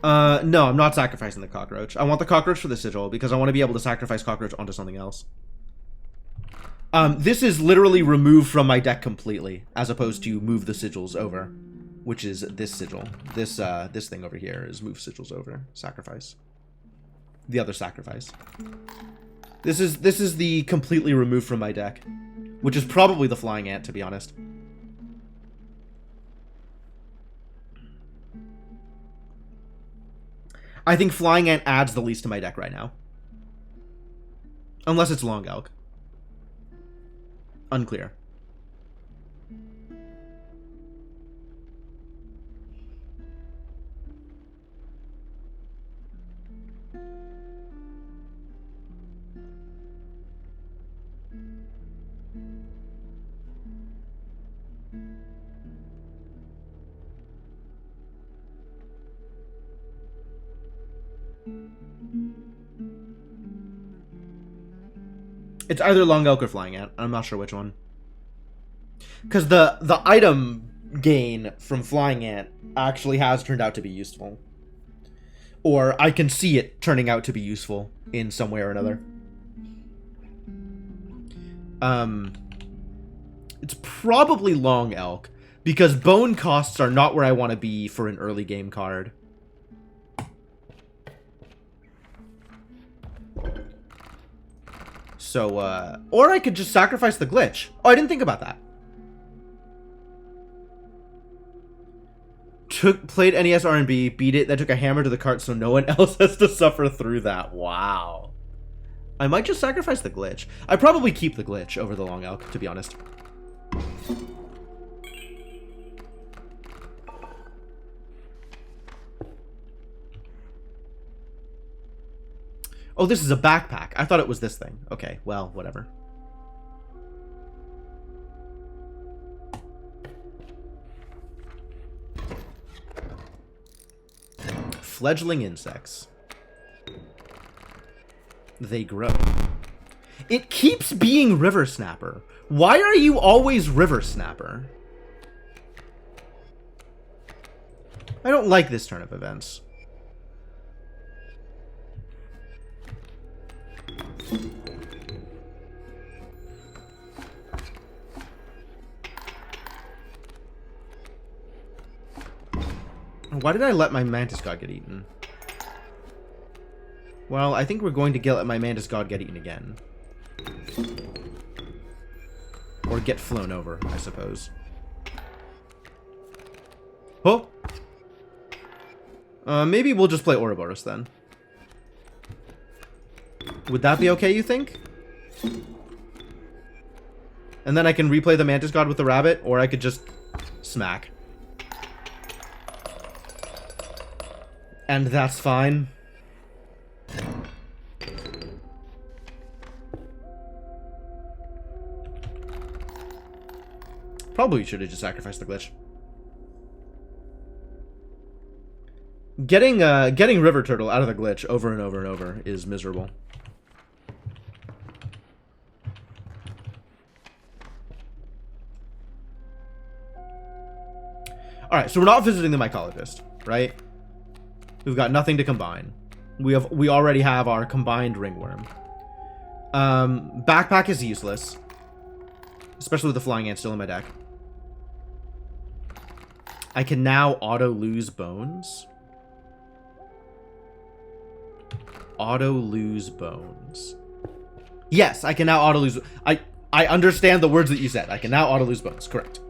No, I'm not sacrificing the cockroach. I want the cockroach for the sigil because I want to be able to sacrifice cockroach onto something else. This is literally removed from my deck completely, as opposed to move the sigils over, which is this sigil. This thing over here is move sigils over. Sacrifice. The other sacrifice. This is the completely removed from my deck, which is probably the flying ant, to be honest. I think flying ant adds the least to my deck right now. Unless it's long elk. Unclear. It's either Long Elk or Flying Ant. I'm not sure which one. Because the item gain from Flying Ant actually has turned out to be useful. Or I can see it turning out to be useful in some way or another. It's probably Long Elk, because bone costs are not where I want to be for an early game card. So, or I could just sacrifice the glitch. Oh, I didn't think about that. Played NES R&B, beat it, then took a hammer to the cart so no one else has to suffer through that. Wow. I might just sacrifice the glitch. I probably keep the glitch over the Long Elk, to be honest. Oh, this is a backpack. I thought it was this thing. Okay, well, whatever. Fledgling insects. They grow. It keeps being River Snapper. Why are you always River Snapper? I don't like this turn of events. Why did I let my Mantis God get eaten? Well, I think we're going to let my Mantis God get eaten again. Or get flown over, I suppose. Oh! Maybe we'll just play Ouroboros then. Would that be okay, you think? And then I can replay the Mantis God with the rabbit, or I could just smack. And that's fine. Probably should have just sacrificed the glitch. Getting River Turtle out of the glitch over and over and over is miserable. Alright, so we're not visiting the mycologist, right? We've got nothing to combine. We already have our combined ringworm. Backpack is useless. Especially with the Flying Ant still in my deck. I can now auto lose bones. Auto lose bones. Yes, I can now auto lose. I understand the words that you said. I can now auto lose bones. Correct.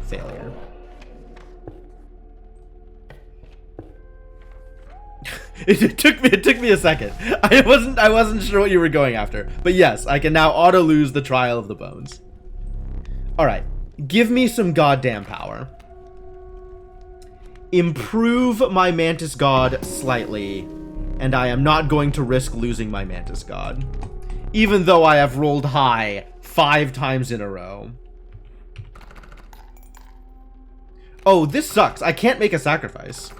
Failure. It took me a second. I wasn't sure what you were going after. But yes, I can now auto lose the Trial of the Bones. Alright. Give me some goddamn power. Improve my Mantis God slightly, and I am not going to risk losing my Mantis God. Even though I have rolled high 5 times in a row. Oh, this sucks. I can't make a sacrifice.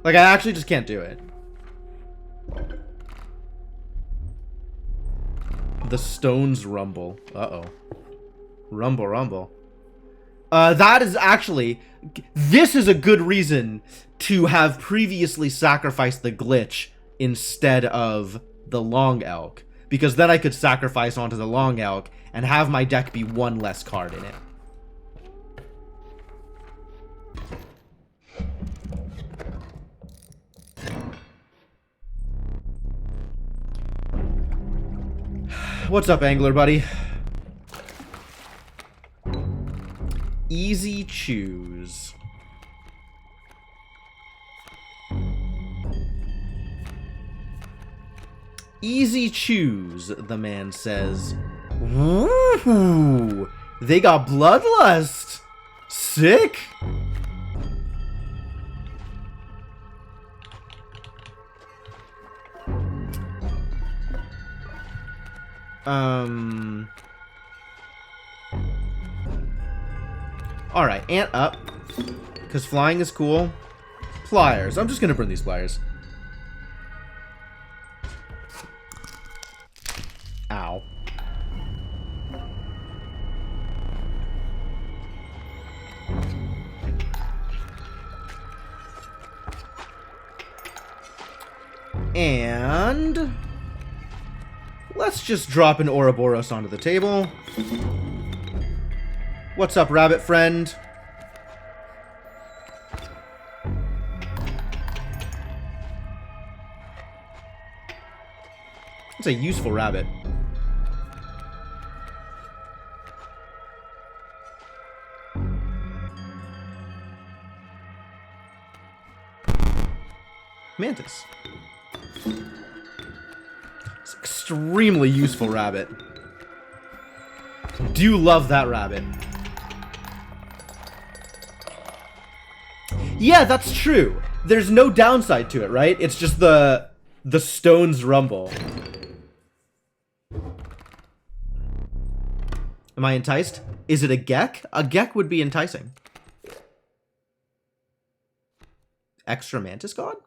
Like, I actually just can't do it. The stones rumble. Uh-oh. Rumble, rumble. That is actually... This is a good reason to have previously sacrificed the glitch instead of the Long Elk. Because then I could sacrifice onto the Long Elk and have my deck be 1 less card in it. What's up, angler buddy? Easy choose. Easy choose, the man says. Woo! They got bloodlust. sick! Alright, ant up. Because flying is cool. Pliers. I'm just gonna burn these pliers. Ow. And let's just drop an Ouroboros onto the table. What's up, rabbit friend? It's a useful rabbit. Mantis. It's an extremely useful rabbit. Do love that rabbit. Yeah, that's true. There's no downside to it, right? It's just the stones rumble. Am I enticed? Is it a Gek? A Gek would be enticing. Extra Mantis God?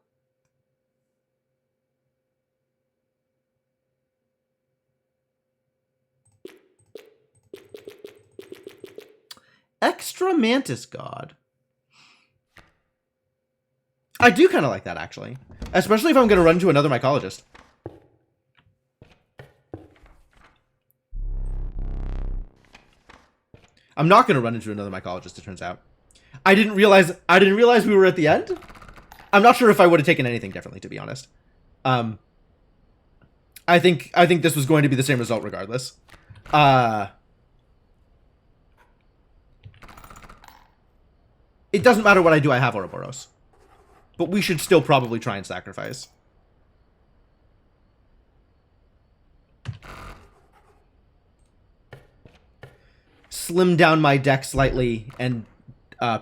Extra Mantis God. I do kind of like that, actually. Especially if I'm going to run into another mycologist. I'm not going to run into another mycologist, it turns out. I didn't realize we were at the end. I'm not sure if I would have taken anything differently, to be honest. I think this was going to be the same result regardless. It doesn't matter what I do, I have Ouroboros. But we should still probably try and sacrifice. Slim down my deck slightly and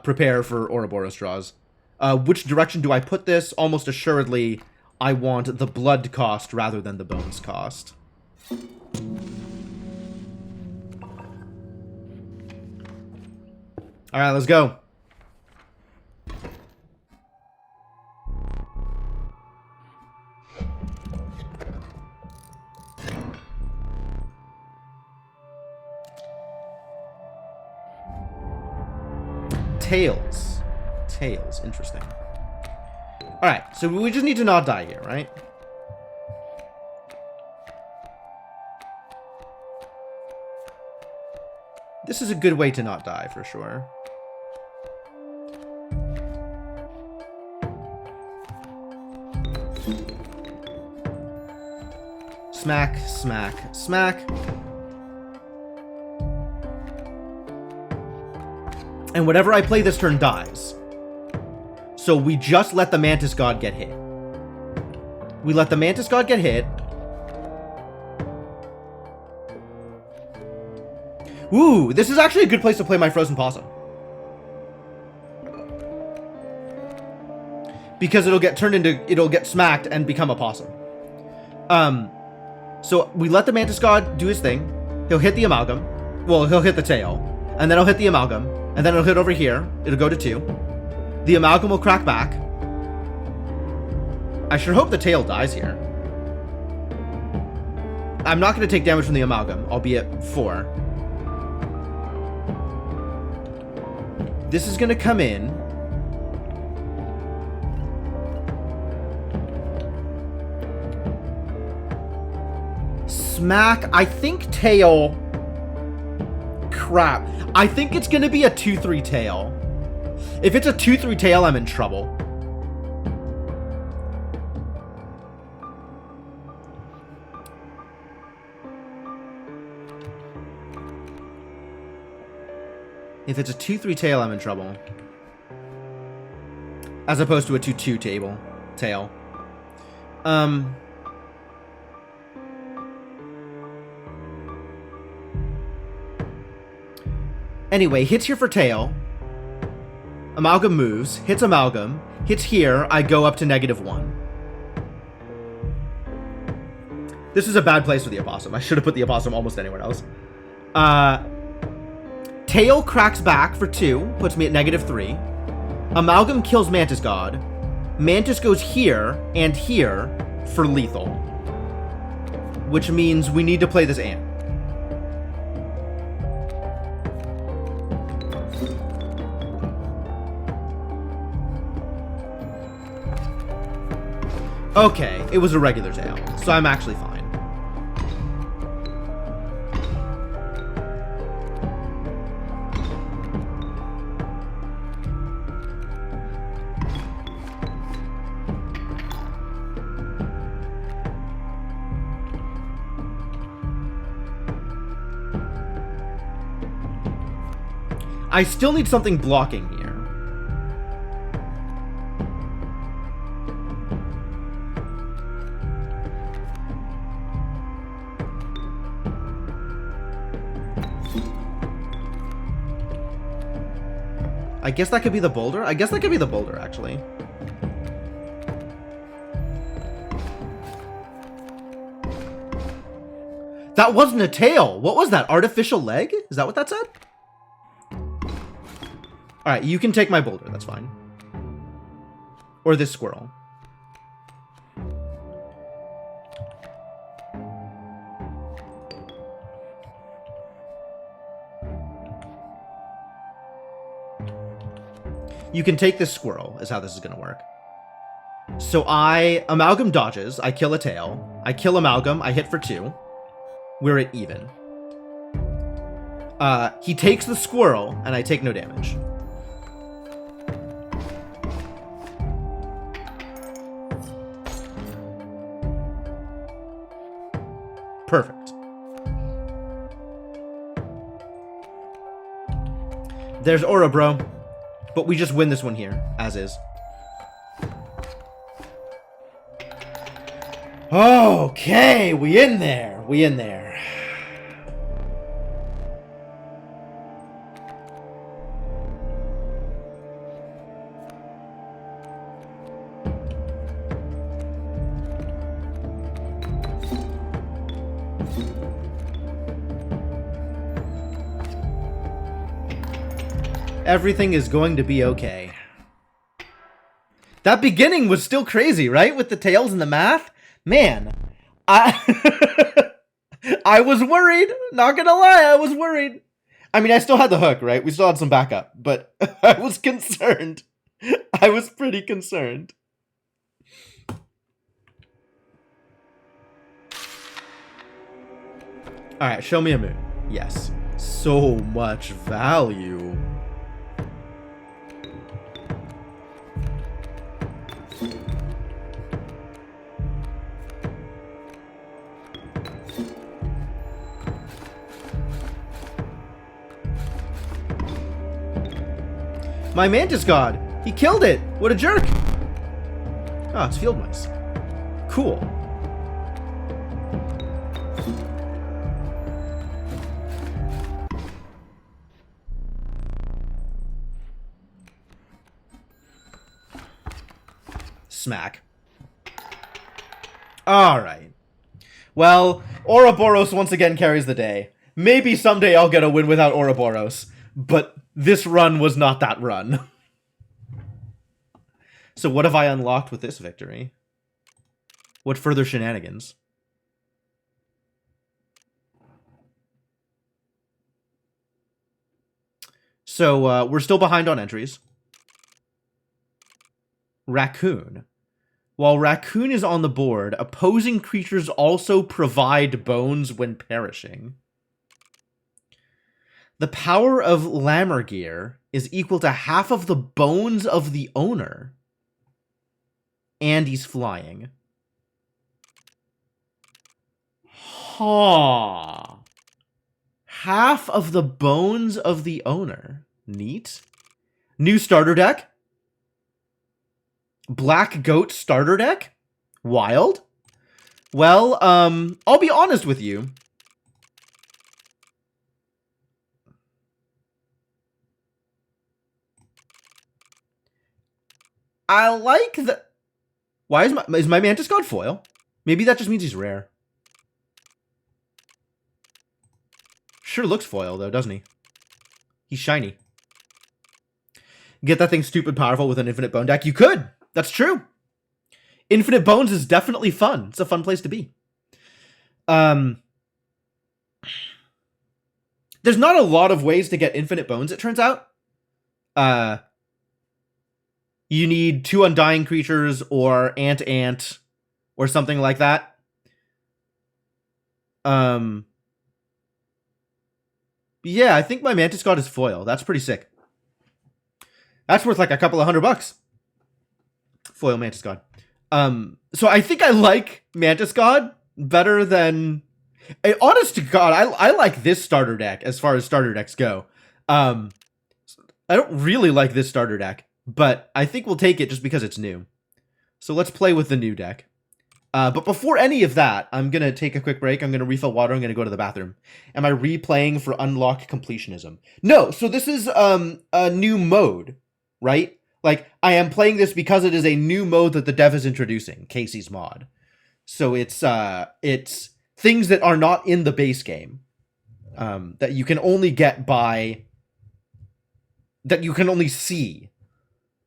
prepare for Ouroboros draws. Which direction do I put this? Almost assuredly, I want the blood cost rather than the bones cost. Alright, let's go. Tails. Tails. Interesting. Alright, so we just need to not die here, right? This is a good way to not die, for sure. Smack, smack, smack. And whatever I play this turn dies. So we just let the Mantis God get hit. We let the Mantis God get hit. Ooh, this is actually a good place to play my Frozen Possum. Because it'll get turned into, it'll get smacked and become a possum. So we let the Mantis God do his thing. He'll hit the amalgam. Well, he'll hit the tail. And then he'll hit the amalgam. And then it'll hit over here. It'll go to 2. The amalgam will crack back. I sure hope the tail dies here. I'm not going to take damage from the amalgam, albeit 4. This is going to come in. Smack. I think tail. Crap. I think it's going to be a 2-3 tail. If it's a 2-3 tail, I'm in trouble. If it's a 2-3 tail, I'm in trouble. As opposed to a 2-2 tail. Anyway, hits here for tail. Amalgam moves, hits Amalgam, hits here, I go up to -1. This is a bad place for the Opossum. I should have put the Opossum almost anywhere else. Tail cracks back for 2, puts me at -3. Amalgam kills Mantis God. Mantis goes here and here for lethal. Which means we need to play this ant. Okay, it was a regular tail, so I'm actually fine. I still need something blocking here. I guess that could be the boulder? I guess that could be the boulder, actually. That wasn't a tail! What was that? Artificial leg? Is that what that said? Alright, you can take my boulder, that's fine. Or this squirrel. You can take this squirrel, is how this is gonna work. So Amalgam dodges, I kill a tail. I kill Amalgam, I hit for 2. We're at even. He takes the squirrel, and I take no damage. Perfect. There's Aura, bro. But we just win this one here, as is. Okay, we in there. We in there. Everything is going to be okay. That beginning was still crazy, right? With the tails and the math? Man, I was worried. Not gonna lie, I was worried. I mean, I still had the hook, right? We still had some backup, but I was concerned. I was pretty concerned. Alright, show me a moon. Yes. So much value. My Mantis God! He killed it! What a jerk! Oh, it's field mice. Cool. Smack. Alright. Well, Ouroboros once again carries the day. Maybe someday I'll get a win without Ouroboros, but this run was not that run. So what have I unlocked with this victory? What further shenanigans? So, we're still behind on entries. Raccoon. While Raccoon is on the board, opposing creatures also provide bones when perishing. The power of Lammergear is equal to half of the bones of the owner. And he's flying. Ha! Half of the bones of the owner. Neat. New starter deck. Black Goat starter deck? Wild. Well, I'll be honest with you. I like the... Why is my Mantis God foil? Maybe that just means he's rare. Sure looks foil, though, doesn't he? He's shiny. Get that thing stupid powerful with an infinite bone deck? You could! That's true! Infinite Bones is definitely fun. It's a fun place to be. There's not a lot of ways to get Infinite Bones, it turns out. You need 2 Undying creatures or Ant or something like that. Yeah, I think my Mantis God is foil. That's pretty sick. That's worth like a couple of $100. Foil Mantis God. So I think I like Mantis God better than... honest to God, I like this starter deck as far as starter decks go. I don't really like this starter deck, but I think we'll take it just because it's new. So let's play with the new deck. But before any of that, I'm going to take a quick break. I'm going to refill water. I'm going to go to the bathroom. Am I replaying for Unlock Completionism? No, so this is a new mode, right? Like, I am playing this because it is a new mode that the dev is introducing, Kaycee's mod. So it's things that are not in the base game that you can only get by... that you can only see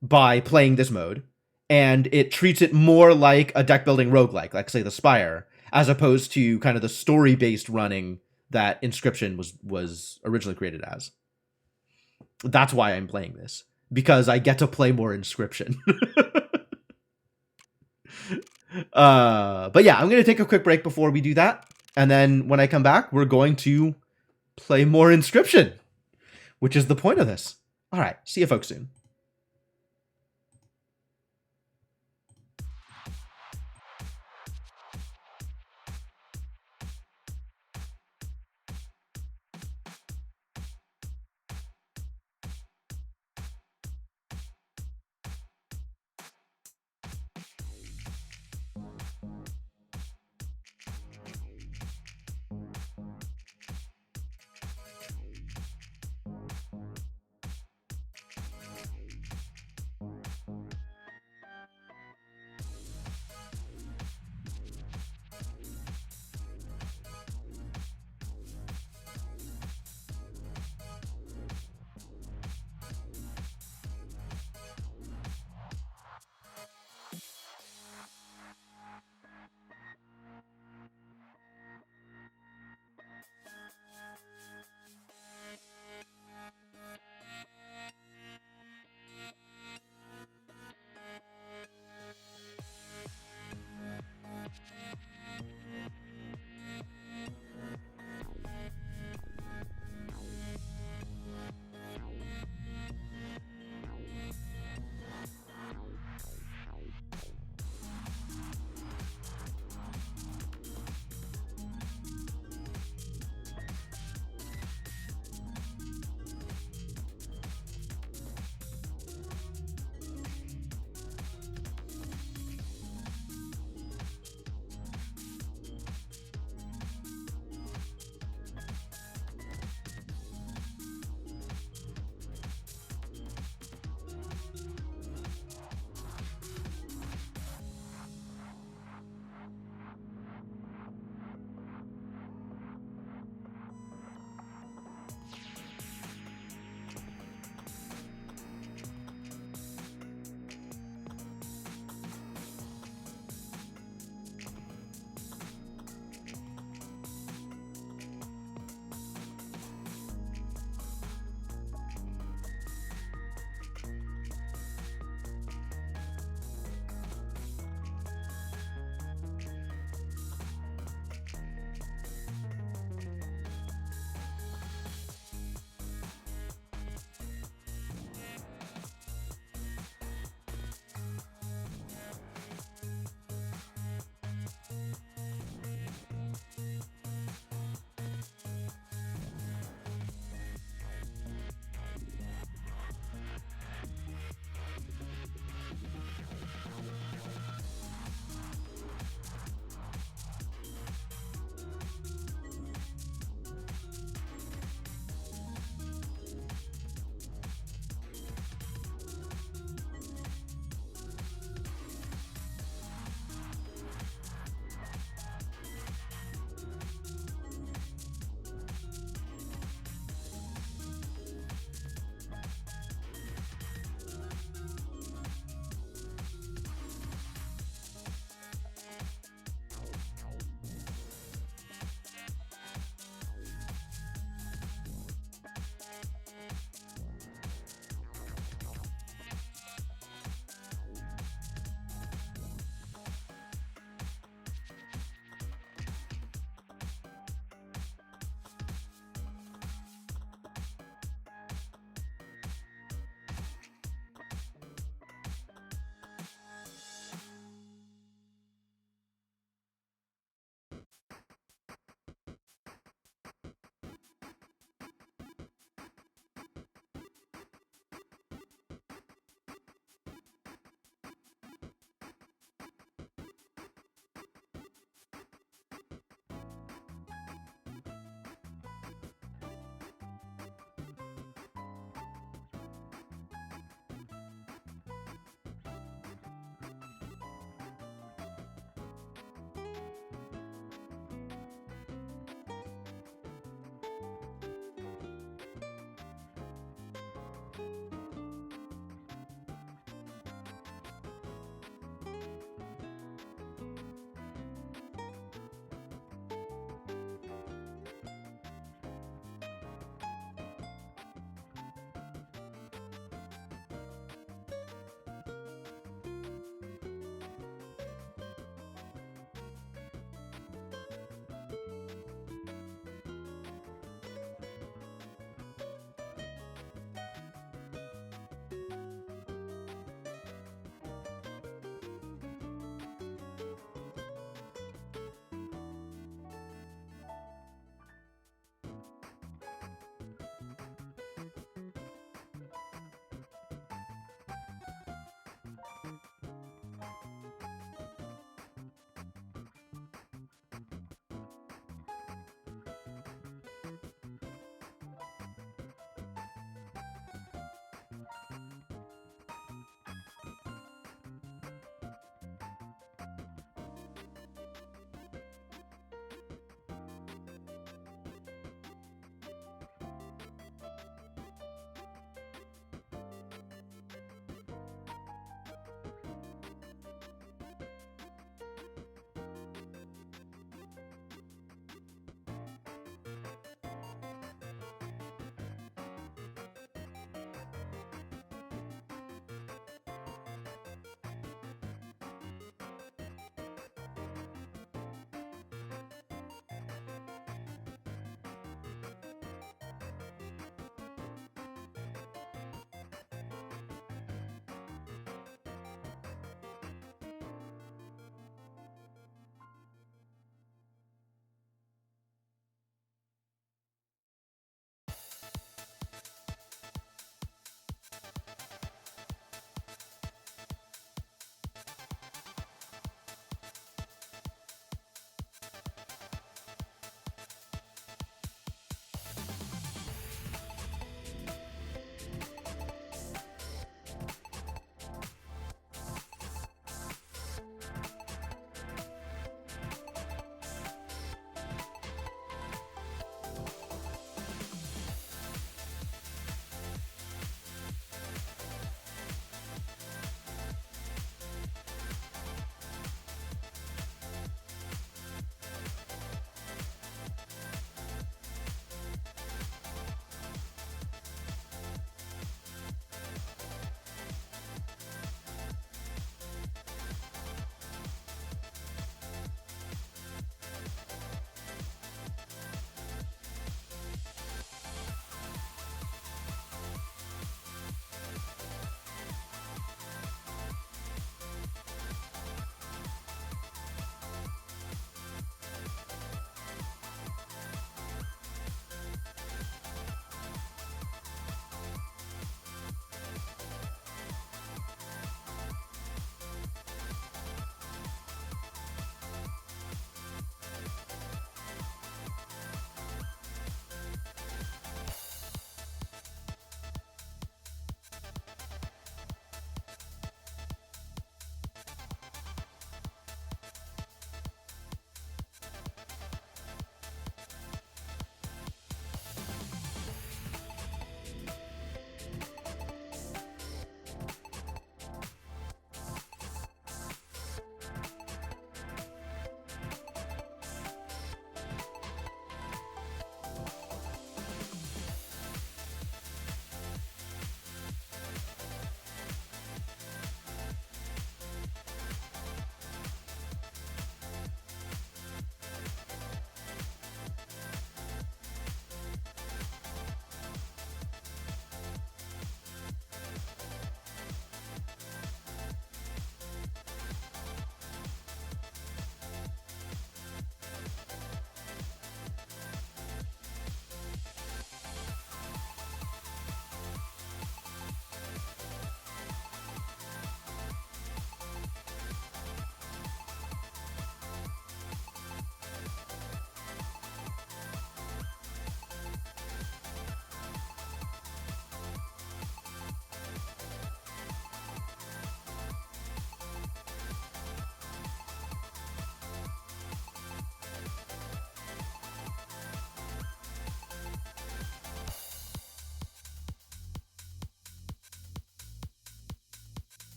by playing this mode. And it treats it more like a deck building roguelike, like say the Spire, as opposed to kind of the story-based running that Inscryption was originally created as. That's why I'm playing this, because I get to play more Inscryption. But yeah, I'm going to take a quick break before we do that. And then when I come back, we're going to play more Inscryption, which is the point of this. All right, see you folks soon.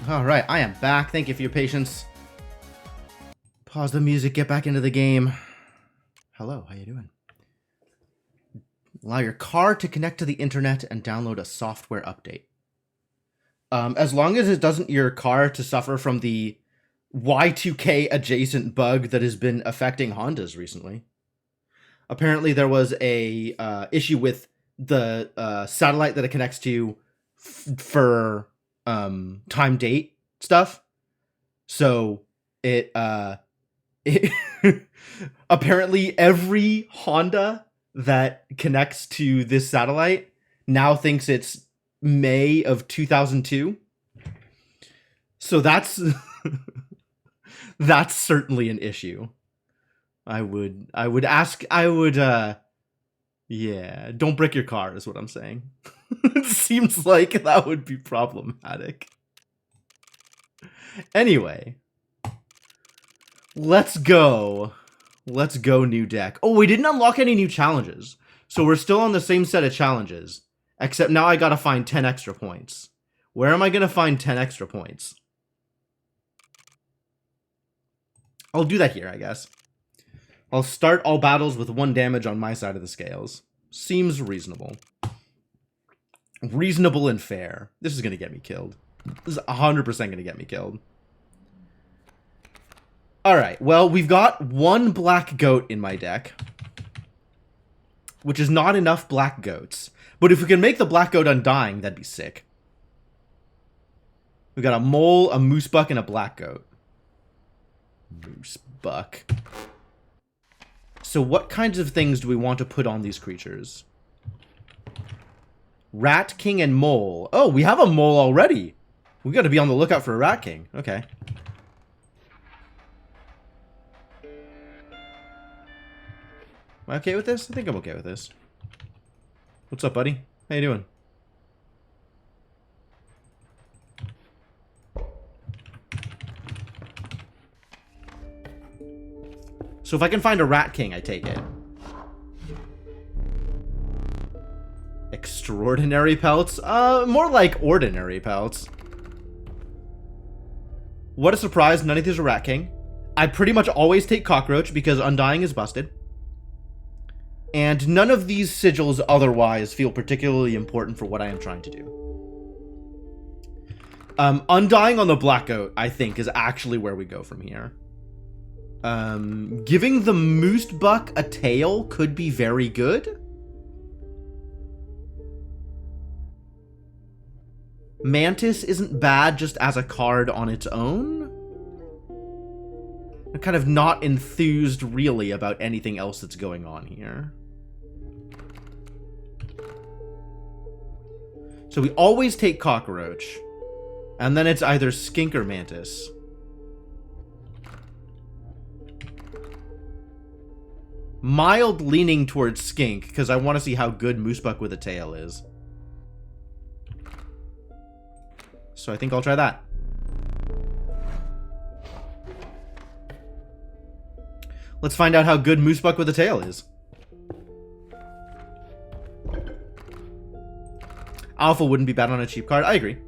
Alright, I am back. Thank you for your patience. Pause the music, get back into the game. Hello, how you doing? Allow your car to connect to the internet and download a software update. As long as it doesn't your car to suffer from the Y2K adjacent bug that has been affecting Hondas recently. Apparently there was a issue with the satellite that it connects to for time date stuff. So it apparently every Honda that connects to this satellite now thinks it's May of 2002. So that's that's certainly an issue. Yeah, don't brick your car is what I'm saying. It seems like that would be problematic. Anyway, let's go. Let's go, new deck. Oh, we didn't unlock any new challenges. So we're still on the same set of challenges. Except now I gotta find 10 extra points. Where am I gonna find 10 extra points? I'll do that here, I guess. I'll start all battles with 1 damage on my side of the scales. Seems reasonable. Reasonable and fair. This is gonna get me killed. This is 100% gonna get me killed. Alright, well, we've got 1 black goat in my deck. Which is not enough black goats. But if we can make the black goat undying, that'd be sick. We got a mole, a moose buck, and a black goat. Moose buck. So what kinds of things do we want to put on these creatures? Rat King and mole. Oh, we have a mole already. We gotta be on the lookout for a Rat King. Okay. Am I okay with this? I think I'm okay with this. What's up, buddy? How you doing? So if I can find a Rat King, I take it. Extraordinary pelts? More like ordinary pelts. What a surprise, none of these are Rat King. I pretty much always take Cockroach because Undying is busted. And none of these sigils otherwise feel particularly important for what I am trying to do. Undying on the Black Goat, I think, is actually where we go from here. Giving the Moose Buck a tail could be very good. Mantis isn't bad just as a card on its own. I'm kind of not enthused really about anything else that's going on here. So we always take Cockroach. And then it's either Skink or Mantis. Mild leaning towards Skink, because I want to see how good Moosebuck with a tail is. So I think I'll try that. Let's find out how good Moosebuck with a tail is. Alpha wouldn't be bad on a cheap card. I agree.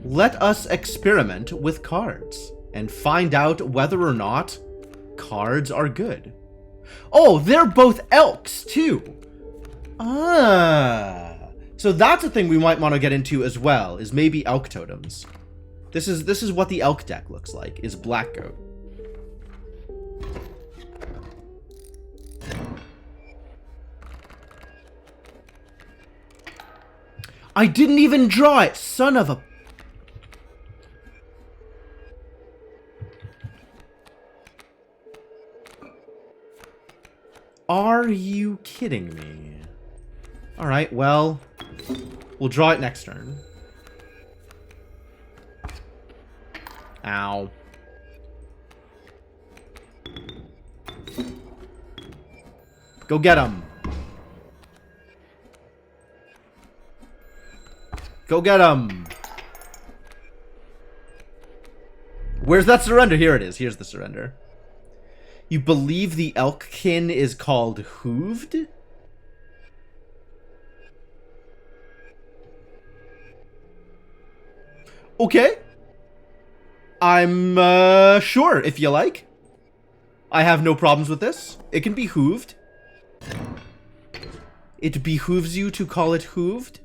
Let us experiment with cards and find out whether or not cards are good. Oh, they're both elks too. Ah. So that's a thing we might want to get into as well, is maybe elk totems. This is what the elk deck looks like, is Black Goat. I didn't even draw it, son of a... Are you kidding me? Alright, well, we'll draw it next turn. Ow. Go get him. Go get him. Where's that surrender? Here it is. Here's the surrender. You believe the elkkin is called hooved? Okay. I'm sure if you like. I have no problems with this. It can be hooved. It behooves you to call it hooved.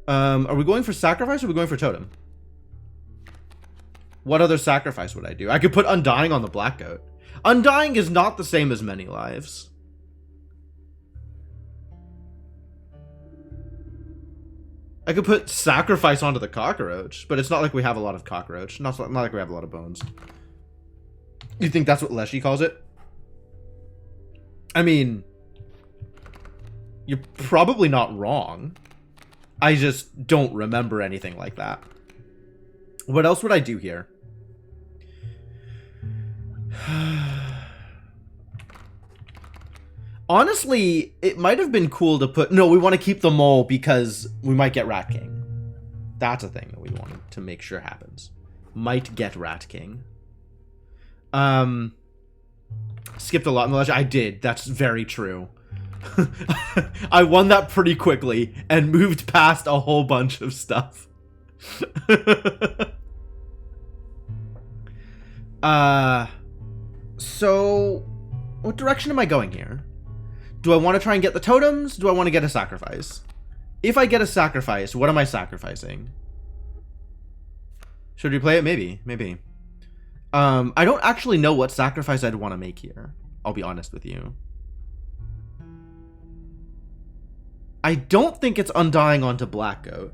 Are we going for sacrifice or are we going for totem? What other sacrifice would I do? I could put Undying on the black goat. Undying is not the same as many lives. I could put sacrifice onto the cockroach, but it's not like we have a lot of cockroach. Not like we have a lot of bones. You think that's what Leshy calls it? I mean, you're probably not wrong. I just don't remember anything like that. What else would I do here? Honestly, it might have been cool to put... No, we want to keep the mole because we might get Rat King. That's a thing that we wanted to make sure happens. Might get Rat King. Skipped a lot in the legend. I did. That's very true. I won that pretty quickly and moved past a whole bunch of stuff. So what direction am I going here? Do I want to try and get the totems? Do I want to get a sacrifice? If I get a sacrifice, what am I sacrificing? Should we play it? Maybe. I don't actually know what sacrifice I'd want to make here. I'll be honest with you. I don't think it's Undying onto Black Goat.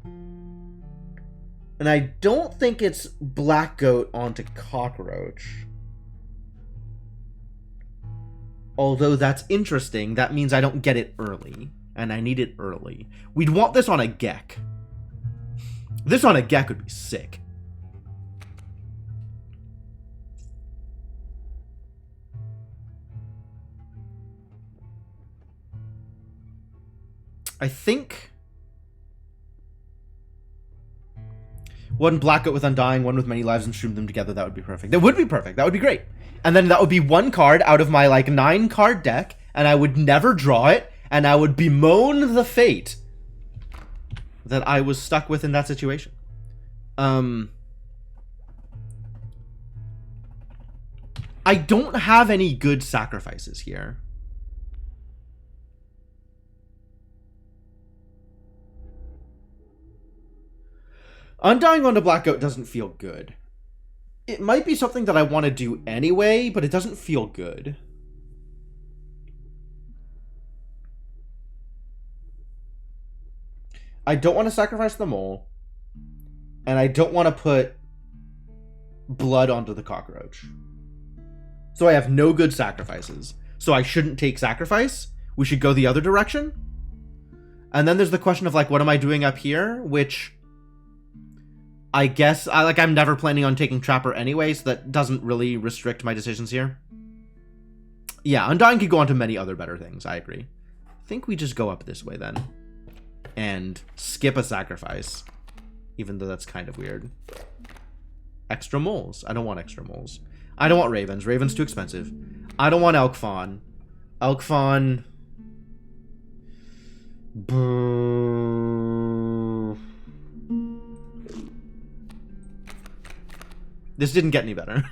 And I don't think it's Black Goat onto Cockroach. Although that's interesting. That means I don't get it early. And I need it early. We'd want this on a Gek. This on a Gek would be sick. I think one Black Goat with Undying, one with Many Lives, and stream them together. That would be perfect. That would be perfect. That would be great. And then that would be one card out of my like 9 card deck, and I would never draw it, and I would bemoan the fate that I was stuck with in that situation. I don't have any good sacrifices here. Undying onto Black Goat doesn't feel good. It might be something that I want to do anyway, but it doesn't feel good. I don't want to sacrifice the mole. And I don't want to put blood onto the cockroach. So I have no good sacrifices. So I shouldn't take sacrifice. We should go the other direction. And then there's the question of like, what am I doing up here? Which... I guess, I'm never planning on taking Trapper anyway, so that doesn't really restrict my decisions here. Yeah, Undying could go on to many other better things, I agree. I think we just go up this way then. And skip a sacrifice. Even though that's kind of weird. Extra moles. I don't want extra moles. I don't want ravens. Ravens too expensive. I don't want elk fawn. Elk fawn... This didn't get any better.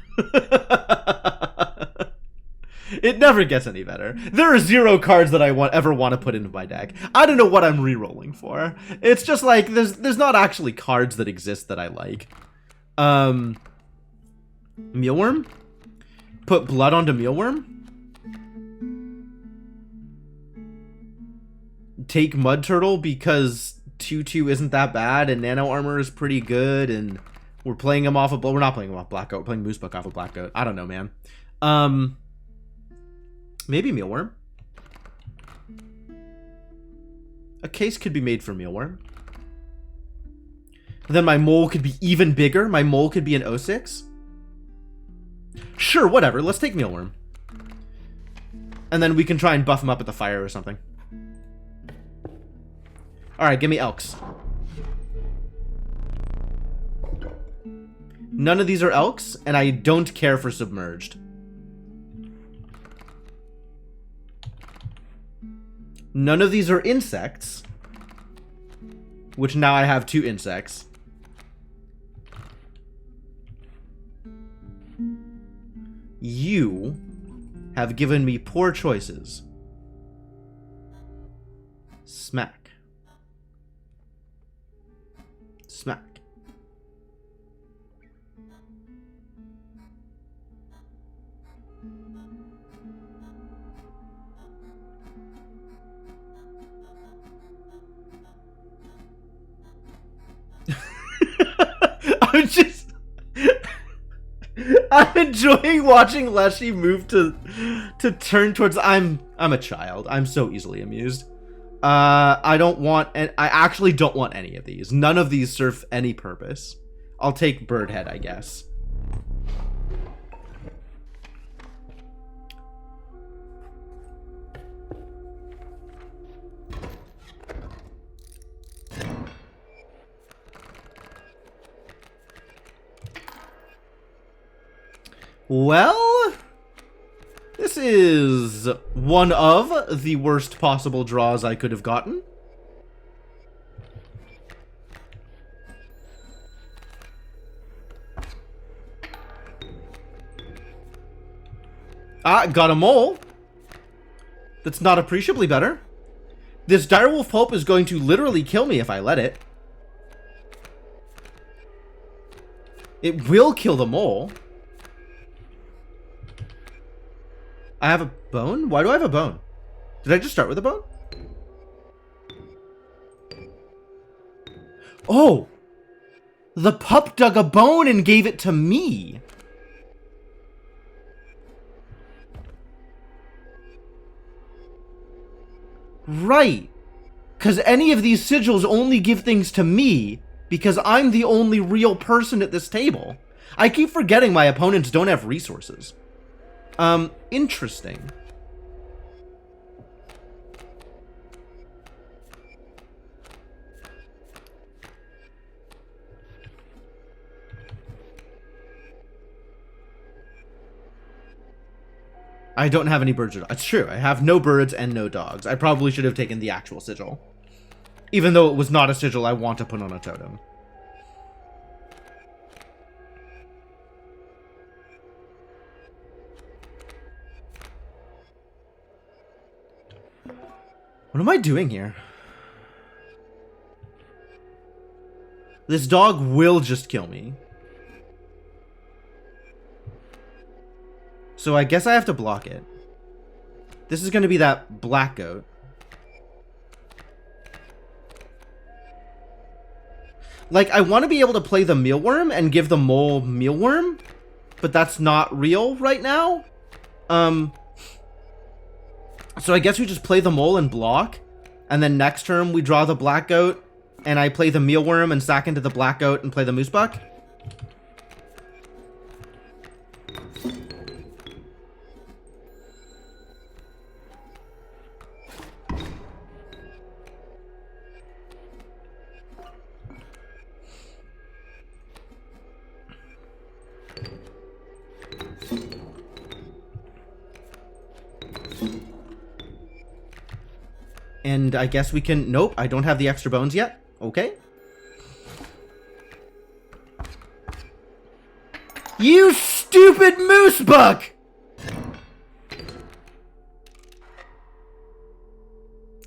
It never gets any better. There are 0 cards that I ever want to put into my deck. I don't know what I'm re-rolling for. It's just like, there's not actually cards that exist that I like. Mealworm? Put blood onto Mealworm? Take Mud Turtle because 2/2 isn't that bad and Nano Armor is pretty good and... We're playing him off of... We're not playing him off Black Goat. We're playing Moosebook off of Black Goat. I don't know, man. Maybe Mealworm. A case could be made for Mealworm. Then my mole could be even bigger. My mole could be an 06. Sure, whatever. Let's take Mealworm. And then we can try and buff him up at the fire or something. Alright, give me Elks. None of these are elks, and I don't care for submerged. None of these are insects, which now I have 2 insects. You have given me poor choices. Smack. Smack. I'm just... I'm enjoying watching Leshy move to turn towards... I'm a child. I'm so easily amused. I don't want... I actually don't want any of these. None of these serve any purpose. I'll take Birdhead, I guess. Well, this is one of the worst possible draws I could have gotten. Ah, got a mole. That's not appreciably better. This direwolf pulp is going to literally kill me if I let it. It will kill the mole. I have a bone? Why do I have a bone? Did I just start with a bone? Oh! The pup dug a bone and gave it to me! Right! Because any of these sigils only give things to me because I'm the only real person at this table. I keep forgetting my opponents don't have resources. Interesting. I don't have any birds or dogs. It's true, I have no birds and no dogs. I probably should have taken the actual sigil. Even though it was not a sigil I want to put on a totem. What am I doing here? This dog will just kill me. So I guess I have to block it. This is going to be that black goat. Like, I want to be able to play the mealworm and give the mole mealworm, but that's not real right now. So I guess we just play the mole and block, and then next turn we draw the black goat, and I play the mealworm and sack into the black goat and play the moose buck. And I guess we can... Nope, I don't have the extra bones yet. Okay. You stupid moose buck!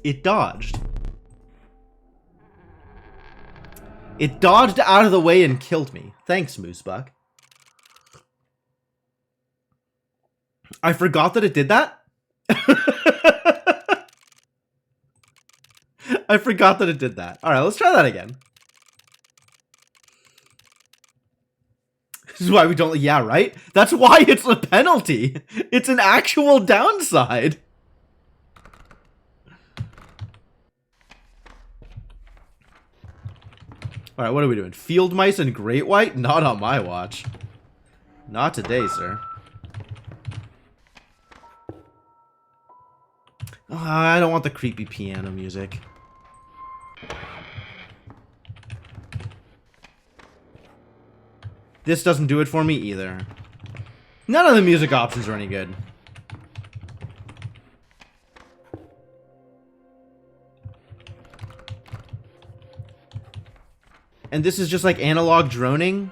It dodged. It dodged out of the way and killed me. Thanks, moose buck. I forgot that it did that. I forgot that it did that. All right, let's try that again. This is why we don't... Yeah, right? That's why it's a penalty. It's an actual downside. All right, what are we doing? Field mice and great white? Not on my watch. Not today, sir. I don't want the creepy piano music. This doesn't do it for me either. None of the music options are any good. And this is just like analog droning.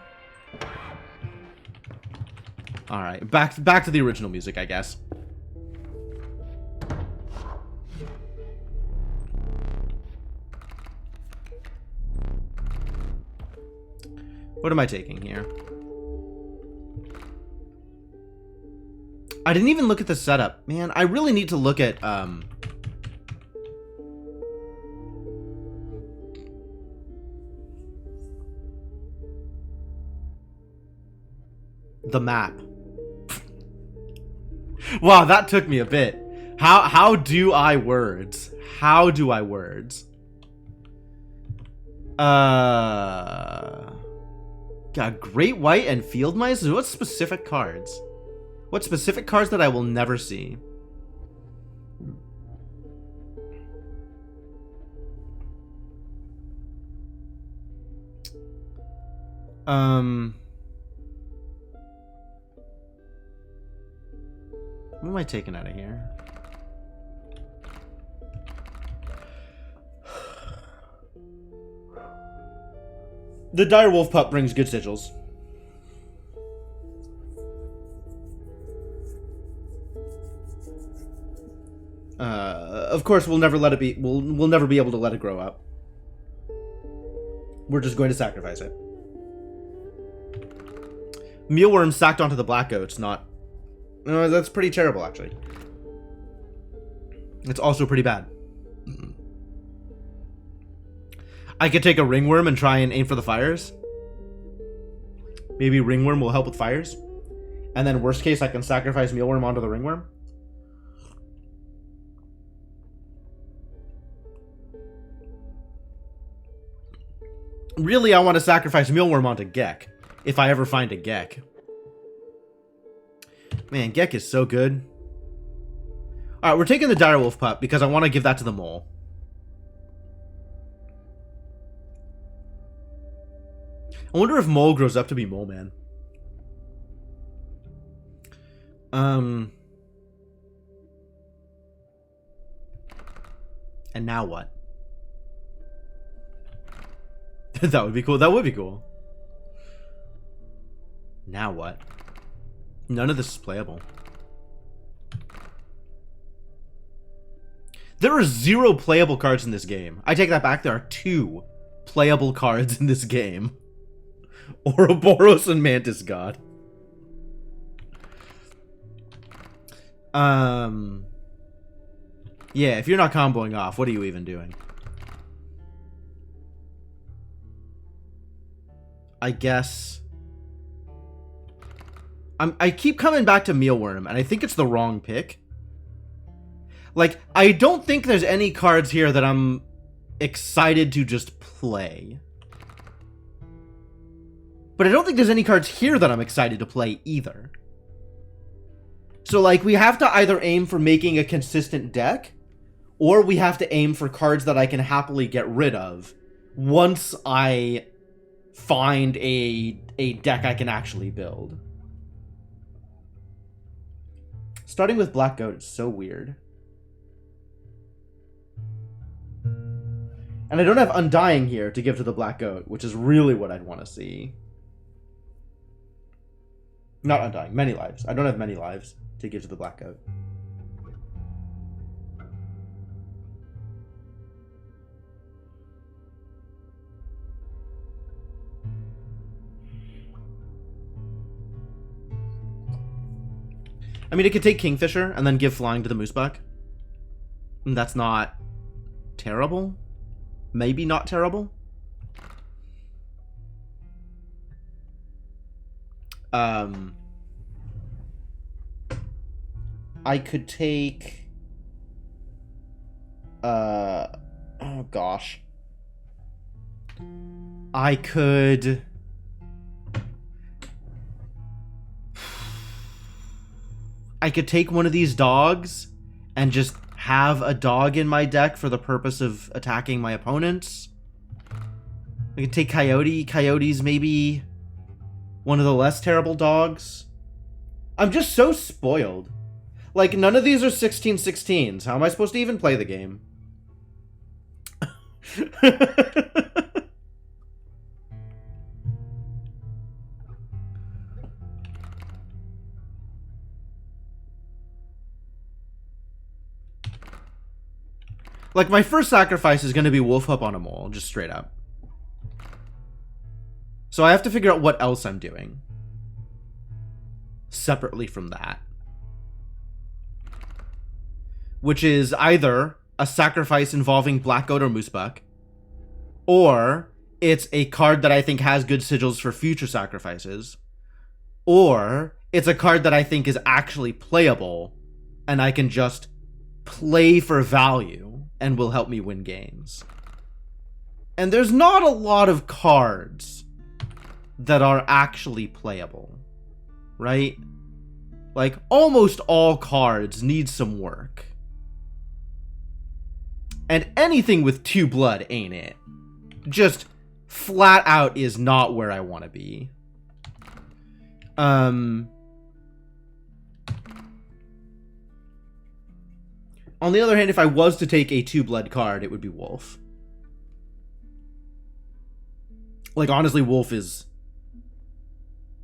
All right, back to the original music, I guess. What am I taking here? I didn't even look at the setup. Man, I really need to look at the map. Wow, that took me a bit. How do I words? How do I words? Got Great White and Field Mice? What specific cards? What specific cards that I will never see? What am I taking out of here? The Direwolf Pup brings good sigils. Of course, we'll never let it be. We'll never be able to let it grow up. We're just going to sacrifice it. Mealworm sacked onto the black goats. Not. No, that's pretty terrible, actually. It's also pretty bad. I could take a ringworm and try and aim for the fires. Maybe ringworm will help with fires. And then worst case, I can sacrifice mealworm onto the ringworm. Really, I want to sacrifice mealworm onto Gek. If I ever find a Gek. Man, Gek is so good. Alright, we're taking the Direwolf Pup because I want to give that to the mole. I wonder if Mole grows up to be Mole Man. And now what? That would be cool. That would be cool. Now what? None of this is playable. There are 0 playable cards in this game. I take that back. There are 2 playable cards in this game. Ouroboros and Mantis God. Yeah, if you're not comboing off, what are you even doing? I guess... I keep coming back to Mealworm, and I think it's the wrong pick. Like, I don't think there's any cards here that I'm excited to just play. But I don't think there's any cards here that I'm excited to play either. So, like, we have to either aim for making a consistent deck, or we have to aim for cards that I can happily get rid of once I find a deck I can actually build. Starting with Black Goat is so weird. And I don't have Undying here to give to the Black Goat, which is really what I'd want to see. Not Undying, Many Lives. I don't have Many Lives to give to the Black Goat. I mean, it could take Kingfisher and then give Flying to the Moosebuck. And that's not terrible. Maybe not terrible. I could take... oh, gosh. I could... I could take one of these dogs and just have a dog in my deck for the purpose of attacking my opponents. I could take Coyote. Coyote's maybe One of the less terrible dogs. I'm just so spoiled. Like, none of these are 16/16s. How am I supposed to even play the game? Like, my first sacrifice is going to be Wolf Up on a Mole, just straight up. So I have to figure out what else I'm doing. Separately from that. Which is either a sacrifice involving Black Goat or Moosebuck, or it's a card that I think has good sigils for future sacrifices, or it's a card that I think is actually playable, and I can just play for value and will help me win games. And there's not a lot of cards that are actually playable, right? Like, almost all cards need some work. And anything with 2 blood ain't it. Just flat out is not where I want to be. On the other hand, if I was to take a 2 blood card, it would be Wolf. Like, honestly, Wolf is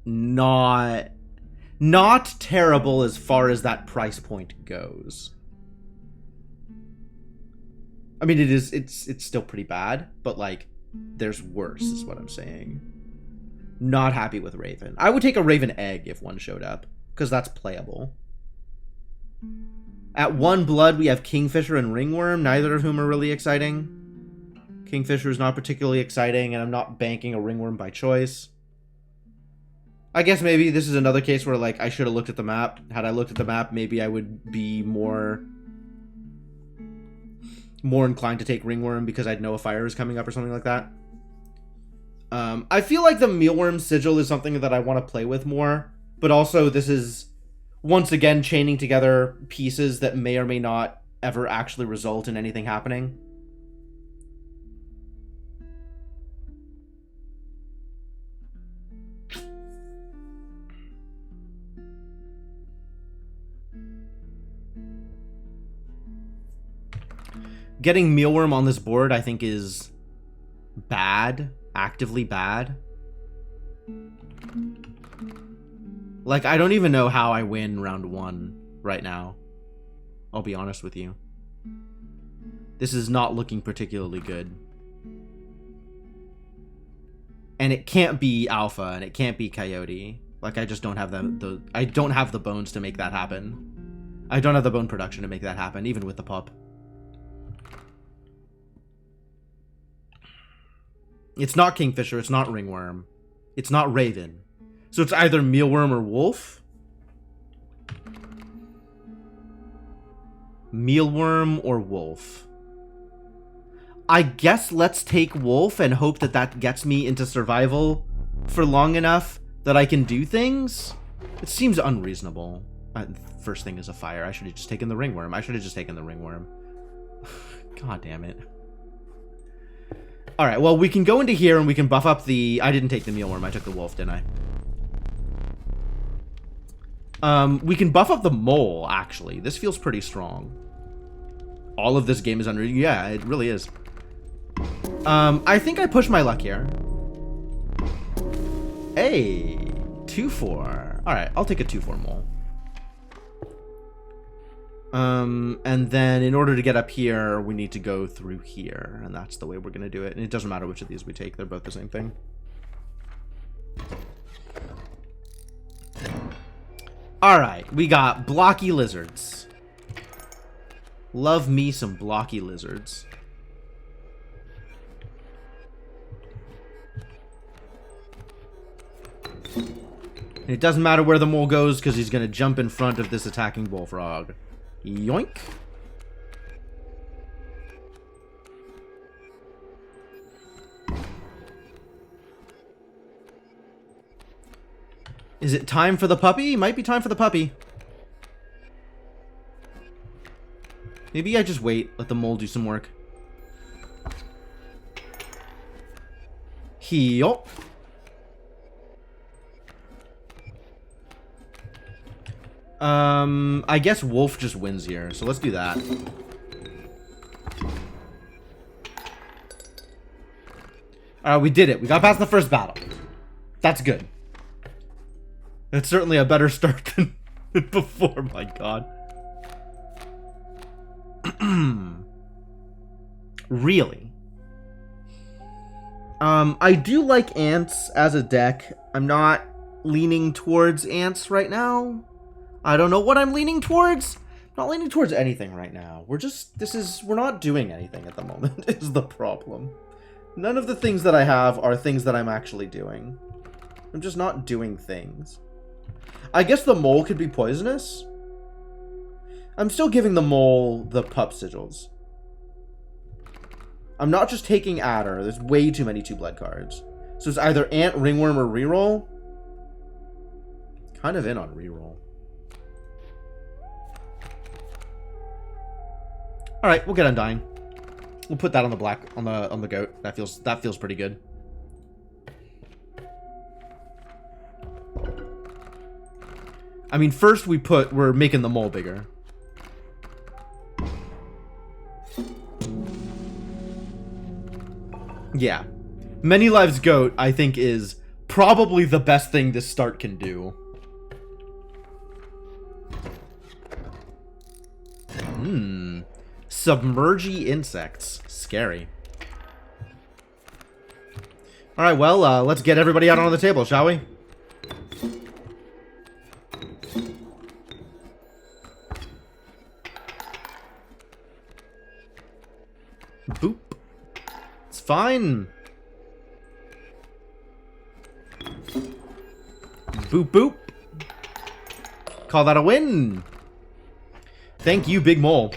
not terrible as far as that price point goes. I mean, it's still pretty bad, but, like, there's worse, is what I'm saying. Not happy with Raven. I would take a Raven Egg if one showed up, because that's playable. At 1 blood, we have Kingfisher and Ringworm, neither of whom are really exciting. Kingfisher is not particularly exciting, and I'm not banking a Ringworm by choice. I guess maybe this is another case where, like, I should have looked at the map. Had I looked at the map, maybe I would be more inclined to take Ringworm because I'd know a fire is coming up or something like that. I feel like the Mealworm Sigil is something that I want to play with more, but also this is, once again, chaining together pieces that may or may not ever actually result in anything happening. Getting Mealworm on this board, I think, is bad. Actively bad. Like, I don't even know how I win round 1 right now. I'll be honest with you. This is not looking particularly good. And it can't be Alpha, and it can't be Coyote. Like, I just don't have I don't have the bones to make that happen. I don't have the bone production to make that happen, even with the pup. It's not Kingfisher, it's not Ringworm. It's not Raven. So it's either Mealworm or Wolf. Mealworm or Wolf. I guess let's take Wolf and hope that that gets me into survival for long enough that I can do things. It seems unreasonable. First thing is a fire. I should have just taken the Ringworm. God damn it. Alright, well, we can go into here and we can buff up the... I didn't take the Mealworm, I took the Wolf, didn't I? We can buff up the Mole, actually. This feels pretty strong. All of this game is unreal. Yeah, it really is. I think I push my luck here. Hey, 2-4. Alright, I'll take a 2-4 Mole. And then in order to get up here, we need to go through here, and that's the way we're gonna do it. And it doesn't matter which of these we take, they're both the same thing. Alright, we got blocky lizards. Love me some blocky lizards. And it doesn't matter where the mole goes, because he's gonna jump in front of this attacking bullfrog. Yoink. Is it time for the puppy? Might be time for the puppy. Maybe I just wait, let the mole do some work. Heal. I guess Wolf just wins here, so let's do that. Alright, we did it. We got past the first battle. That's good. It's certainly a better start than before, my god. Really? I do like ants as a deck. I'm not leaning towards ants right now. I don't know what I'm leaning towards. I'm not leaning towards anything right now. We're not doing anything at the moment, is the problem. None of the things that I have are things that I'm actually doing. I'm just not doing things. I guess the mole could be poisonous. I'm still giving the mole the pup sigils. I'm not just taking Adder. There's way too many 2-blood cards. So it's either Ant, Ringworm, or Reroll. Kind of in on Reroll. Alright, we'll get Undying. We'll put that on the black on the goat. That feels pretty good. I mean, first we're making the mole bigger. Yeah. Many Lives Goat, I think, is probably the best thing this start can do. Submergy insects. Scary. Alright, well, let's get everybody out on the table, shall we? Boop. It's fine. Boop, boop. Call that a win. Thank you, Big Mole.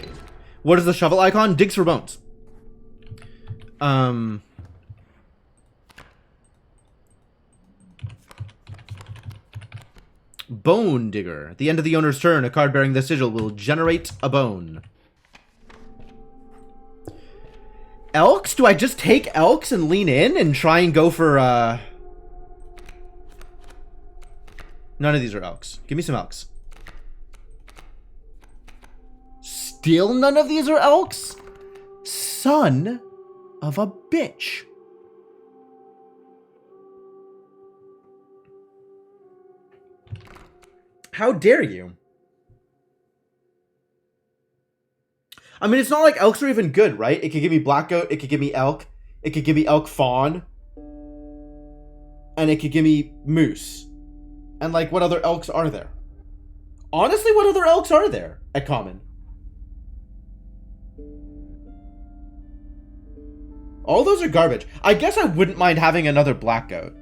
What is the shovel icon? Digs for bones. Bone Digger. At the end of the owner's turn, a card bearing the sigil will generate a bone. Elks? Do I just take Elks and lean in and try and go for, None of these are Elks. Give me some Elks. Still none of these are Elks? Son of a bitch. How dare you? I mean, it's not like Elks are even good, right? It could give me Black Goat, it could give me Elk, it could give me Elk Fawn, and it could give me Moose. And, like, what other Elks are there? Honestly, what other Elks are there at common? All those are garbage. I guess I wouldn't mind having another Black Goat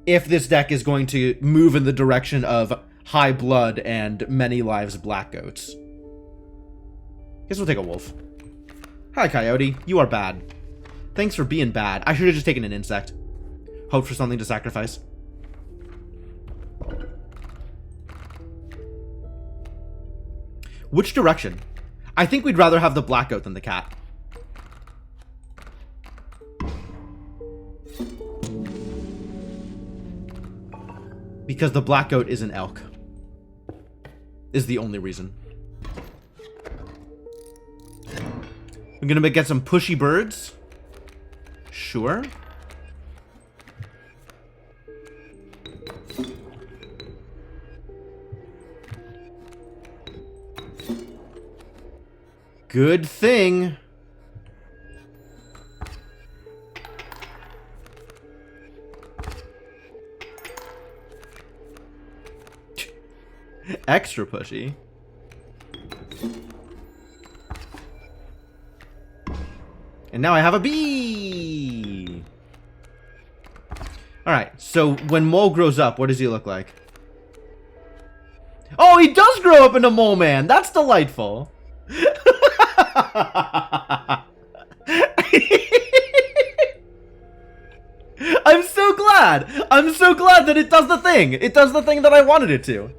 if this deck is going to move in the direction of high blood and many lives Black Goats. Guess we'll take a wolf. Hi, Coyote. You are bad. Thanks for being bad. I should have just taken an insect. Hope for something to sacrifice. Which direction? I think we'd rather have the Black Goat than the cat. Because the Black Goat is an elk. Is the only reason. I'm gonna get some pushy birds. Sure. Good thing. Extra pushy. And now I have a bee! Alright, so when Mole grows up, what does he look like? Oh, he does grow up into Mole Man! That's delightful! I'm so glad! I'm so glad that it does the thing! It does the thing that I wanted it to!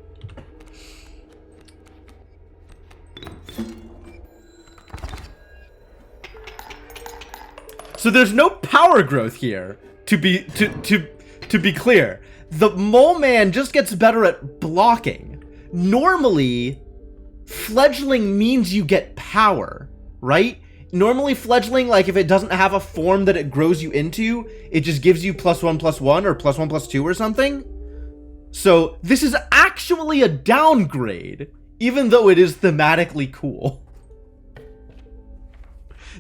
So there's no power growth here, to be clear. The Mole Man just gets better at blocking. normally, fledgling means you get power, right? Normally, fledgling, like, if it doesn't have a form that it grows you into, it just gives you +1/+1 or +1/+2 or something. So, this is actually a downgrade, even though it is thematically cool.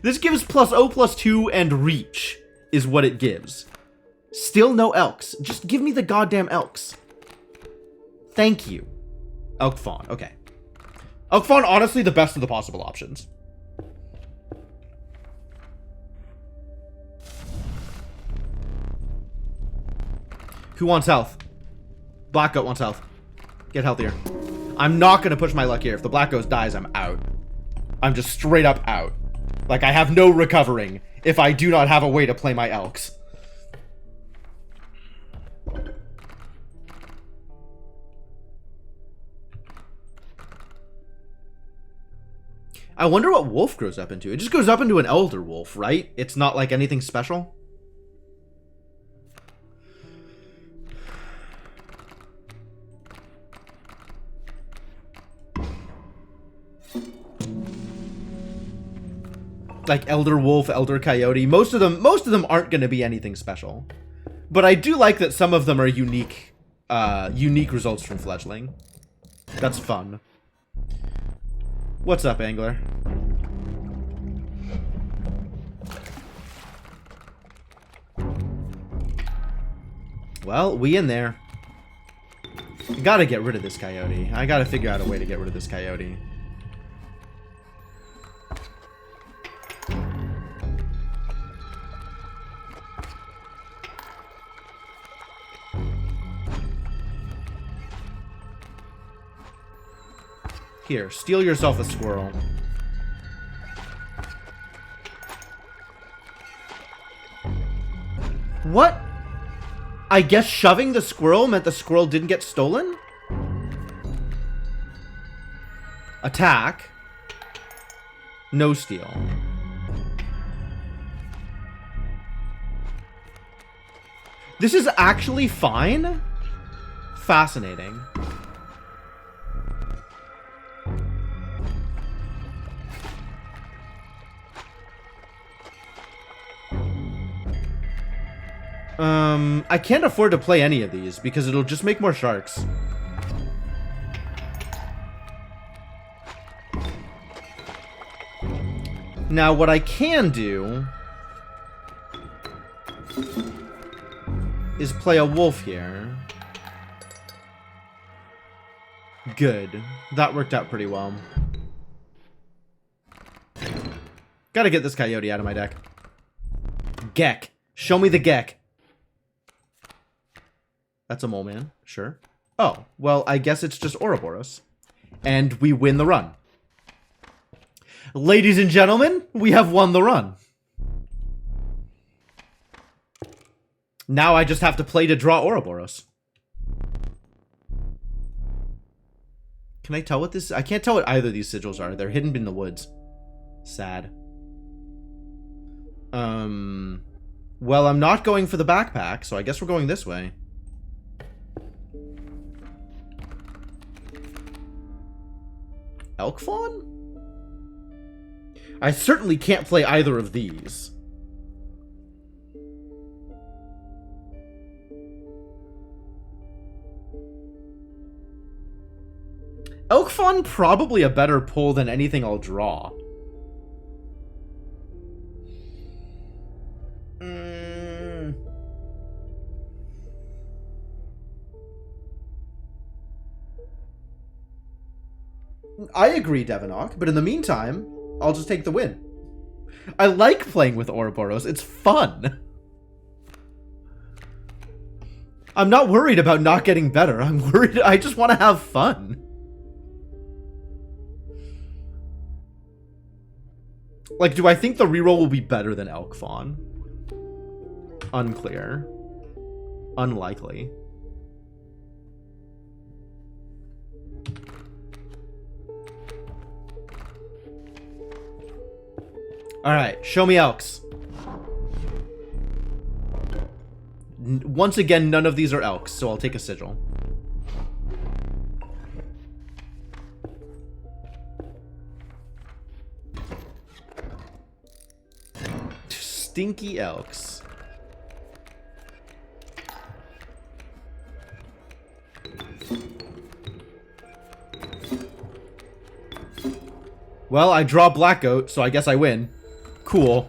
This gives +0/+2 and reach, is what it gives. Still no elks. Just give me the goddamn elks. Thank you. Elk Fawn, okay. Elk Fawn, honestly, the best of the possible options. Who wants health? Black Goat wants health. Get healthier. I'm not going to push my luck here. If the Black Goat dies, I'm out. I'm just straight up out. Like, I have no recovering if I do not have a way to play my elks. I wonder what wolf grows up into. It just goes up into an elder wolf, right? It's not like anything special. Like elder wolf, elder coyote. Most of them aren't going to be anything special. But I do like that some of them are unique results from fledgling. That's fun. What's up, Angler? Well, we in there. Gotta get rid of this coyote. I gotta figure out a way to get rid of this coyote. Here, steal yourself a squirrel. What? I guess shoving the squirrel meant the squirrel didn't get stolen? Attack. No steal. This is actually fine? Fascinating. I can't afford to play any of these because it'll just make more sharks. Now, what I can do is play a wolf here. Good. That worked out pretty well. Gotta get this coyote out of my deck. Gek. Show me the Gek. That's a mole man, sure. Oh, well, I guess it's just Ouroboros. And we win the run. Ladies and gentlemen, we have won the run. Now I just have to play to draw Ouroboros. Can I tell what this... I can't tell what either of these sigils are. They're hidden in the woods. Sad. Well, I'm not going for the backpack, so I guess we're going this way. Elk Fawn? I certainly can't play either of these. Elk Fawn probably a better pull than anything I'll draw. I agree, Devonok, but in the meantime, I'll just take the win. I like playing with Ouroboros. It's fun. I'm not worried about not getting better. I'm worried. I just want to have fun. Like, do I think the reroll will be better than Elk Fawn? Unclear. Unlikely. Alright, show me elks. Once again, none of these are elks, so I'll take a sigil. Stinky Elks. Well, I draw Black Goat, so I guess I win. Cool.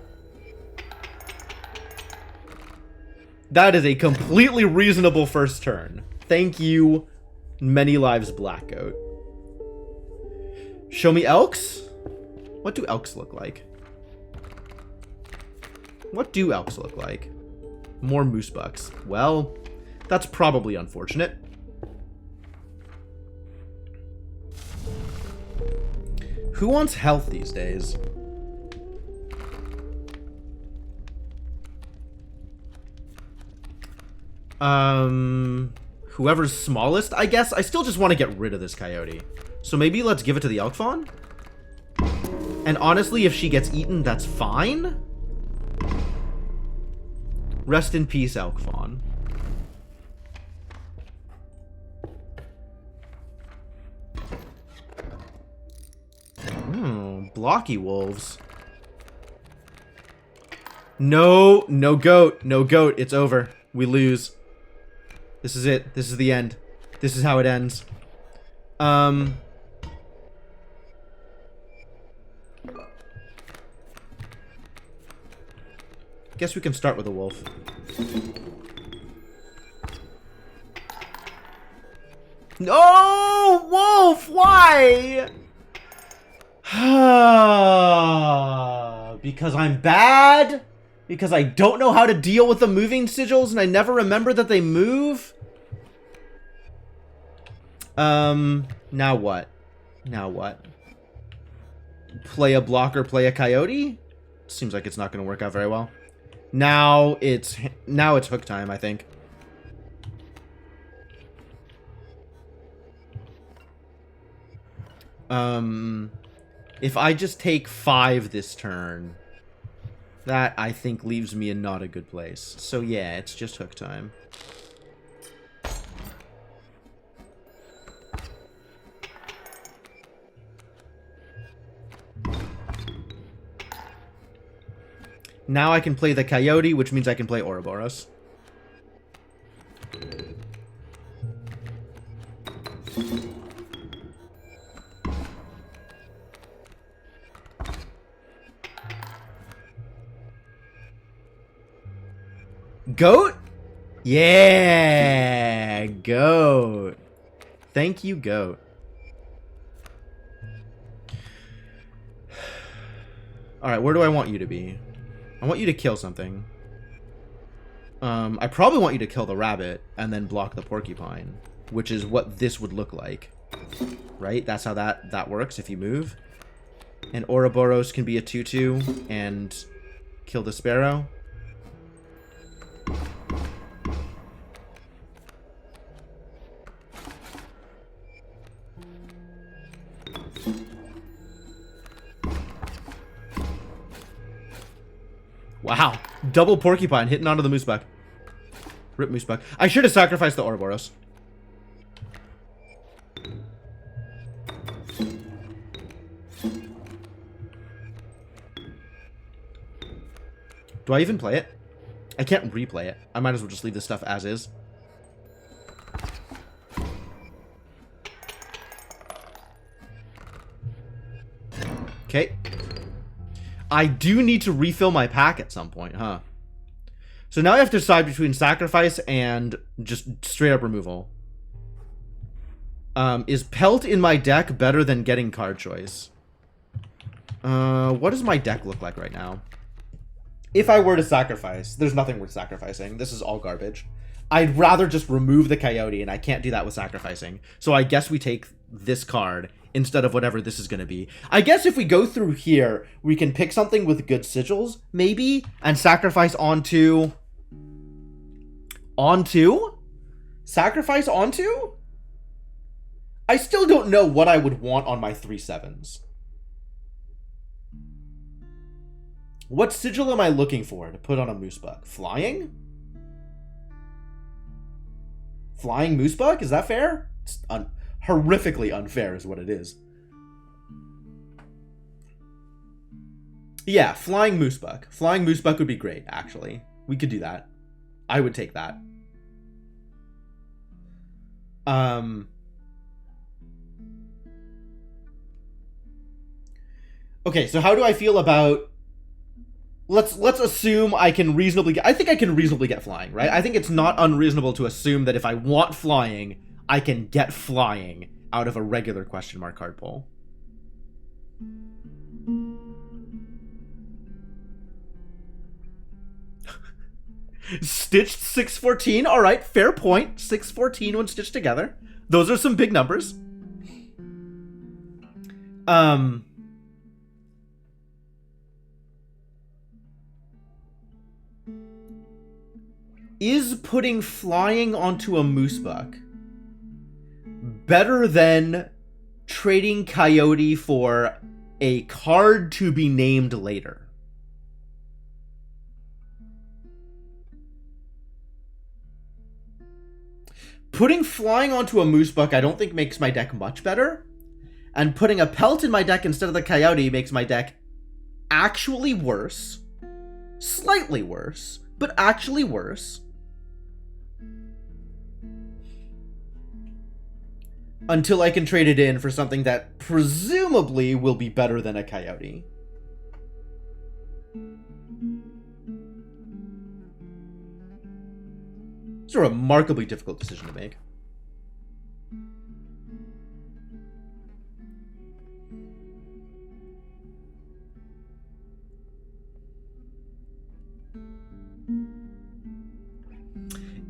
That is a completely reasonable first turn. Thank you, Many Lives Black Goat. Show me Elks? What do Elks look like? What do Elks look like? More Moose Bucks. Well, that's probably unfortunate. Who wants health these days? Whoever's smallest, I guess. I still just want to get rid of this coyote. So maybe let's give it to the elk fawn. And honestly, if she gets eaten, that's fine. Rest in peace, elk fawn. Blocky wolves. No, no goat. No goat. It's over. We lose. This is it. This is the end. This is how it ends. Guess we can start with a wolf. No, wolf, why? Because I'm bad? Because I don't know how to deal with the moving sigils and I never remember that they move? Now what? Now what? Play a blocker, play a coyote? Seems like it's not going to work out very well. Now it's hook time, I think. If I just take 5 this turn, that I think leaves me in not a good place. So yeah, it's just hook time. Now I can play the coyote, which means I can play Ouroboros. Goat? Yeah, goat. Thank you, goat. Alright, where do I want you to be? I want you to kill something. I probably want you to kill the rabbit and then block the porcupine, which is what this would look like. Right? That's how that works if you move. And Ouroboros can be a 2/2 and kill the sparrow. Wow. Double porcupine hitting onto the moosebuck. Rip moosebuck. I should have sacrificed the Ouroboros. Do I even play it? I can't replay it. I might as well just leave this stuff as is. Okay. I do need to refill my pack at some point, huh? So now I have to decide between sacrifice and just straight up removal. Is Pelt in my deck better than getting card choice? What does my deck look like right now? If I were to sacrifice, there's nothing worth sacrificing. This is all garbage. I'd rather just remove the coyote, and I can't do that with sacrificing. So I guess we take this card instead of whatever this is going to be. I guess if we go through here, we can pick something with good sigils, maybe, and sacrifice onto... Onto? Sacrifice onto? I still don't know what I would want on my 3/7s. What sigil am I looking for to put on a moosebuck? Flying? Flying moosebuck? Is that fair? It's horrifically unfair is what it is. Yeah, flying moosebuck. Flying moosebuck would be great, actually. We could do that. I would take that. Okay, so how do I feel about... Let's assume I can reasonably get... I think I can reasonably get flying, right? I think it's not unreasonable to assume that if I want flying, I can get flying out of a regular question mark card pull. Stitched 614. All right, fair point. 614 when stitched together. Those are some big numbers. Is putting flying onto a moosebuck better than trading Coyote for a card to be named later? Putting flying onto a moosebuck I don't think makes my deck much better. And putting a pelt in my deck instead of the Coyote makes my deck actually worse. Slightly worse, but actually worse. Until I can trade it in for something that presumably will be better than a Coyote. It's a remarkably difficult decision to make.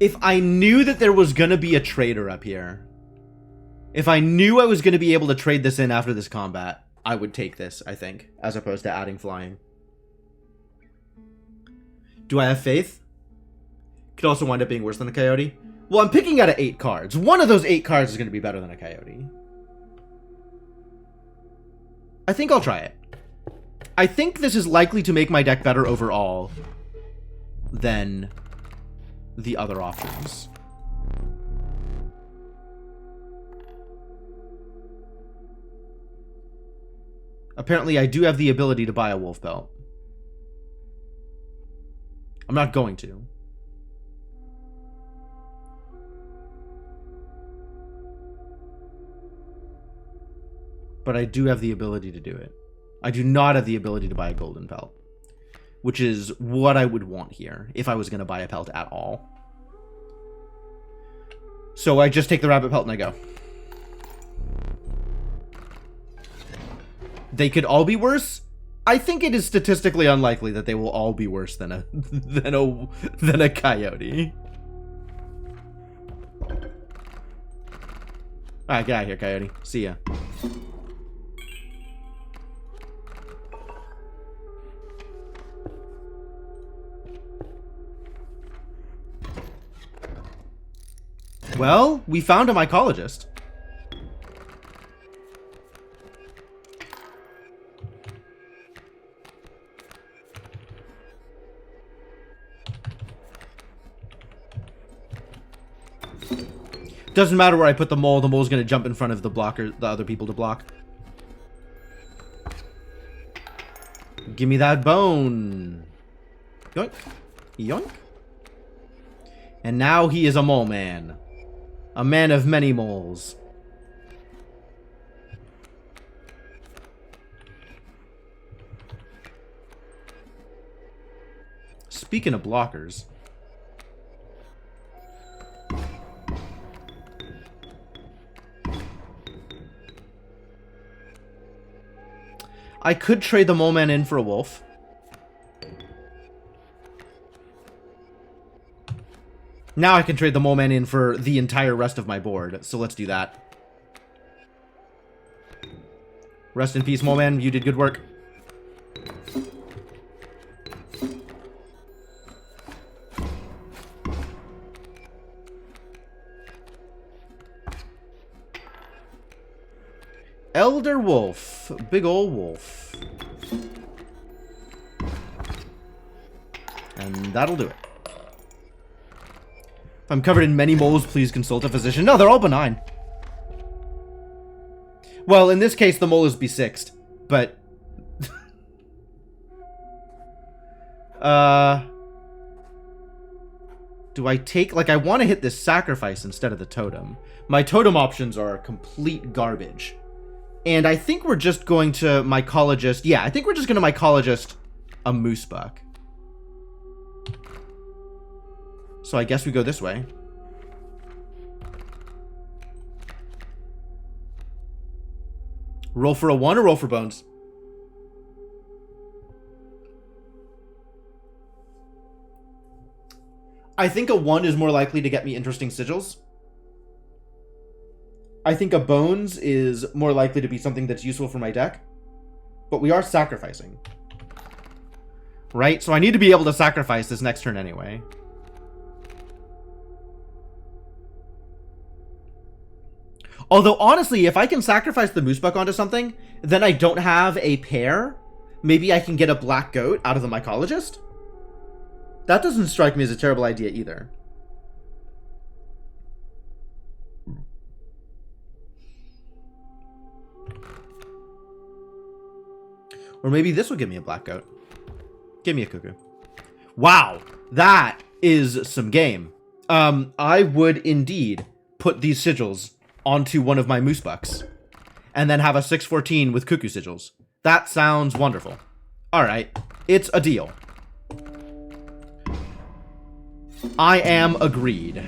If I knew that there was gonna be a trader up here, if I knew I was gonna be able to trade this in after this combat, I would take this, I think, as opposed to adding flying. Do I have faith? Could also wind up being worse than a Coyote. Well, I'm picking out of 8 cards. One of those 8 cards is going to be better than a Coyote. I think I'll try it. I think this is likely to make my deck better overall than the other options. Apparently, I do have the ability to buy a wolf pelt. I'm not going to. But I do have the ability to do it. I do not have the ability to buy a golden pelt, which is what I would want here if I was going to buy a pelt at all. So I just take the rabbit pelt and I go. They could all be worse. I think it is statistically unlikely that they will all be worse than a than a Coyote. All right, get out of here, Coyote. See ya. Well, we found a mycologist. Doesn't matter where I put the mole's going to jump in front of the blocker, the other people to block. Give me that bone. Yoink. Yoink. And now he is a mole man. A man of many moles. Speaking of blockers. I could trade the mole man in for a wolf. Now I can trade the mole man in for the entire rest of my board, so let's do that. Rest in peace, mole man. You did good work. Elder wolf. Big ol' wolf. And that'll do it. If I'm covered in many moles, please consult a physician. No, they're all benign. Well, in this case, the mole is B6'd, but... Do I take... Like, I want to hit this sacrifice instead of the totem. My totem options are complete garbage. And I think we're just going to mycologist... Yeah, I think we're just going to mycologist a moose buck. So I guess we go this way. Roll for a 1 or roll for bones? I think a 1 is more likely to get me interesting sigils. I think a bones is more likely to be something that's useful for my deck. But we are sacrificing. Right? So I need to be able to sacrifice this next turn anyway. Although, honestly, if I can sacrifice the Moosebuck onto something, then I don't have a pair. Maybe I can get a black goat out of the mycologist. That doesn't strike me as a terrible idea either. Or maybe this will give me a black goat. Give me a cuckoo. Wow, that is some game. I would indeed put these sigils onto one of my Moosebucks and then have a 6/14 with cuckoo sigils. That sounds wonderful. All right, it's a deal. I am agreed.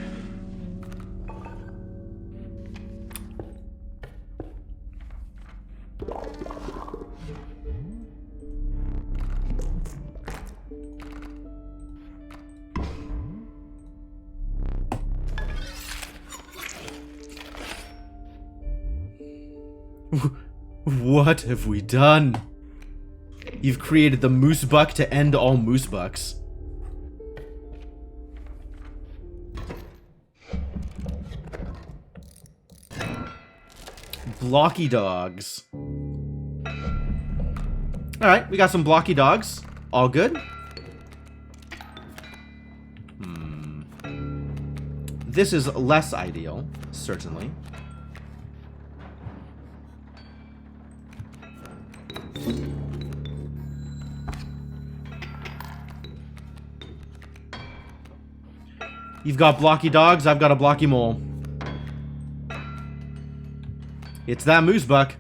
What have we done? You've created the Moosebuck to end all Moosebucks. Blocky dogs. Alright, we got some blocky dogs. All good. This is less ideal, certainly. You've got blocky dogs, I've got a blocky mole. It's that Moosebuck.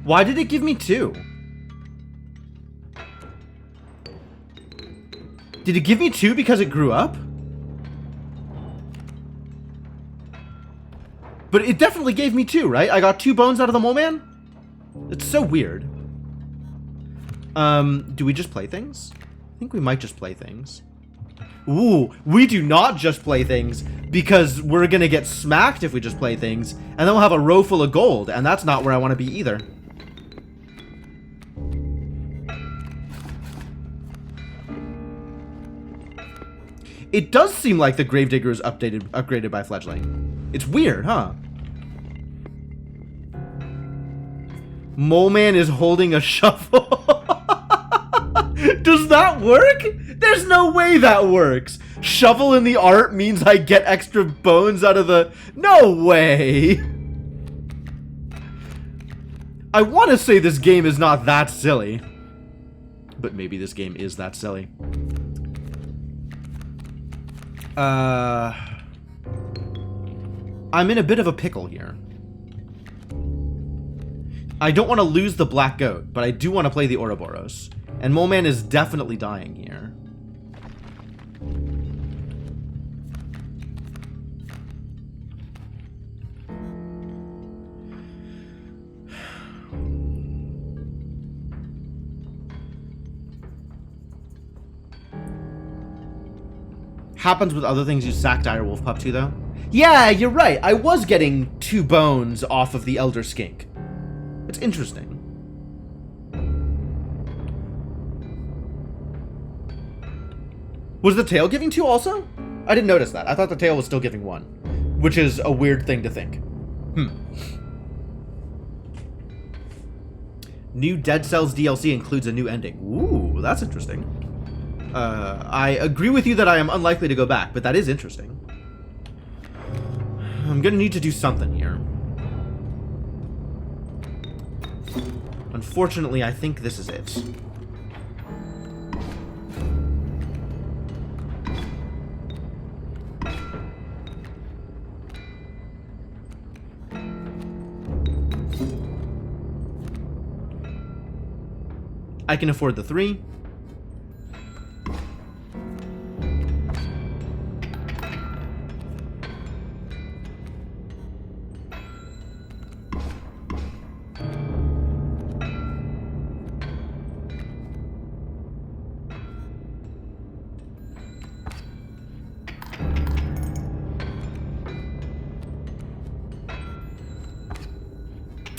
Why did it give me 2? Did it give me 2 because it grew up? But it definitely gave me 2, right? I got 2 bones out of the mole man? It's so weird. Do we just play things? I think we might just play things. Ooh, we do not just play things, because we're gonna get smacked if we just play things, and then we'll have a row full of gold, and that's not where I want to be either. It does seem like the Gravedigger is upgraded by Fledgling. It's weird, huh? Mole Man is holding a shovel. Does that work? There's no way that works. Shovel in the art means I get extra bones out of the... No way. I want to say this game is not that silly. But maybe this game is that silly. I'm in a bit of a pickle here. I don't want to lose the Black Goat, but I do want to play the Ouroboros. And Mole Man is definitely dying here. Happens with other things you sack Direwolf Pup to, though. Yeah, you're right. I was getting 2 bones off of the Elder Skink. It's interesting. Was the tail giving 2 also? I didn't notice that. I thought the tail was still giving 1, which is a weird thing to think. New Dead Cells DLC includes a new ending. Ooh, that's interesting. I agree with you that I am unlikely to go back, but that is interesting. I'm gonna need to do something here. Unfortunately, I think this is it. I can afford the 3.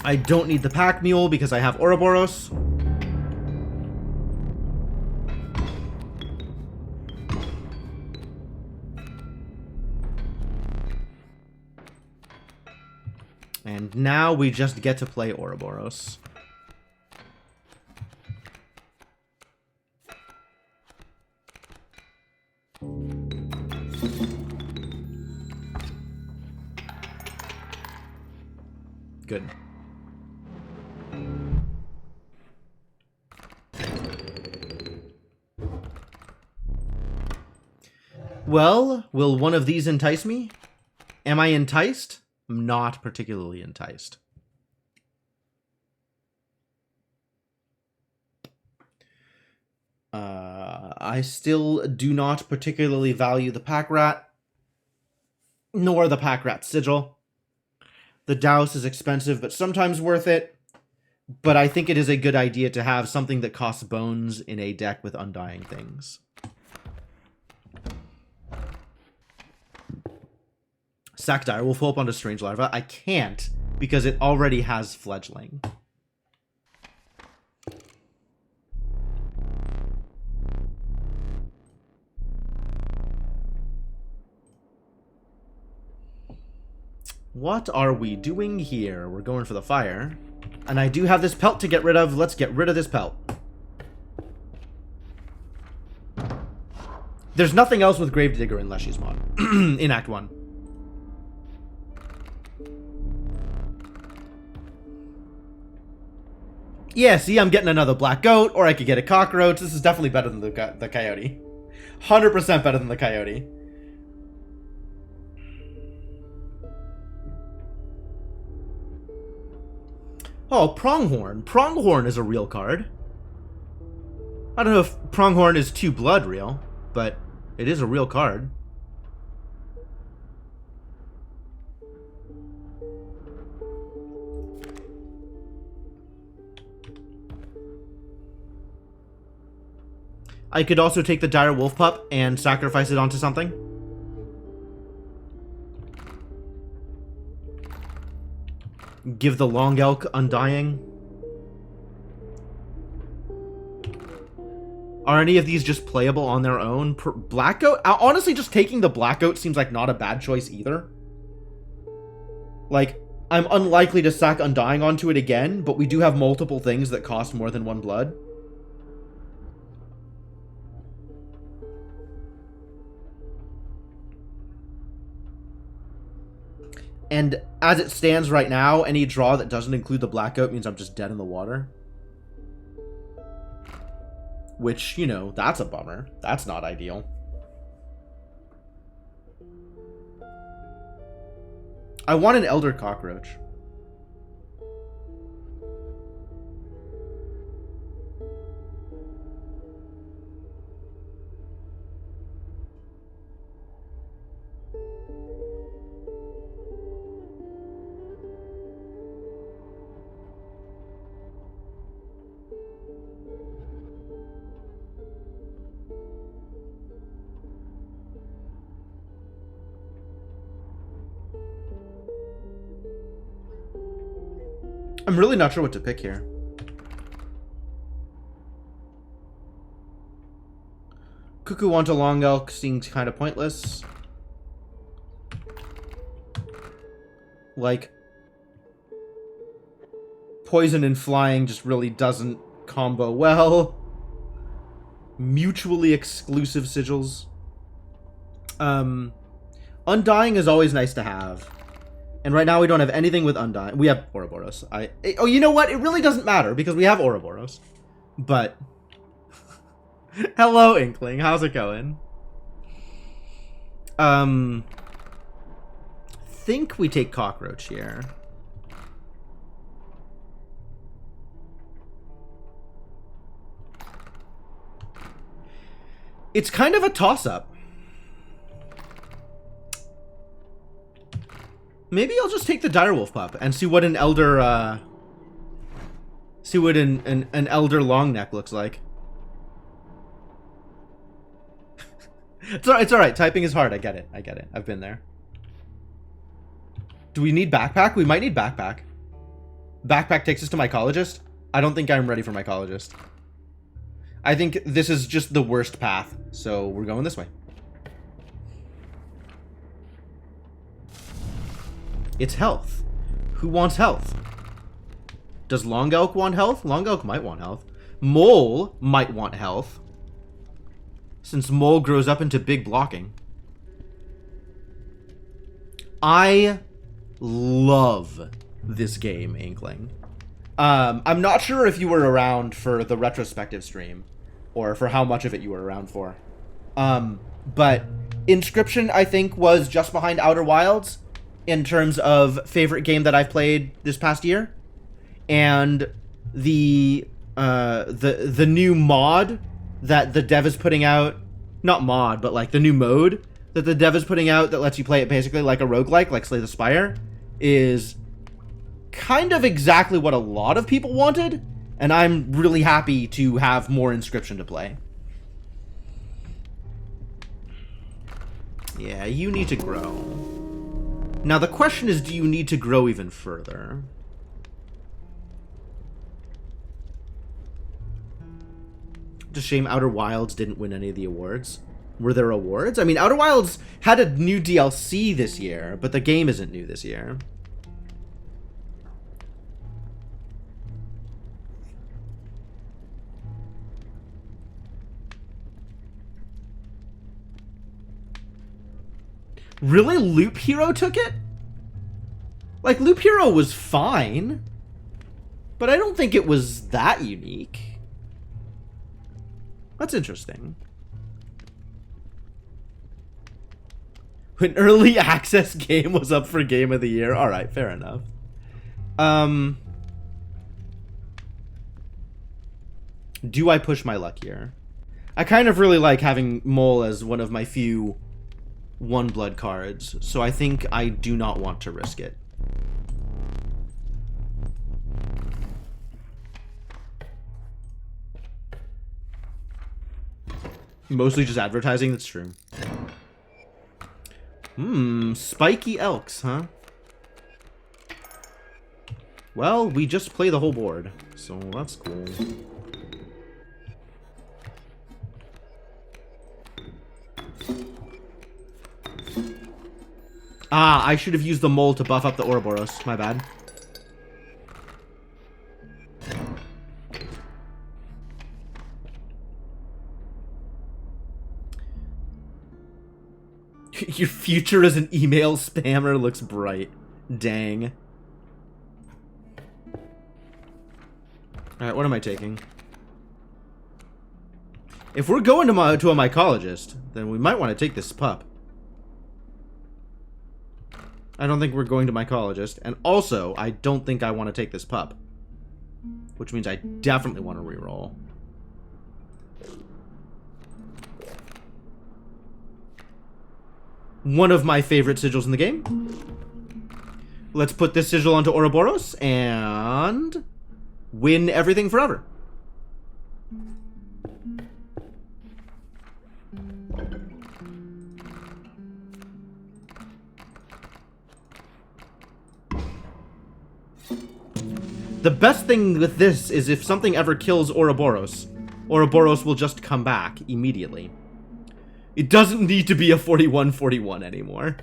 I don't need the pack mule because I have Ouroboros. And now we just get to play Ouroboros. Good. Well, will one of these entice me? Am I enticed? I'm not particularly enticed. I still do not particularly value the pack rat, nor the pack rat sigil. The Douse is expensive, but sometimes worth it. But I think it is a good idea to have something that costs bones in a deck with Undying things. Sack Direwolf Hope onto Strange Larva. I can't, because it already has Fledgling. What are we doing here? We're going for the fire. And I do have this pelt to get rid of. Let's get rid of this pelt. There's nothing else with Gravedigger in Leshy's mod. In Act 1. Yeah, see, I'm getting another black goat, or I could get a cockroach. This is definitely better than the coyote. 100% better than the coyote. Oh, Pronghorn. Pronghorn is a real card. I don't know if Pronghorn is 2 blood real, but it is a real card. I could also take the Dire Wolf Pup and sacrifice it onto something. Give the Long Elk Undying. Are any of these just playable on their own? Black Goat? Honestly, just taking the Black Goat seems like not a bad choice either. Like, I'm unlikely to sack Undying onto it again, but we do have multiple things that cost more than 1 blood. And as it stands right now, any draw that doesn't include the Black Goat means I'm just dead in the water. Which, you know, that's a bummer. That's not ideal. I want an Elder Cockroach. I'm really not sure what to pick here. Cuckoo onto Long Elk seems kind of pointless. Like, Poison and Flying just really doesn't combo well. Mutually exclusive sigils. Undying is always nice to have. And right now we don't have anything with Undyne. We have Ouroboros. Oh, you know what? It really doesn't matter because we have Ouroboros. But hello, Inkling. How's it going? Think we take Cockroach here. It's kind of a toss-up. Maybe I'll just take the Direwolf Pup and see what an Elder, see what an Elder Longneck looks like. It's alright. Typing is hard. I get it. I've been there. Do we need backpack? We might need backpack. Backpack takes us to mycologist. I don't think I'm ready for mycologist. I think this is just the worst path, so we're going this way. It's health. Who wants health? Does Long Elk want health? Long Elk might want health. Mole might want health, since Mole grows up into big blocking. I love this game, Inkling. I'm not sure if you were around for the retrospective stream, or for how much of it you were around for. But Inscryption, I think, was just behind Outer Wilds in terms of favorite game that I've played this past year. And the new mod that the dev is putting out, not mod, but like the new mode that the dev is putting out that lets you play it basically like a roguelike, like Slay the Spire, is kind of exactly what a lot of people wanted, and I'm really happy to have more Inscryption to play. Yeah, you need to grow. Now the question is, do you need to grow even further? It's a shame Outer Wilds didn't win any of the awards. Were there awards? I mean, Outer Wilds had a new DLC this year, but the game isn't new this year. Really? Loop Hero took it? Like, Loop Hero was fine, but I don't think it was that unique. That's interesting. An early access game was up for Game of the Year. Alright, fair enough. Do I push my luck here? I kind of really like having Mole as one of my few one blood cards, so I think I do not want to risk it. Mostly just advertising, that's true. Spiky Elks, huh? Well, we just play the whole board, so that's cool. Ah, I should have used the Mole to buff up the Ouroboros. My bad. Your future as an email spammer looks bright. Dang. Alright, what am I taking? If we're going to a mycologist, then we might want to take this pup. I don't think we're going to mycologist. And also, I don't think I want to take this pup. Which means I definitely want to reroll. One of my favorite sigils in the game. Let's put this sigil onto Ouroboros and win everything forever. The best thing with this is if something ever kills Ouroboros, Ouroboros will just come back immediately. It doesn't need to be a 41-41 anymore.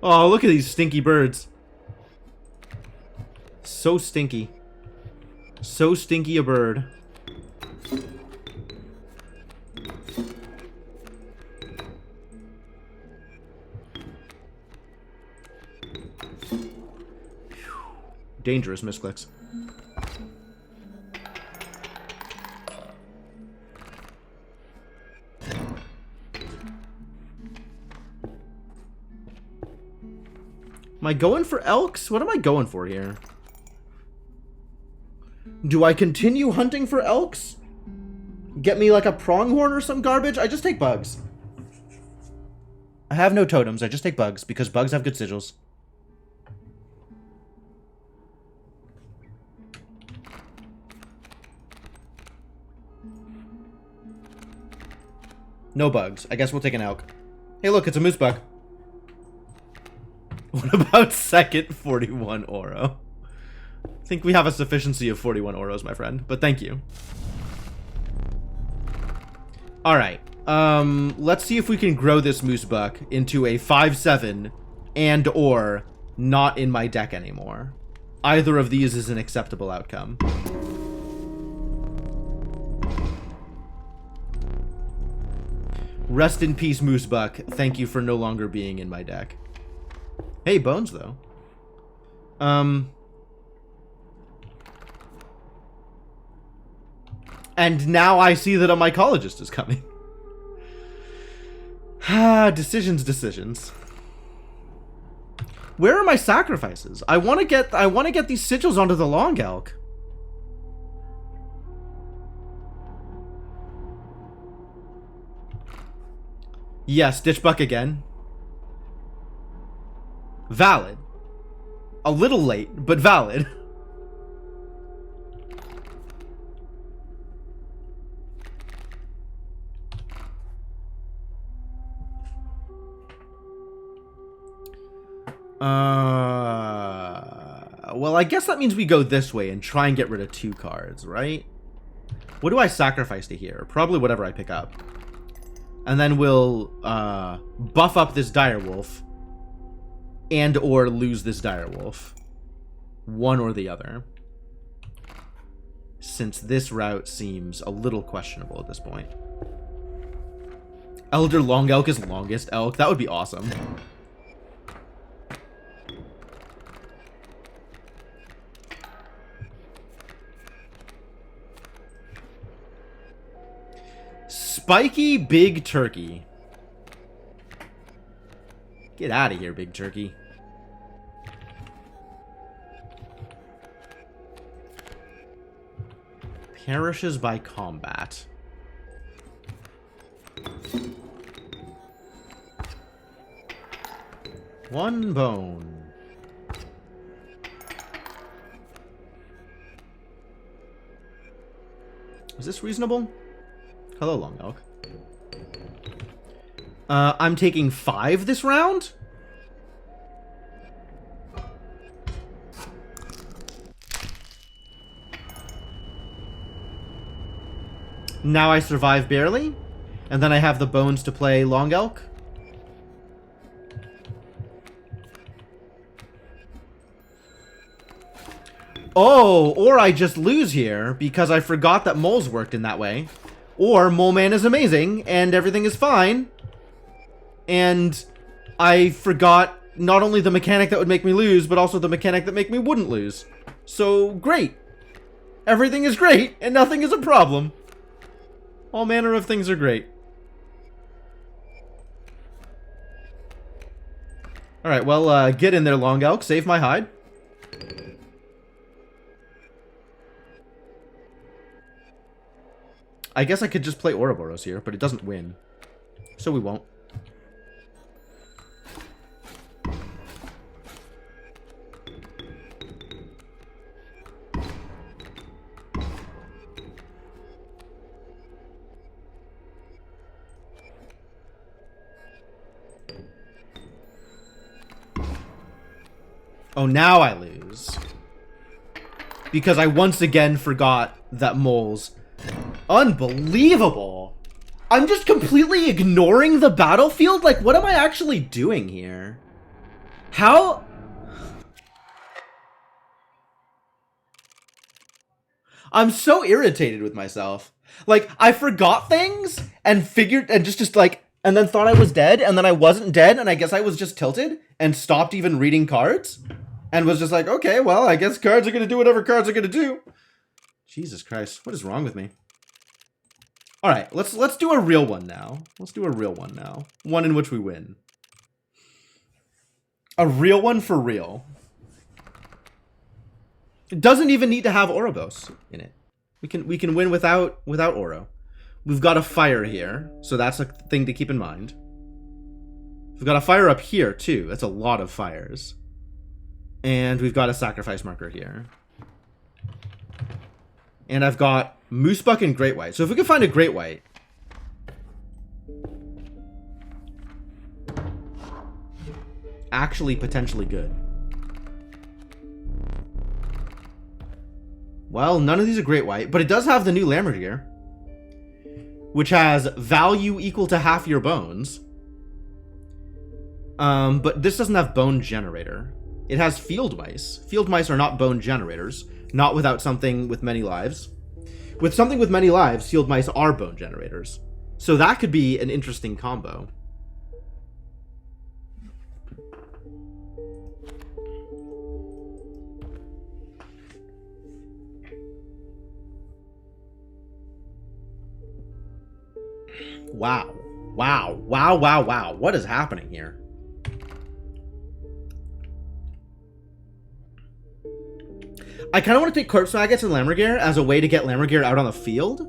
Oh, look at these stinky birds. So stinky. So stinky a bird. Dangerous misclicks. Am I going for elks? What am I going for here? Do I continue hunting for elks? Get me like a pronghorn or some garbage? I just take bugs. I have no totems. I just take bugs because bugs have good sigils. No bugs. I guess we'll take an elk. Hey, look, it's a moose bug. What about second 41 oro? I think we have a sufficiency of 41 oros, my friend, but thank you. Alright, let's see if we can grow this moose buck into a 5/7 and or not in my deck anymore. Either of these is an acceptable outcome. Rest in peace, moose buck. Thank you for no longer being in my deck. Hey, bones, though. And now I see that a mycologist is coming. Decisions. Where are my sacrifices? I want to get these sigils onto the long elk. Yes, Ditchbuck again. Valid. A little late, but valid. Well, I guess that means we go this way and try and get rid of 2 cards, right? What do I sacrifice to here? Probably whatever I pick up. And then we'll buff up this direwolf and or lose this direwolf. One or the other. Since this route seems a little questionable at this point. Elder Long Elk is longest elk. That would be awesome. Spiky Big Turkey. Get out of here, Big Turkey. Perishes by combat. One bone. Is this reasonable? Hello, Long Elk. I'm taking 5 this round? Now I survive barely, and then I have the bones to play Long Elk. Oh, or I just lose here because I forgot that moles worked in that way. Or Mole Man is amazing and everything is fine. And I forgot not only the mechanic that would make me lose, but also the mechanic that make me wouldn't lose. So, great. Everything is great and nothing is a problem. All manner of things are great. Alright, well, get in there, Long Elk. Save my hide. I guess I could just play Ouroboros here, but it doesn't win. So we won't. Oh, now I lose. Because I once again forgot that moles... Unbelievable! I'm just completely ignoring the battlefield? Like, what am I actually doing here? How... I'm so irritated with myself. Like, I forgot things and figured, and just like, and then thought I was dead, and then I wasn't dead, and I guess I was just tilted and stopped even reading cards and was just like, okay, well, I guess cards are going to do whatever cards are going to do. Jesus Christ, what is wrong with me? All right, let's do a real one now. Let's do a real one now. One in which we win. A real one for real. It doesn't even need to have Ouroboros in it. We can win without Oro. We've got a fire here, so that's a thing to keep in mind. We've got a fire up here too. That's a lot of fires. And we've got a sacrifice marker here. And I've got Moosebuck and Great White. So if we can find a Great White. Actually potentially good. Well, none of these are Great White, but it does have the new Lammergeier, which has value equal to half your bones. But this doesn't have Bone Generator. It has Field Mice. Field Mice are not bone generators, not without something with many lives. With something with many lives, Field Mice are bone generators. So that could be an interesting combo. Wow. Wow. Wow, wow, wow. What is happening here? I kind of want to take Corpse Maggots and Lammergeier as a way to get Lammergeier out on the field.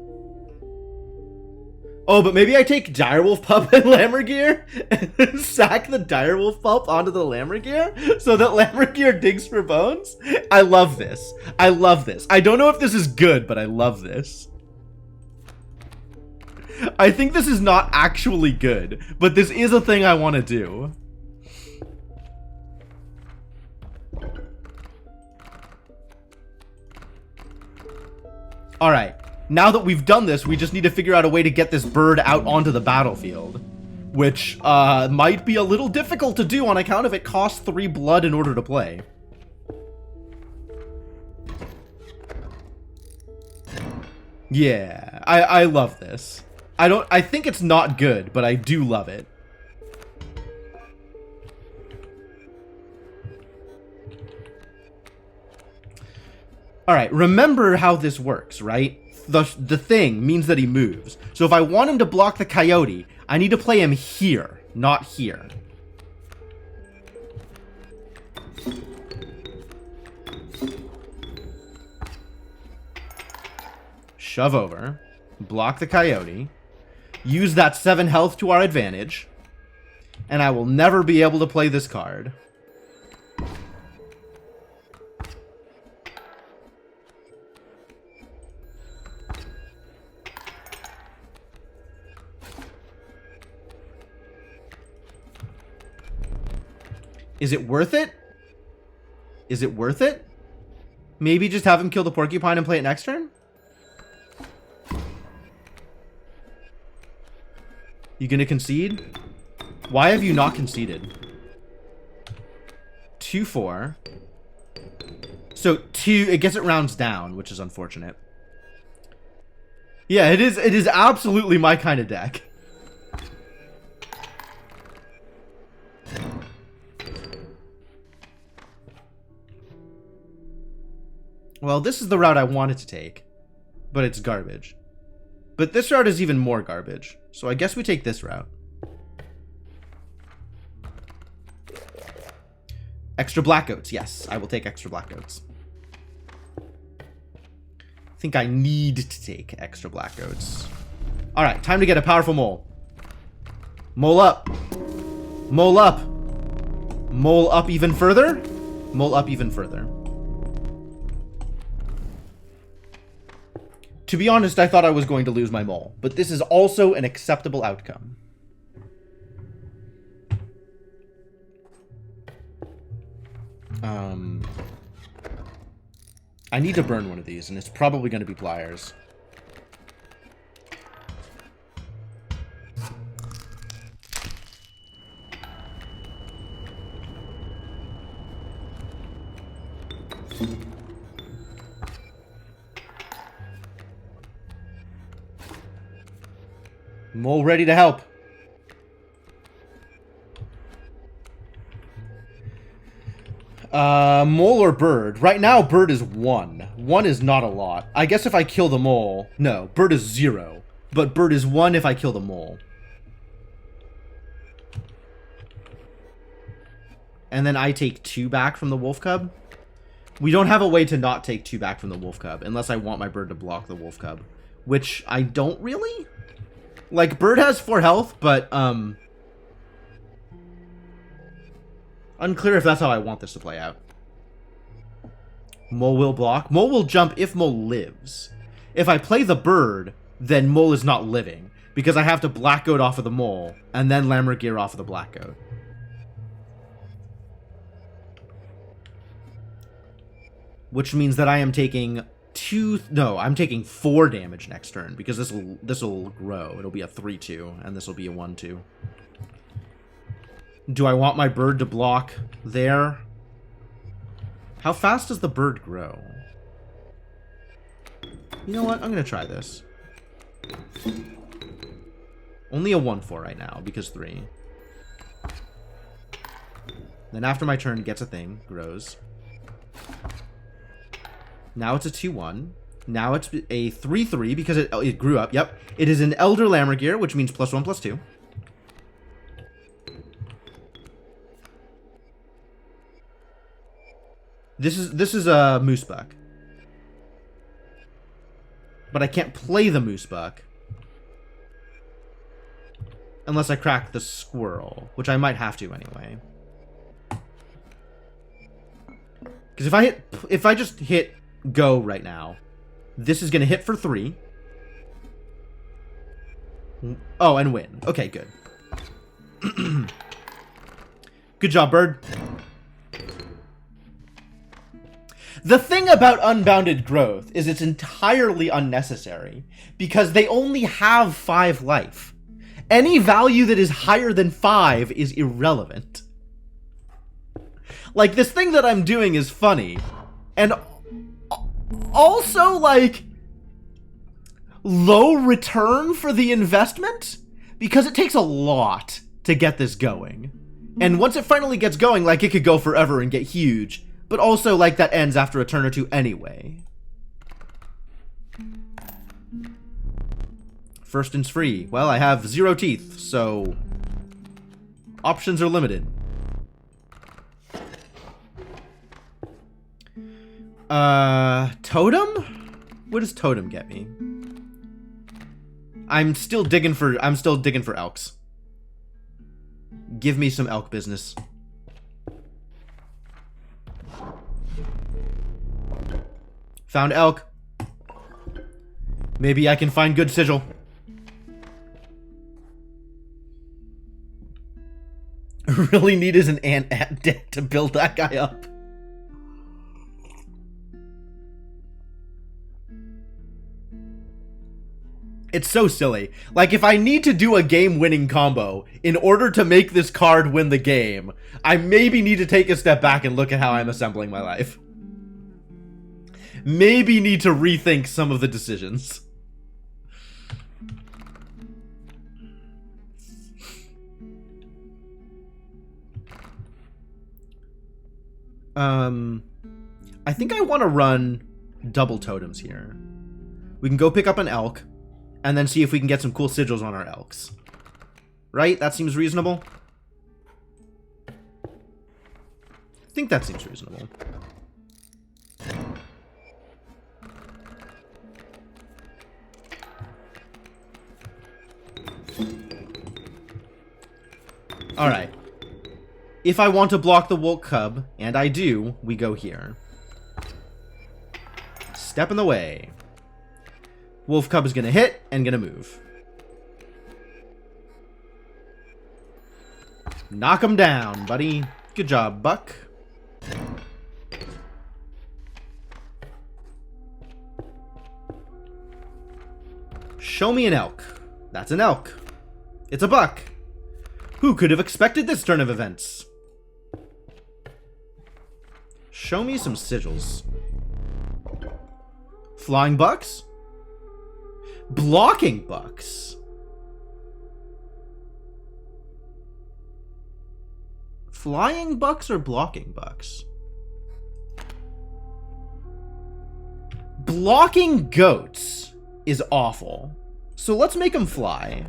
Oh, but maybe I take Direwolf Pup and Lammergeier and sack the Direwolf Pup onto the Lammergeier so that Lammergeier digs for bones? I love this. I love this. I don't know if this is good, but I love this. I think this is not actually good, but this is a thing I want to do. Alright, now that we've done this, we just need to figure out a way to get this bird out onto the battlefield. Which, might be a little difficult to do on account of it costs 3 blood in order to play. Yeah, I love this. I think it's not good, but I do love it. Alright, remember how this works, right? The thing means that he moves. So if I want him to block the coyote, I need to play him here, not here. Shove over. Block the coyote. Use that 7 health to our advantage. And I will never be able to play this card. Is it worth it? Is it worth it? Maybe just have him kill the porcupine and play it next turn? You gonna concede? Why have you not conceded? 2-4. So 2, it gets it rounds down, which is unfortunate. Yeah, it is absolutely my kind of deck. Well, this is the route I wanted to take, but it's garbage. But this route is even more garbage, so I guess we take this route. Extra black goats, yes, I will take extra black goats. I think I need to take extra black goats. Alright, time to get a powerful mole. Mole up. Mole up. Mole up even further. Mole up even further. To be honest, I thought I was going to lose my mole, but this is also an acceptable outcome. I need to burn one of these, and it's probably going to be pliers. Mole ready to help. Mole or bird? Right now, bird is 1. 1 is not a lot. I guess if I kill the mole... No, bird is 0. But bird is 1 if I kill the mole. And then I take 2 back from the wolf cub. We don't have a way to not take 2 back from the wolf cub, unless I want my bird to block the wolf cub. Which I don't really? Like, bird has 4 health, but, unclear if that's how I want this to play out. Mole will block. Mole will jump if mole lives. If I play the bird, then mole is not living, because I have to black goat off of the mole, and then Lammergear off of the black goat. Which means that I am taking I'm taking 4 damage next turn, because this will grow. It'll be a 3-2, and this will be a 1-2. Do I want my bird to block there? How fast does the bird grow? You know what? I'm going to try this. Only a 1-4 right now, because 3. Then after my turn, gets a thing, grows. Now it's a 2-1. Now it's a 3-3 because it grew up. Yep. It is an Elder Lammergear, which means +1/+2. This is a moose buck. But I can't play the moose buck unless I crack the squirrel, which I might have to anyway. Because if I just hit go right now, this is gonna hit for 3. Oh, and win. Okay, good. Good job, bird. The thing about unbounded growth is it's entirely unnecessary, because they only have 5 life. Any value that is higher than 5 is irrelevant. Like, this thing that I'm doing is funny, and also, like, low return for the investment, because it takes a lot to get this going. And once it finally gets going, like, it could go forever and get huge, but also, like, that ends after a turn or 2 anyway. First in's free. Well, I have 0 teeth, so options are limited. Totem? What does totem get me? I'm still digging for elks. Give me some elk business. Found elk. Maybe I can find good sigil. Really need is an ant at debt to build that guy up. It's so silly. Like, if I need to do a game-winning combo in order to make this card win the game, I maybe need to take a step back and look at how I'm assembling my life. Maybe need to rethink some of the decisions. I think I want to run double totems here. We can go pick up an elk, and then see if we can get some cool sigils on our elks. Right? That seems reasonable. I think that seems reasonable. Alright. If I want to block the wolf cub, and I do, we go here. Step in the way. Wolf cub is gonna hit and gonna move. Knock him down, buddy. Good job, buck. Show me an elk. That's an elk. It's a buck. Who could have expected this turn of events? Show me some sigils. Flying bucks? Blocking bucks. flying bucks or blocking bucks? Blocking goats is awful. So let's make them fly.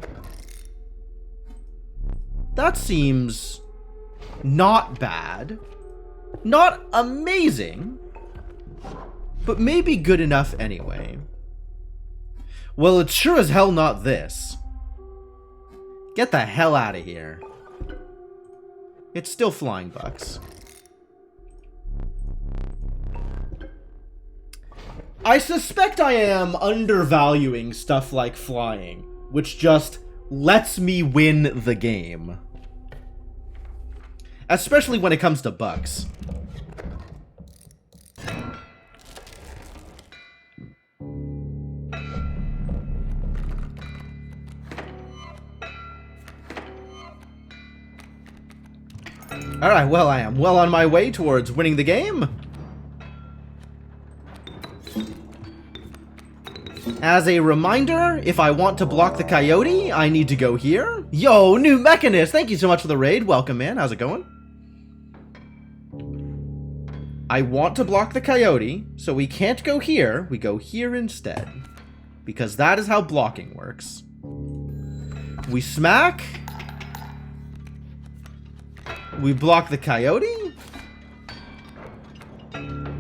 That seems not bad. Not amazing. But maybe good enough anyway. Well, it's sure as hell not this. Get the hell out of here. It's still flying bucks. I suspect I am undervaluing stuff like flying, which just lets me win the game. Especially when it comes to bucks. Alright, well, I am well on my way towards winning the game. As a reminder, if I want to block the coyote, I need to go here. Yo, new mechanist! Thank you so much for the raid. Welcome, man. How's it going? I want to block the coyote, so we can't go here. We go here instead. Because that is how blocking works. We smack. We block the coyote.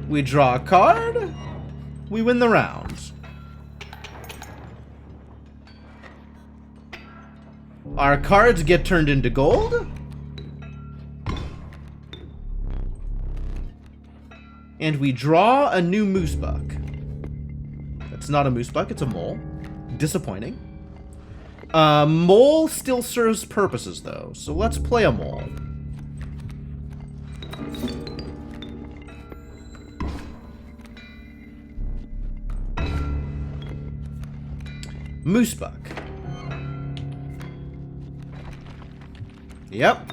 We draw a card. We win the round. Our cards get turned into gold. And we draw a new moose buck. That's not a moose buck, it's a mole. Disappointing. Mole still serves purposes, though. So let's play a mole. Moose buck. Yep.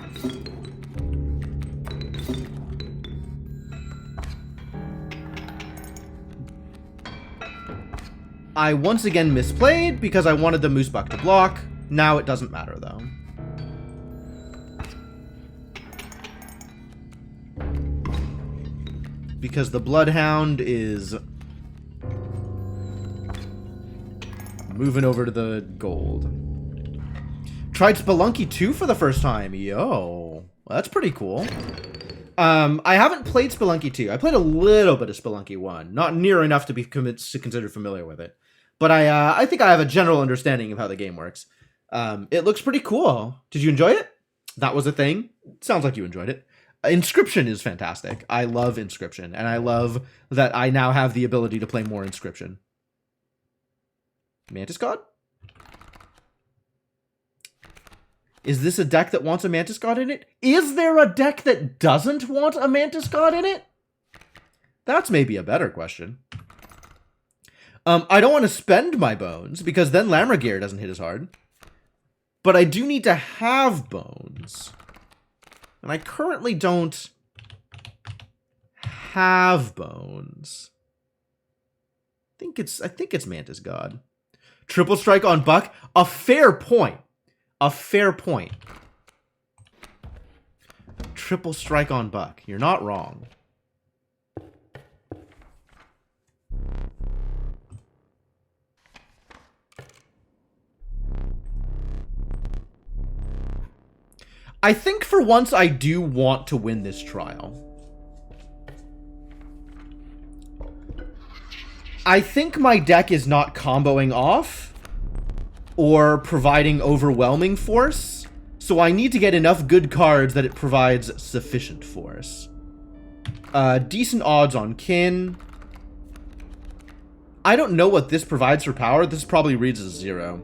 I once again misplayed because I wanted the moose buck to block. Now it doesn't matter, though. Because the bloodhound is moving over to the gold. Tried Spelunky 2 for the first time. Yo, that's pretty cool. I haven't played Spelunky 2. I played a little bit of Spelunky 1. Not near enough to be considered familiar with it. But I think I have a general understanding of how the game works. It looks pretty cool. Did you enjoy it? That was a thing? Sounds like you enjoyed it. Inscryption is fantastic. I love Inscryption. And I love that I now have the ability to play more Inscryption. Mantis God? Is this a deck that wants a Mantis God in it? Is there a deck that doesn't want a Mantis God in it? That's maybe a better question. I don't want to spend my bones, because then Lammergear doesn't hit as hard. But I do need to have bones. And I currently don't have bones. I think it's Mantis God. Triple strike on Buck? A fair point. A fair point. Triple strike on Buck. You're not wrong. I think for once I do want to win this trial. I think my deck is not comboing off or providing overwhelming force, so I need to get enough good cards that it provides sufficient force. Decent odds on kin. I don't know what this provides for power. This probably reads as 0,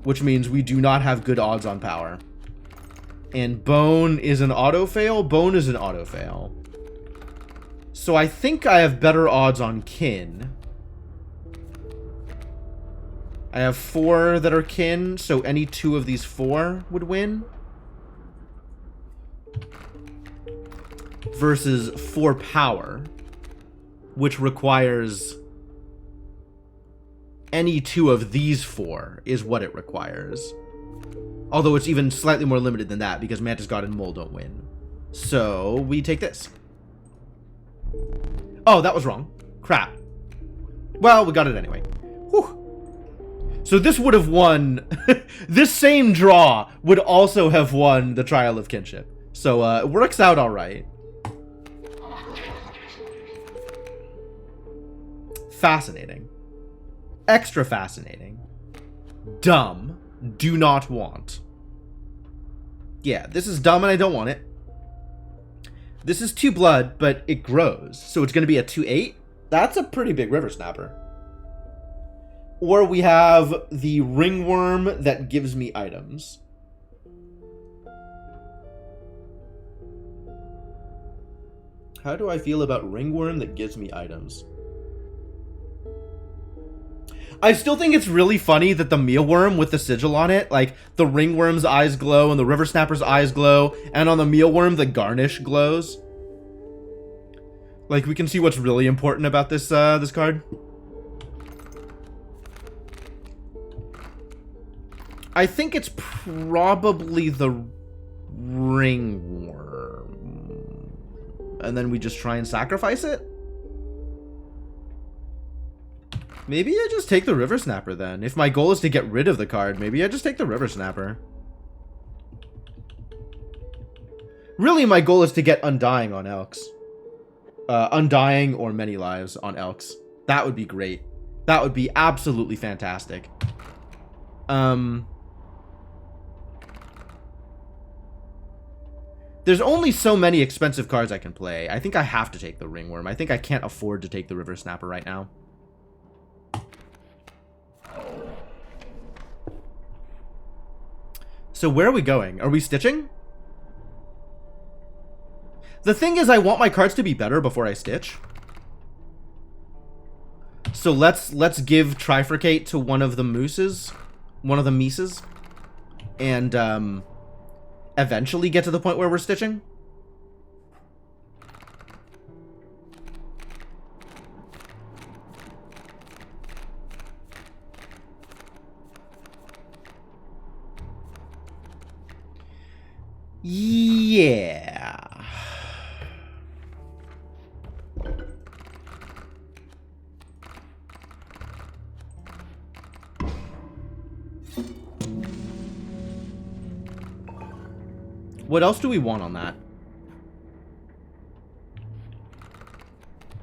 which means we do not have good odds on power. And Bone is an auto-fail. Bone is an auto-fail. So I think I have better odds on kin. I have 4 that are kin, so any 2 of these 4 would win. Versus 4 power, which requires any 2 of these 4 is what it requires. Although it's even slightly more limited than that, because Mantis God and Mole don't win. So we take this. Oh, that was wrong. Crap. Well, we got it anyway. Whew. So this would have won. This same draw would also have won the Trial of Kinship. So it works out all right. Fascinating. Extra fascinating. Dumb. Do not want. Yeah, this is dumb and I don't want it. This is 2 blood, but it grows. So it's going to be a 2/8. That's a pretty big River Snapper. Or we have the Ringworm that gives me items. How do I feel about Ringworm that gives me items? I still think it's really funny that the Mealworm with the sigil on it, like the Ringworm's eyes glow and the River Snapper's eyes glow, and on the Mealworm the garnish glows. Like we can see what's really important about this this card. I think it's probably the Ringworm. And then we just try and sacrifice it? Maybe I just take the River Snapper then. If my goal is to get rid of the card, maybe I just take the River Snapper. Really, my goal is to get Undying on Elks. Undying or Many Lives on Elks. That would be great. That would be absolutely fantastic. There's only so many expensive cards I can play. I think I have to take the Ringworm. I think I can't afford to take the River Snapper right now. So where are we going? Are we stitching? The thing is, I want my cards to be better before I stitch. So let's give Trifurcate to one of the mooses. One of the Mises. And eventually get to the point where we're stitching. Yeah. What else do we want on that?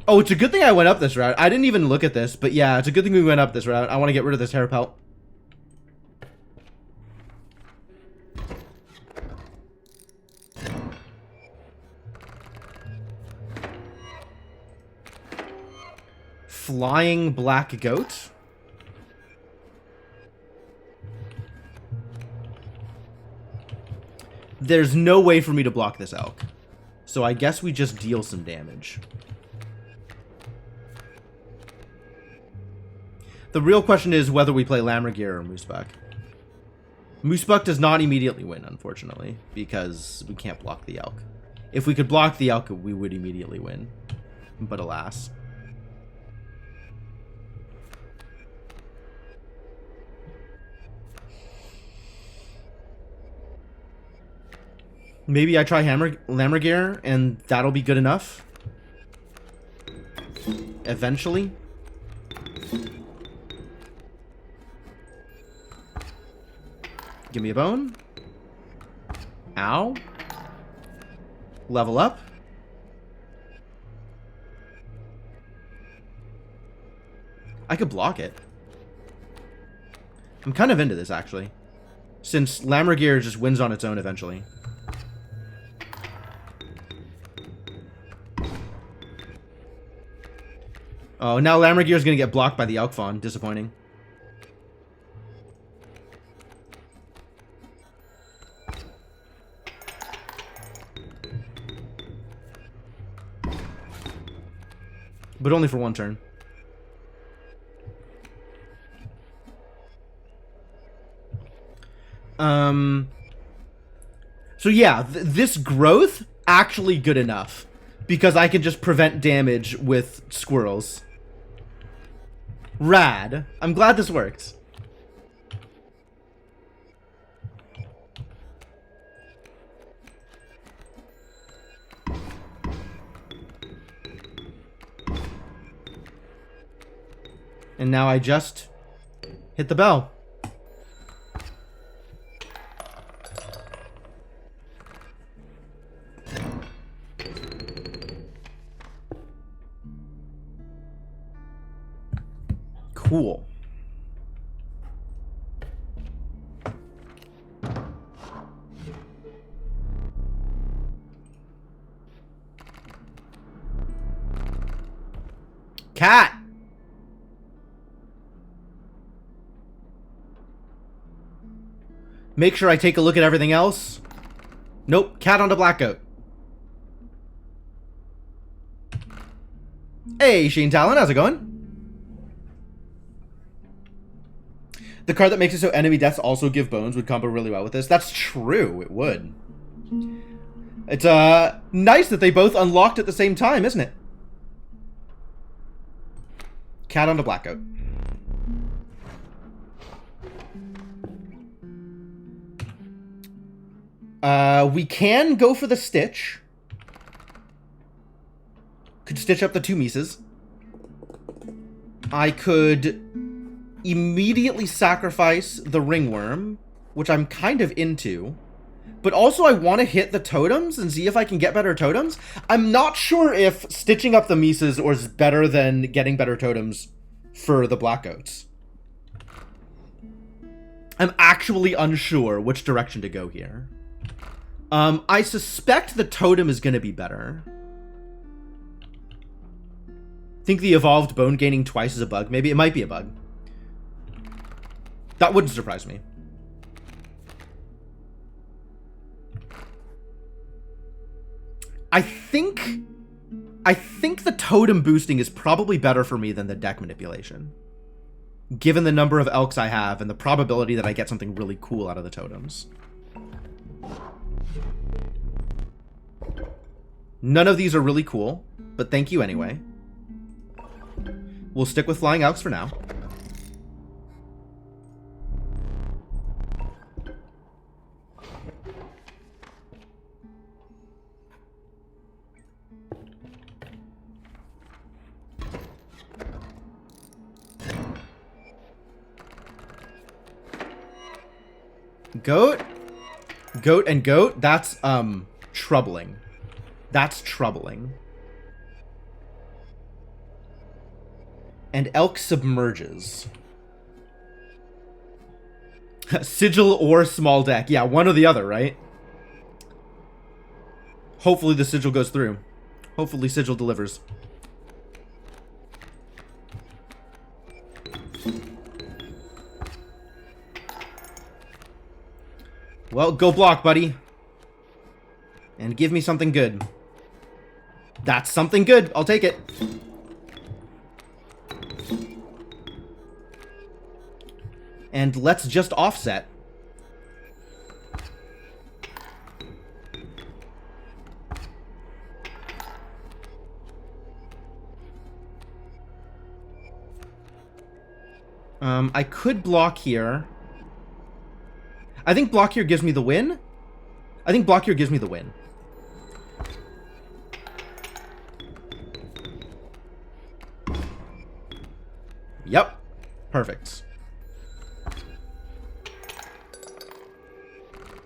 Oh, it's a good thing I went up this route. I didn't even look at this, but yeah, it's a good thing we went up this route. I want to get rid of this hair pelt. Flying Black Goat. There's no way for me to block this elk. So I guess we just deal some damage. The real question is whether we play Lammergear or Moosebuck. Moosebuck does not immediately win, unfortunately, because we can't block the elk. If we could block the elk, we would immediately win. But alas. Maybe I try Lammergear, and that'll be good enough. Eventually. Give me a bone. Ow. Level up. I could block it. I'm kind of into this, actually. Since Lammergear just wins on its own eventually. Oh, now Lammergear is going to get blocked by the Elk Fawn. Disappointing. But only for one turn. So yeah, this growth, actually good enough. Because I can just prevent damage with squirrels. Rad. I'm glad this worked. And now I just hit the bell. Cool. Cat! Make sure I take a look at everything else. Nope, cat on the black goat. Hey, Shane Talon, how's it going? The card that makes it so enemy deaths also give bones would combo really well with this. That's true, it would. It's nice that they both unlocked at the same time, isn't it? Cat on the black goat. We can go for the stitch. Could stitch up the 2 Mises. I could immediately sacrifice the ringworm, which I'm kind of into. But also I want to hit the totems and see if I can get better totems. I'm not sure if stitching up the Mises is better than getting better totems for the black goats. I'm actually unsure which direction to go here. I suspect the totem is going to be better. Think the evolved bone gaining twice is a bug. Maybe it might be a bug. That wouldn't surprise me. I think the totem boosting is probably better for me than the deck manipulation, given the number of elks I have and the probability that I get something really cool out of the totems. None of these are really cool, but thank you anyway. We'll stick with flying elks for now. Goat? Goat and goat? That's, troubling. That's troubling. And elk submerges. Sigil or small deck. Yeah, one or the other, right? Hopefully the sigil goes through. Hopefully sigil delivers. Well, go block, buddy. And give me something good. That's something good. I'll take it. And let's just offset. I could block here. I think block here gives me the win. I think block here gives me the win. Yep. Perfect.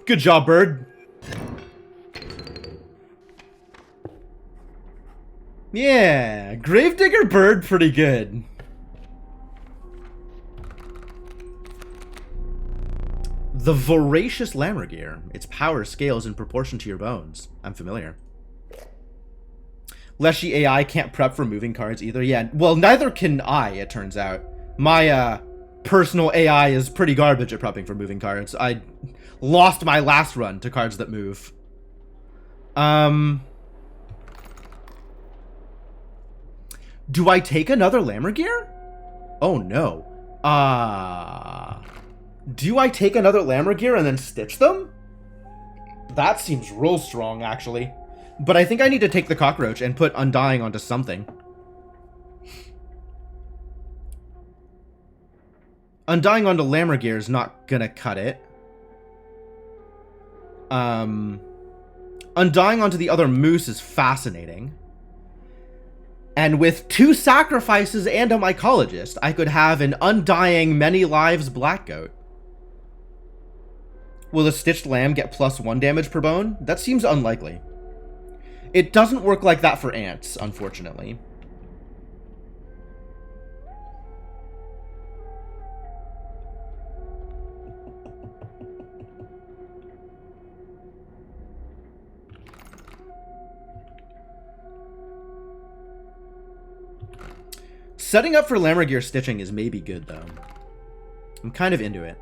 Good job, bird. Yeah, Gravedigger bird pretty good. The Voracious Lammergear. Its power scales in proportion to your bones. I'm familiar. Leshy AI can't prep for moving cards either. Yeah, well, neither can I, it turns out. My personal AI is pretty garbage at prepping for moving cards. I lost my last run to cards that move. Do I take another Lammergear? Oh, no. Do I take another Lammergear and then stitch them? That seems real strong, actually. But I think I need to take the cockroach and put Undying onto something. Undying onto Lammergear is not gonna cut it. Undying onto the other moose is fascinating. And with 2 sacrifices and a mycologist, I could have an undying many lives black goat. Will a stitched lamb get +1 damage per bone? That seems unlikely. It doesn't work like that for ants, unfortunately. Setting up for Lammergear stitching is maybe good, though. I'm kind of into it.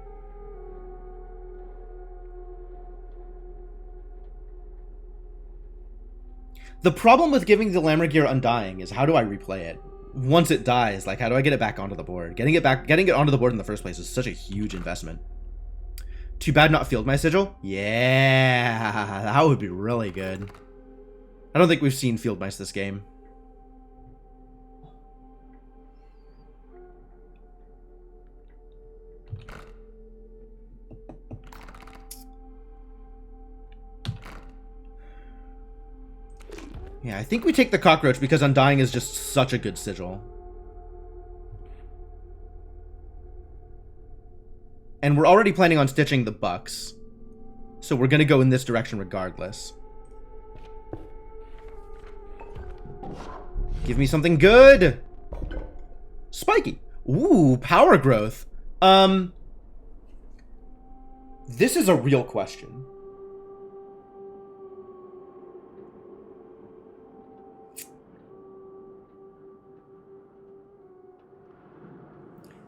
The problem with giving the Lammergear Undying is how do I replay it? Once it dies, like how do I get it back onto the board? Getting it onto the board in the first place is such a huge investment. Too bad not Field My Sigil? Yeah, that would be really good. I don't think we've seen Field Mice this game. Yeah, I think we take the Cockroach because Undying is just such a good sigil. And we're already planning on stitching the Bucks. So we're going to go in this direction regardless. Give me something good! Spiky! Ooh, power growth. This is a real question.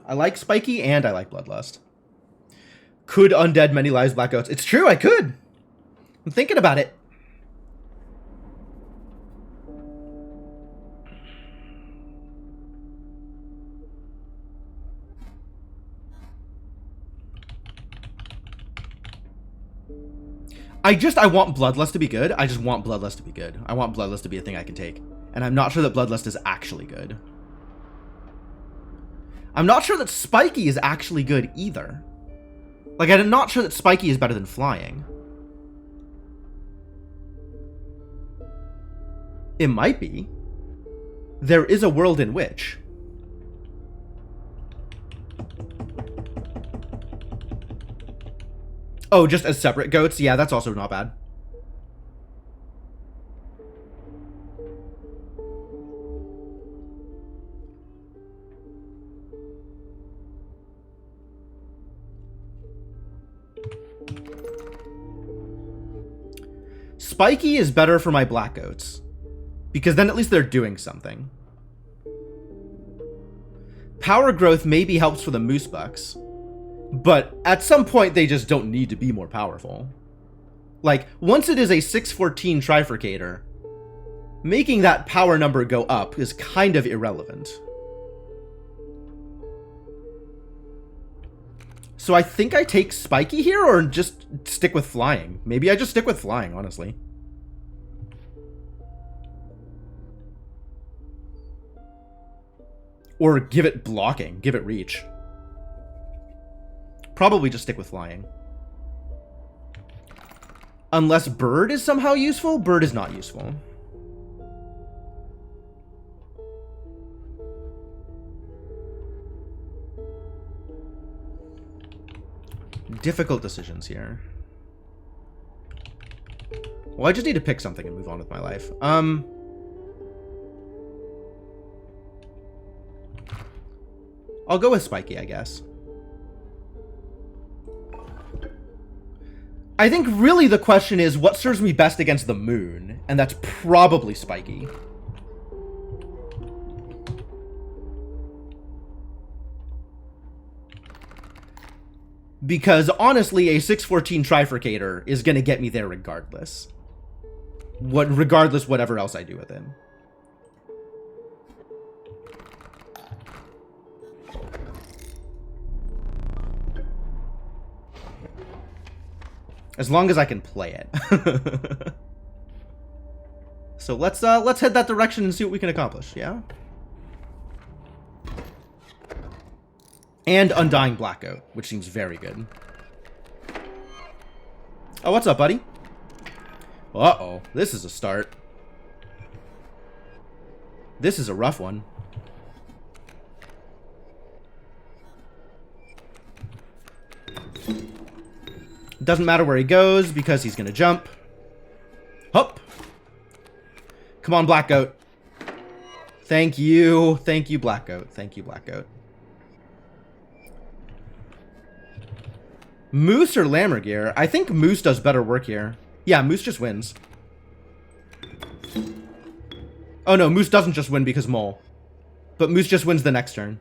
I like Spiky and I like Bloodlust. Could Undead Many Lives Black Goats? It's true, I could. I'm thinking about it. I want Bloodlust to be good. I just want Bloodlust to be good. I want Bloodlust to be a thing I can take. And I'm not sure that Bloodlust is actually good. I'm not sure that Spiky is actually good either. Like, I'm not sure that Spiky is better than Flying. It might be. There is a world in which. Oh, just as separate goats? Yeah, that's also not bad. Spiky is better for my black goats. Because then at least they're doing something. Power growth maybe helps for the moose bucks. But at some point they just don't need to be more powerful. Like, once it is a 614 trifurcator, making that power number go up is kind of irrelevant. So I think I take Spiky here or just stick with Flying. Maybe I just stick with Flying, honestly. Or give it blocking, give it reach. Probably just stick with Flying. Unless Bird is somehow useful, Bird is not useful. Difficult decisions here. Well, I just need to pick something and move on with my life. I'll go with Spiky, I guess. I think really the question is what serves me best against the moon, and that's probably Spiky. Because honestly, a 614 trifurcator is going to get me there regardless. Regardless whatever else I do with him. As long as I can play it. So let's head that direction and see what we can accomplish, yeah? And Undying Blackout, which seems very good. Oh, what's up, buddy? Uh-oh, this is a start. This is a rough one. Doesn't matter where he goes because he's gonna jump. Hop. Come on, Black Goat. Thank you. Thank you, Black Goat. Thank you, Black Goat. Moose or Lammergear? I think Moose does better work here. Yeah, Moose just wins. Oh no, Moose doesn't just win because Mole. But Moose just wins the next turn.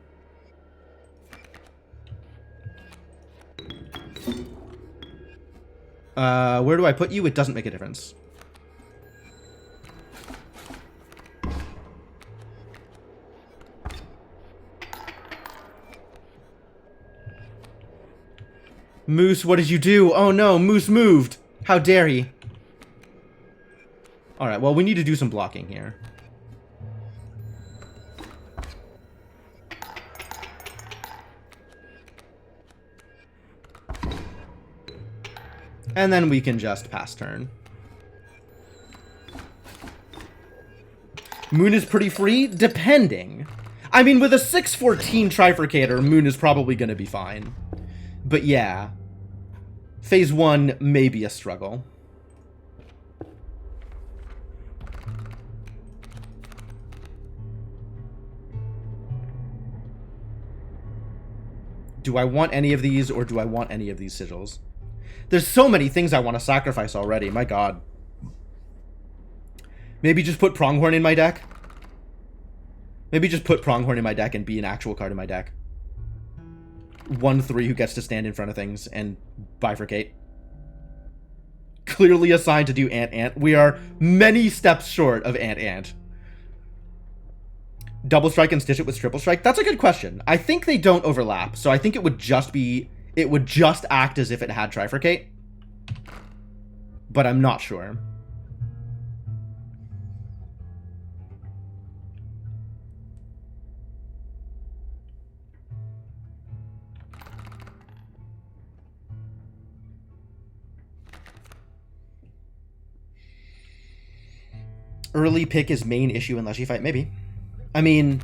Where do I put you? It doesn't make a difference. Moose, what did you do? Oh no, Moose moved. How dare he? Alright, well, we need to do some blocking here. And then we can just pass turn. Moon is pretty free, depending. I mean, with a 614 trifurcator, Moon is probably going to be fine. But yeah, phase 1 may be a struggle. Do I want any of these, or do I want any of these sigils? There's so many things I want to sacrifice already, my god. Maybe just put Pronghorn in my deck? Maybe just put Pronghorn in my deck and be an actual card in my deck. 1/3 who gets to stand in front of things and bifurcate. Clearly assigned to do Ant-Ant. We are many steps short of Ant-Ant. Double strike and stitch it with triple strike? That's a good question. I think they don't overlap, so I think it would just be... It would just act as if it had trifurcate. But I'm not sure. Early pick is main issue unless you fight, maybe. I mean,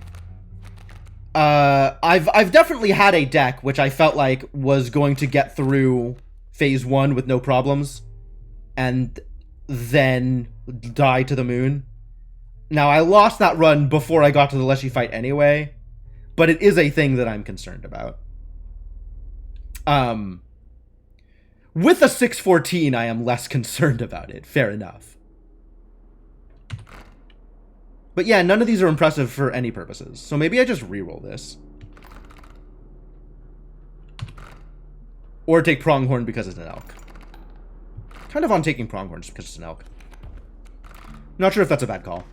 I've definitely had a deck which I felt like was going to get through phase 1 with no problems, and then die to the moon. Now, I lost that run before I got to the Leshy fight anyway, but it is a thing that I'm concerned about. With a 614, I am less concerned about it. Fair enough. But yeah, none of these are impressive for any purposes. So maybe I just reroll this. Or take Pronghorn because it's an elk. Kind of on taking Pronghorn just because it's an elk. Not sure if that's a bad call.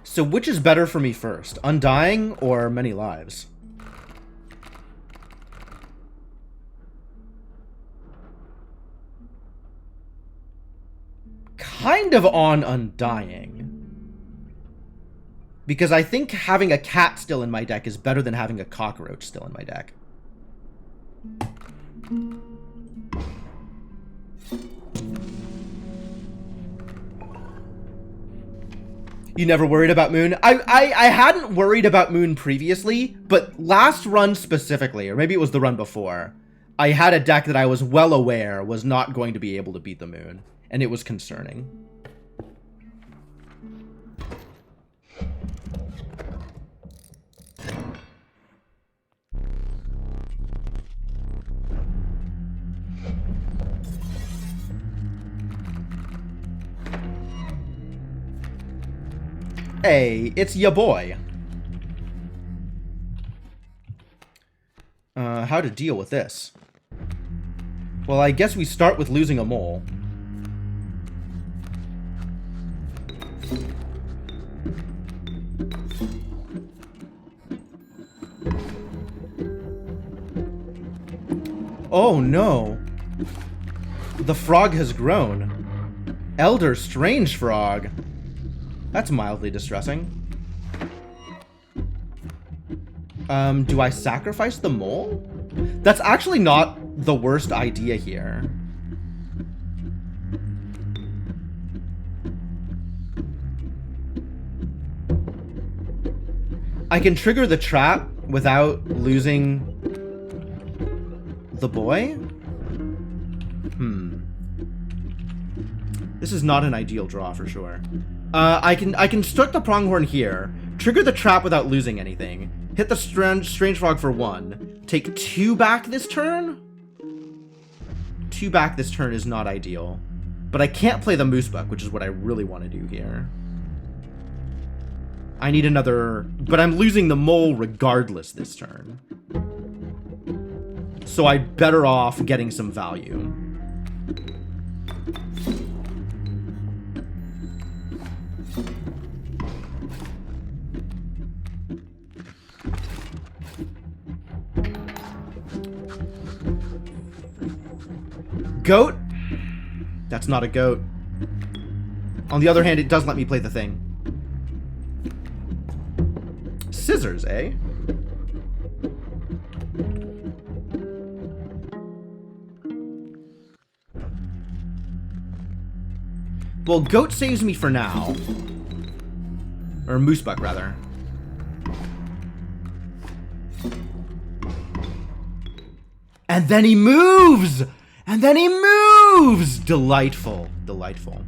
So which is better for me first? Undying or Many Lives? Kind of on Undying. Because I think having a cat still in my deck is better than having a cockroach still in my deck. You never worried about Moon? I hadn't worried about Moon previously, but last run specifically, or maybe it was the run before, I had a deck that I was well aware was not going to be able to beat the Moon, and it was concerning. Hey, it's ya boy. How to deal with this? Well, I guess we start with losing a mole. Oh no. The frog has grown. Elder Strange Frog. That's mildly distressing. Do I sacrifice the mole? That's actually not the worst idea here. I can trigger the trap without losing the boy? This is not an ideal draw for sure. I can start the pronghorn here, trigger the trap without losing anything, hit the strange frog for 1, take 2 back this turn? 2 back this turn is not ideal. But I can't play the moose buck, which is what I really want to do here. I need another... But I'm losing the mole regardless this turn. So I'm better off getting some value. Goat? That's not a goat. On the other hand, it does let me play the thing. Scissors, eh? Well, goat saves me for now. Or moosebuck, rather. And then he moves! And then he moves! Delightful. Delightful.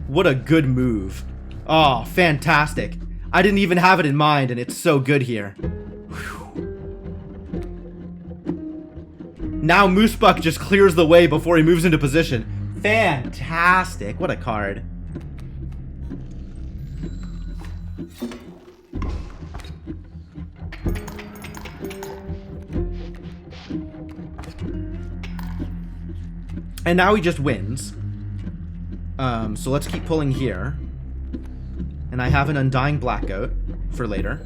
What a good move. Oh, fantastic. I didn't even have it in mind, and it's so good here. Whew. Now Moosebuck just clears the way before he moves into position. Fantastic. What a card. And now he just wins. So let's keep pulling here. And I have an Undying Black Goat for later.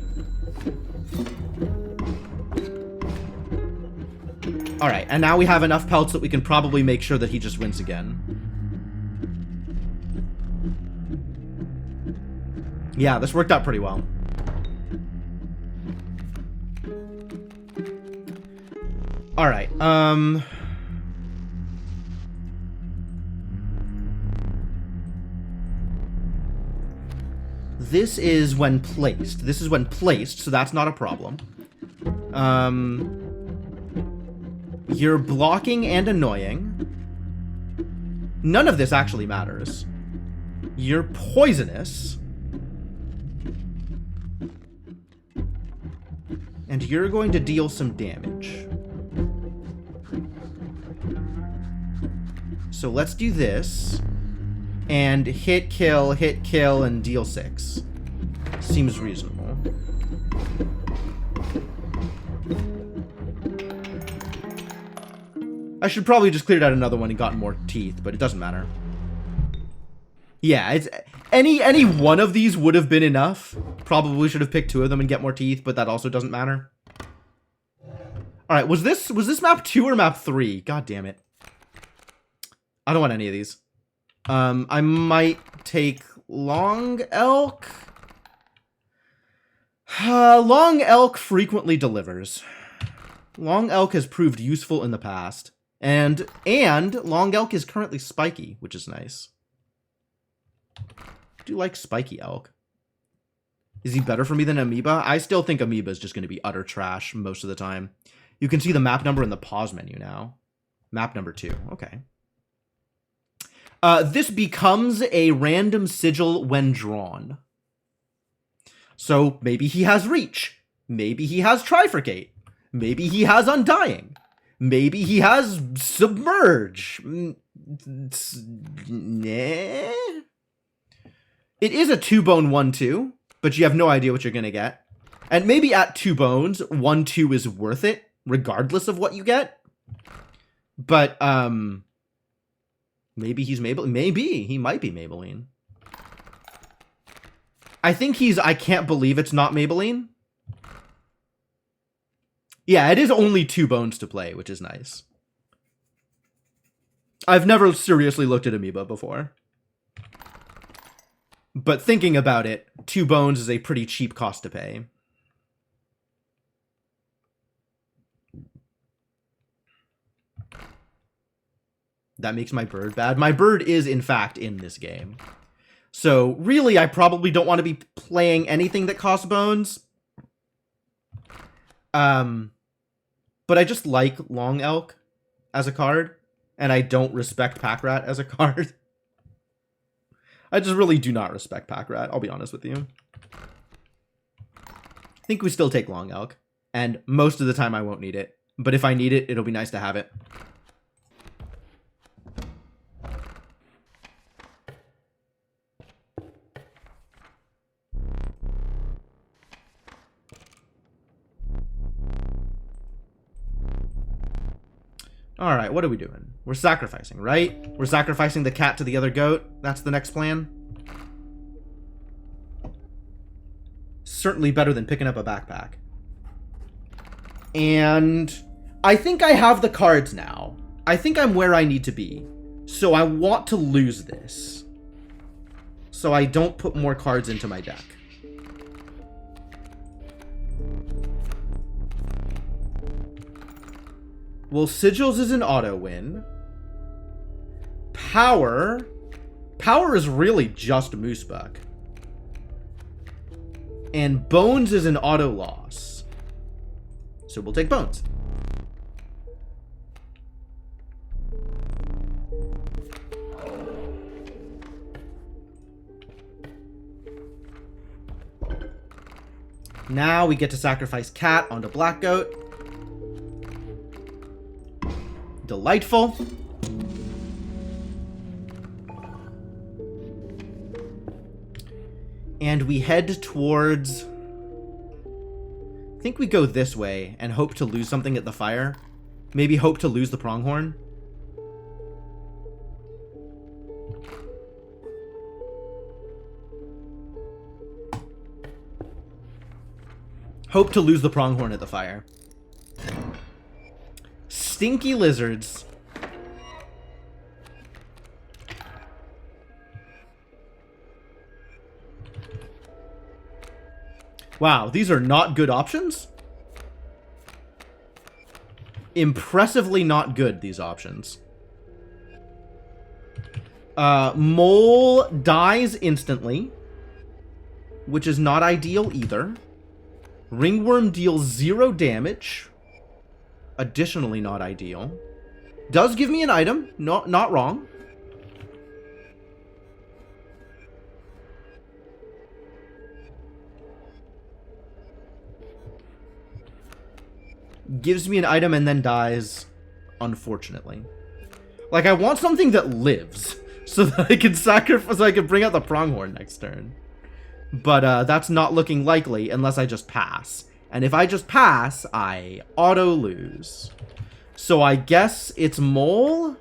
Alright, and now we have enough pelts that we can probably make sure that he just wins again. Yeah, this worked out pretty well. Alright, this is when placed. This is when placed, so that's not a problem. You're blocking and annoying. None of this actually matters. You're poisonous. And you're going to deal some damage. So let's do this. And hit, kill, and deal 6. Seems reasonable. I should probably just cleared out another one and gotten more teeth, but it doesn't matter. Yeah, it's any one of these would have been enough. Probably should have picked 2 of them and get more teeth, but that also doesn't matter. All right, was this map 2 or map 3? God damn it. I don't want any of these. I might take Long Elk. Long Elk frequently delivers. Long Elk has proved useful in the past. And Long Elk is currently spiky, which is nice. I do like spiky elk. Is he better for me than Amoeba? I still think Amoeba is just going to be utter trash most of the time. You can see the map number in the pause menu now. Map number 2. Okay. This becomes a random sigil when drawn. So maybe he has Reach. Maybe he has Trifurcate. Maybe he has Undying. Maybe he has Submerge. Nah. It is a 2-bone 1-2, but you have no idea what you're going to get. And maybe at 2 bones, 1-2 is worth it, regardless of what you get. But, maybe he's Maybelline. Maybe. He might be Maybelline. I think he's... I can't believe it's not Maybelline. Yeah, it is only 2 bones to play, which is nice. I've never seriously looked at Amoeba before. But thinking about it, 2 bones is a pretty cheap cost to pay. That makes my bird bad. My bird is, in fact, in this game. So, really, I probably don't want to be playing anything that costs bones. But I just like Long Elk as a card, and I don't respect Pack Rat as a card. I just really do not respect Pack Rat, I'll be honest with you. I think we still take Long Elk, and most of the time I won't need it. But if I need it, it'll be nice to have it. Alright, what are we doing? We're sacrificing, right? We're sacrificing the cat to the other goat. That's the next plan. Certainly better than picking up a backpack. And I think I have the cards now. I think I'm where I need to be. So I want to lose this. So I don't put more cards into my deck. Well, Sigils is an auto win. Power is really just Moosebuck. And Bones is an auto loss. So we'll take Bones. Now we get to sacrifice Cat onto Black Goat. Delightful. And we head towards... I think we go this way and hope to lose something at the fire. Maybe hope to lose the pronghorn. Hope to lose the pronghorn at the fire. Stinky lizards. Wow, these are not good options? Impressively not good, these options. Mole dies instantly, which is not ideal either. Ringworm deals 0 damage. Additionally not ideal. Does give me an item. Not wrong. Gives me an item and then dies, unfortunately. Like, I want something that lives so that I can sacrifice, so I can bring out the pronghorn next turn. But that's not looking likely unless I just pass. And if I just pass, I auto-lose. So I guess it's Mole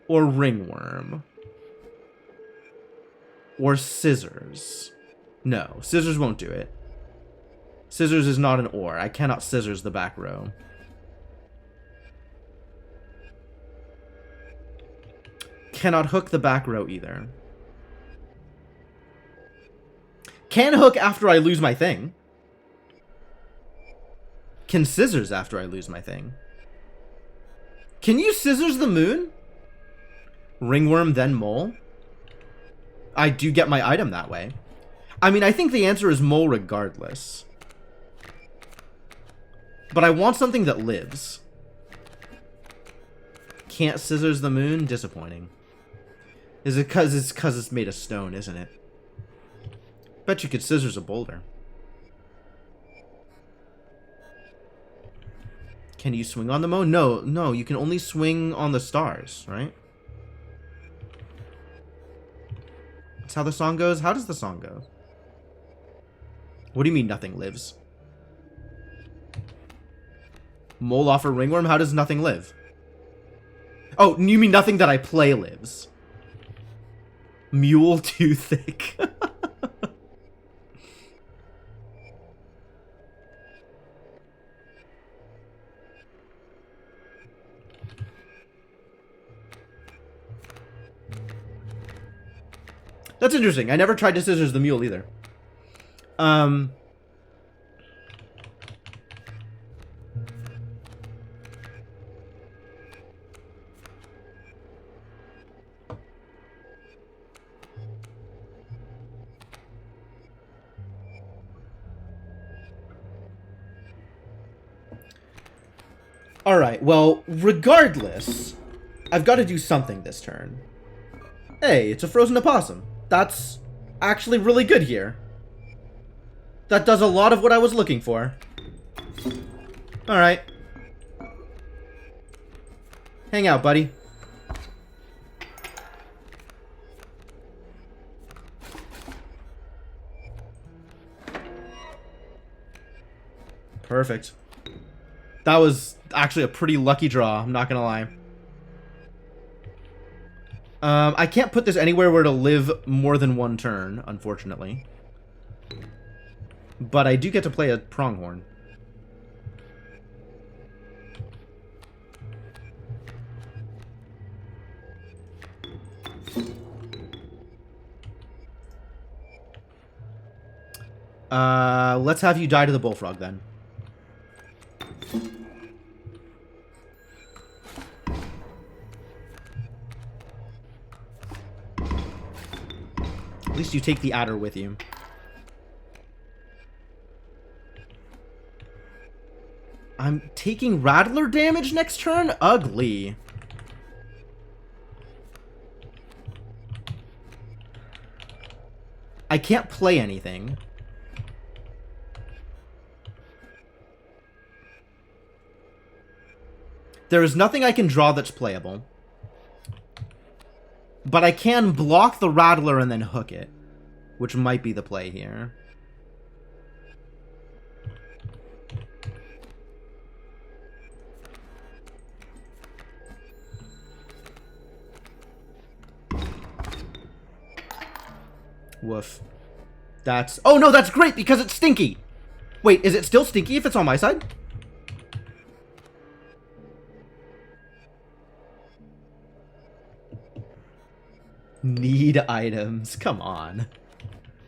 or Ringworm. Or Scissors. No, Scissors won't do it. Scissors is not an ore. I cannot Scissors the back row. Cannot hook the back row either. Can hook after I lose my thing. Can Scissors after I lose my thing. Can you Scissors the moon? Ringworm, then Mole? I do get my item that way. I mean, I think the answer is Mole regardless. But I want something that lives. Can't Scissors the moon? Disappointing. Is it because it's made of stone, isn't it? Bet you could Scissors a boulder. Can you swing on the moon? No, you can only swing on the stars, right? That's how the song goes? How does the song go? What do you mean nothing lives? Mole offer Ringworm? How does nothing live? Oh, you mean nothing that I play lives. Mule too thick. That's interesting. I never tried to scissors the mule either. Alright, well, regardless, I've got to do something this turn. Hey, it's a frozen opossum. That's actually really good here. That does a lot of what I was looking for. Alright. Hang out, buddy. Perfect. That was actually a pretty lucky draw, I'm not gonna lie. I can't put this anywhere where it'll live more than one turn, unfortunately. But I do get to play a pronghorn. Let's have you die to the bullfrog then. At least you take the adder with you. I'm taking Rattler damage next turn? Ugly. I can't play anything. There is nothing I can draw that's playable. But I can block the Rattler and then hook it, which might be the play here. Woof. That's... Oh, no, that's great because it's stinky. Wait, is it still stinky if it's on my side? Need items. Come on.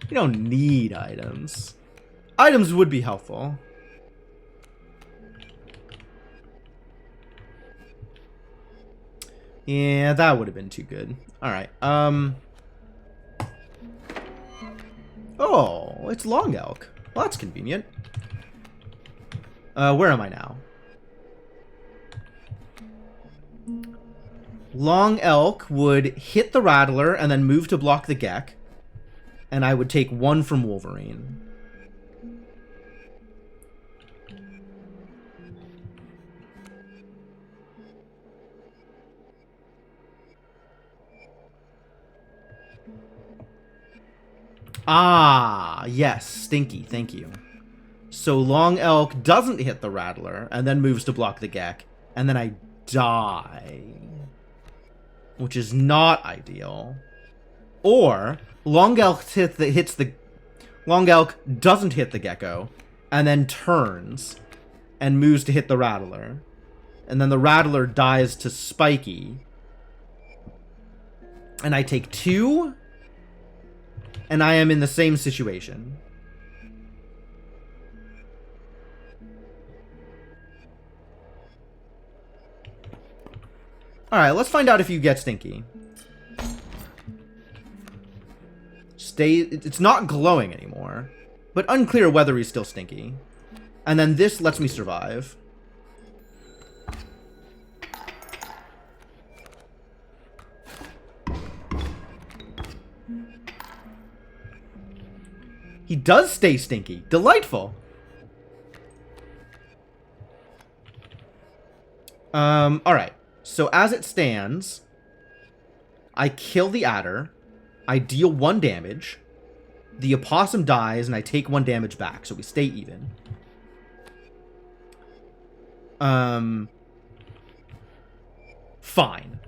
You don't need items. Items would be helpful. Yeah, that would have been too good. Alright, Oh, it's Long Elk. Well, that's convenient. Where am I now? Long Elk would hit the Rattler and then move to block the Gek. And I would take one from Wolverine. Ah, yes, stinky, thank you. So Long Elk doesn't hit the Rattler and then moves to block the Gek. And then I die. Which is not ideal. Or Long Elk Long Elk doesn't hit the Gecko and then turns and moves to hit the Rattler. And then the Rattler dies to Spiky. And I take 2. And I am in the same situation. Alright, let's find out if you get stinky. It's not glowing anymore. But unclear whether he's still stinky. And then this lets me survive. He does stay stinky. Delightful. Alright. So as it stands, I kill the adder. I deal 1 damage. The opossum dies, and I take 1 damage back, so we stay even. Fine.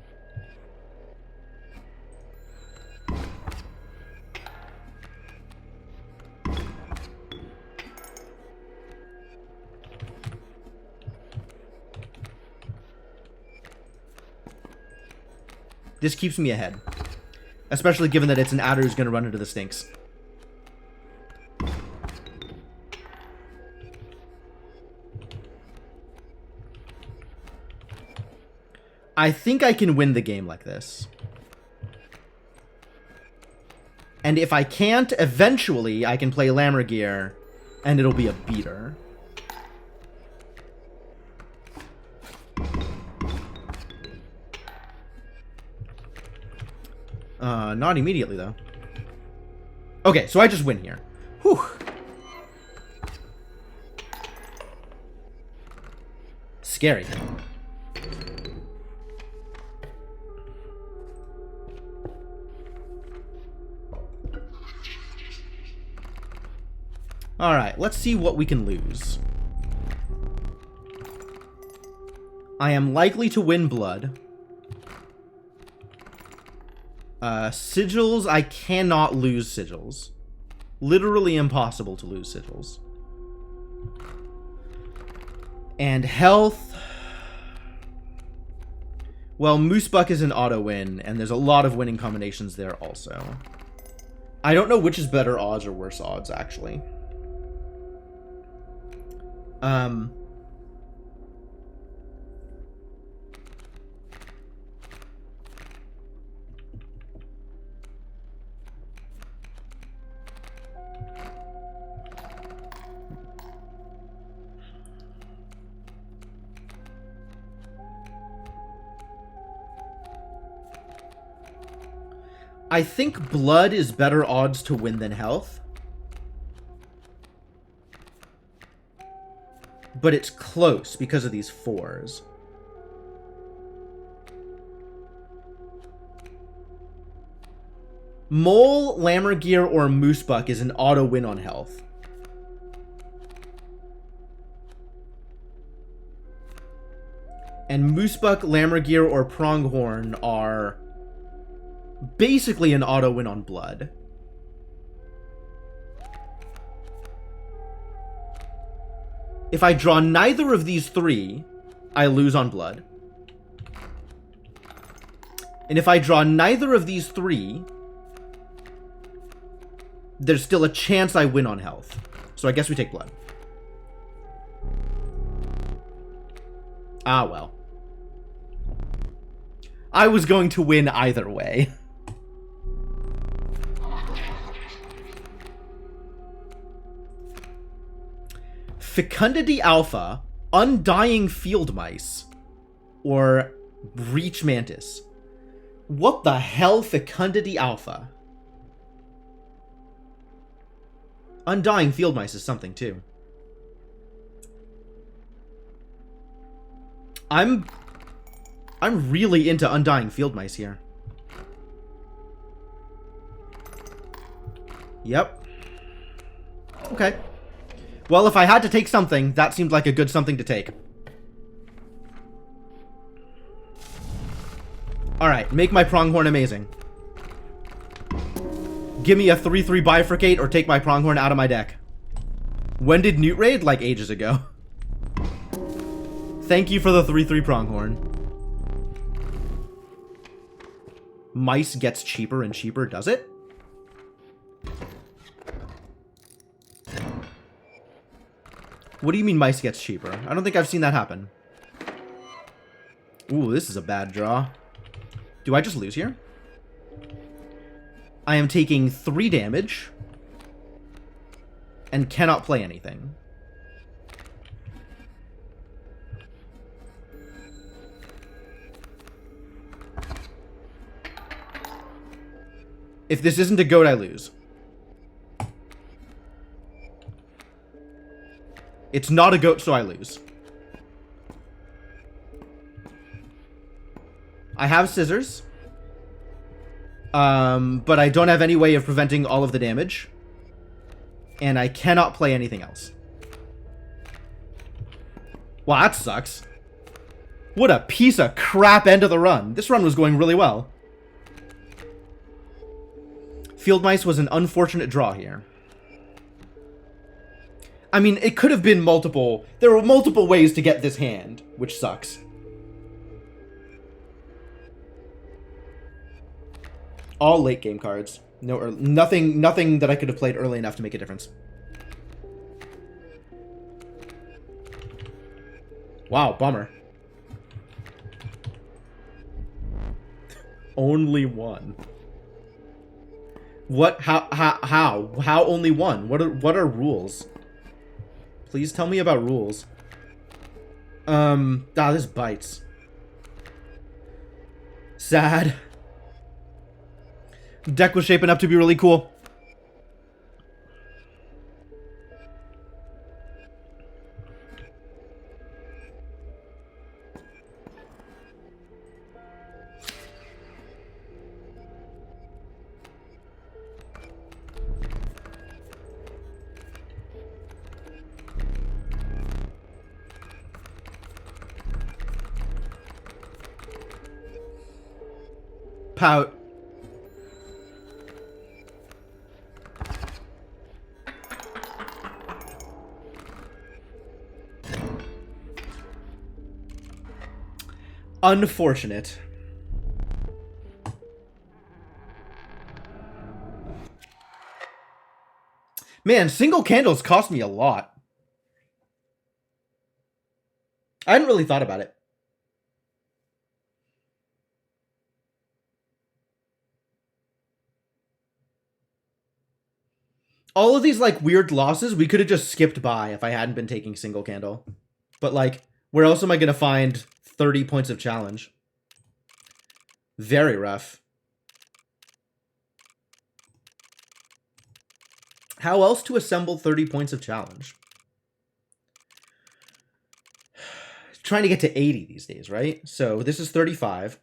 This keeps me ahead. Especially given that it's an adder who's going to run into the stinks. I think I can win the game like this. And if I can't, eventually I can play Lammergier, and it'll be a beater. Not immediately, though. Okay, so I just win here. Whew. Scary. Alright, let's see what we can lose. I am likely to win blood. Sigils, I cannot lose sigils. Literally impossible to lose sigils. And health... Well, Moosebuck is an auto-win, and there's a lot of winning combinations there also. I don't know which is better odds or worse odds, actually. I think blood is better odds to win than health. But it's close because of these 4s. Mole, Lammergier, or Moosebuck is an auto win on health. And Moosebuck, Lammergier, or Pronghorn are basically an auto win on blood. If I draw neither of these 3, I lose on blood. And if I draw neither of these 3, there's still a chance I win on health. So I guess we take blood. Ah, well. I was going to win either way. Fecundity Alpha, Undying Field Mice, or Breach Mantis. What the hell, Fecundity Alpha? Undying Field Mice is something, too. I'm really into Undying Field Mice here. Yep. Okay. Well, if I had to take something, that seemed like a good something to take. Alright, make my Pronghorn amazing. Give me a 3-3 Bifurcate or take my Pronghorn out of my deck. When did Newt raid? Like ages ago. Thank you for the 3-3 Pronghorn. Mice gets cheaper and cheaper, does it? What do you mean mice gets cheaper? I don't think I've seen that happen. Ooh, this is a bad draw. Do I just lose here? I am taking 3 damage and cannot play anything. If this isn't a goat, I lose. It's not a goat, so I lose. I have scissors. But I don't have any way of preventing all of the damage. And I cannot play anything else. Wow, that sucks. What a piece of crap end of the run. This run was going really well. Field Mice was an unfortunate draw here. I mean, it could have been multiple... There were multiple ways to get this hand, which sucks. All late game cards. No, nothing that I could have played early enough to make a difference. Wow, bummer. Only one. What? How only one? What are rules? Please tell me about rules. This bites. Sad. Deck was shaping up to be really cool. Pout. Unfortunate. Man, single candles cost me a lot. I hadn't really thought about it. All of these, like, weird losses, we could have just skipped by if I hadn't been taking single candle. But, like, where else am I going to find 30 points of challenge? Very rough. How else to assemble 30 points of challenge? Trying to get to 80 these days, right? So this is 35.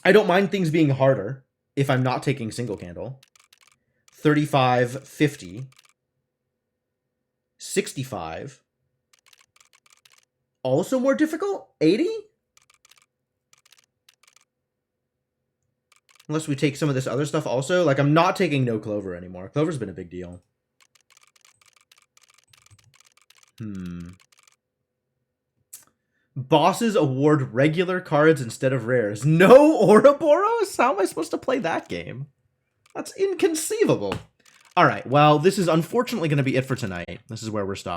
I don't mind things being harder if I'm not taking single candle. 35, 50, 65. Also more difficult? 80? Unless we take some of this other stuff also. Like, I'm not taking no clover anymore. Clover's been a big deal. Bosses award regular cards instead of rares. No Ouroboros? How am I supposed to play that game? That's inconceivable. All right, well, this is unfortunately going to be it for tonight. This is where we're stopping.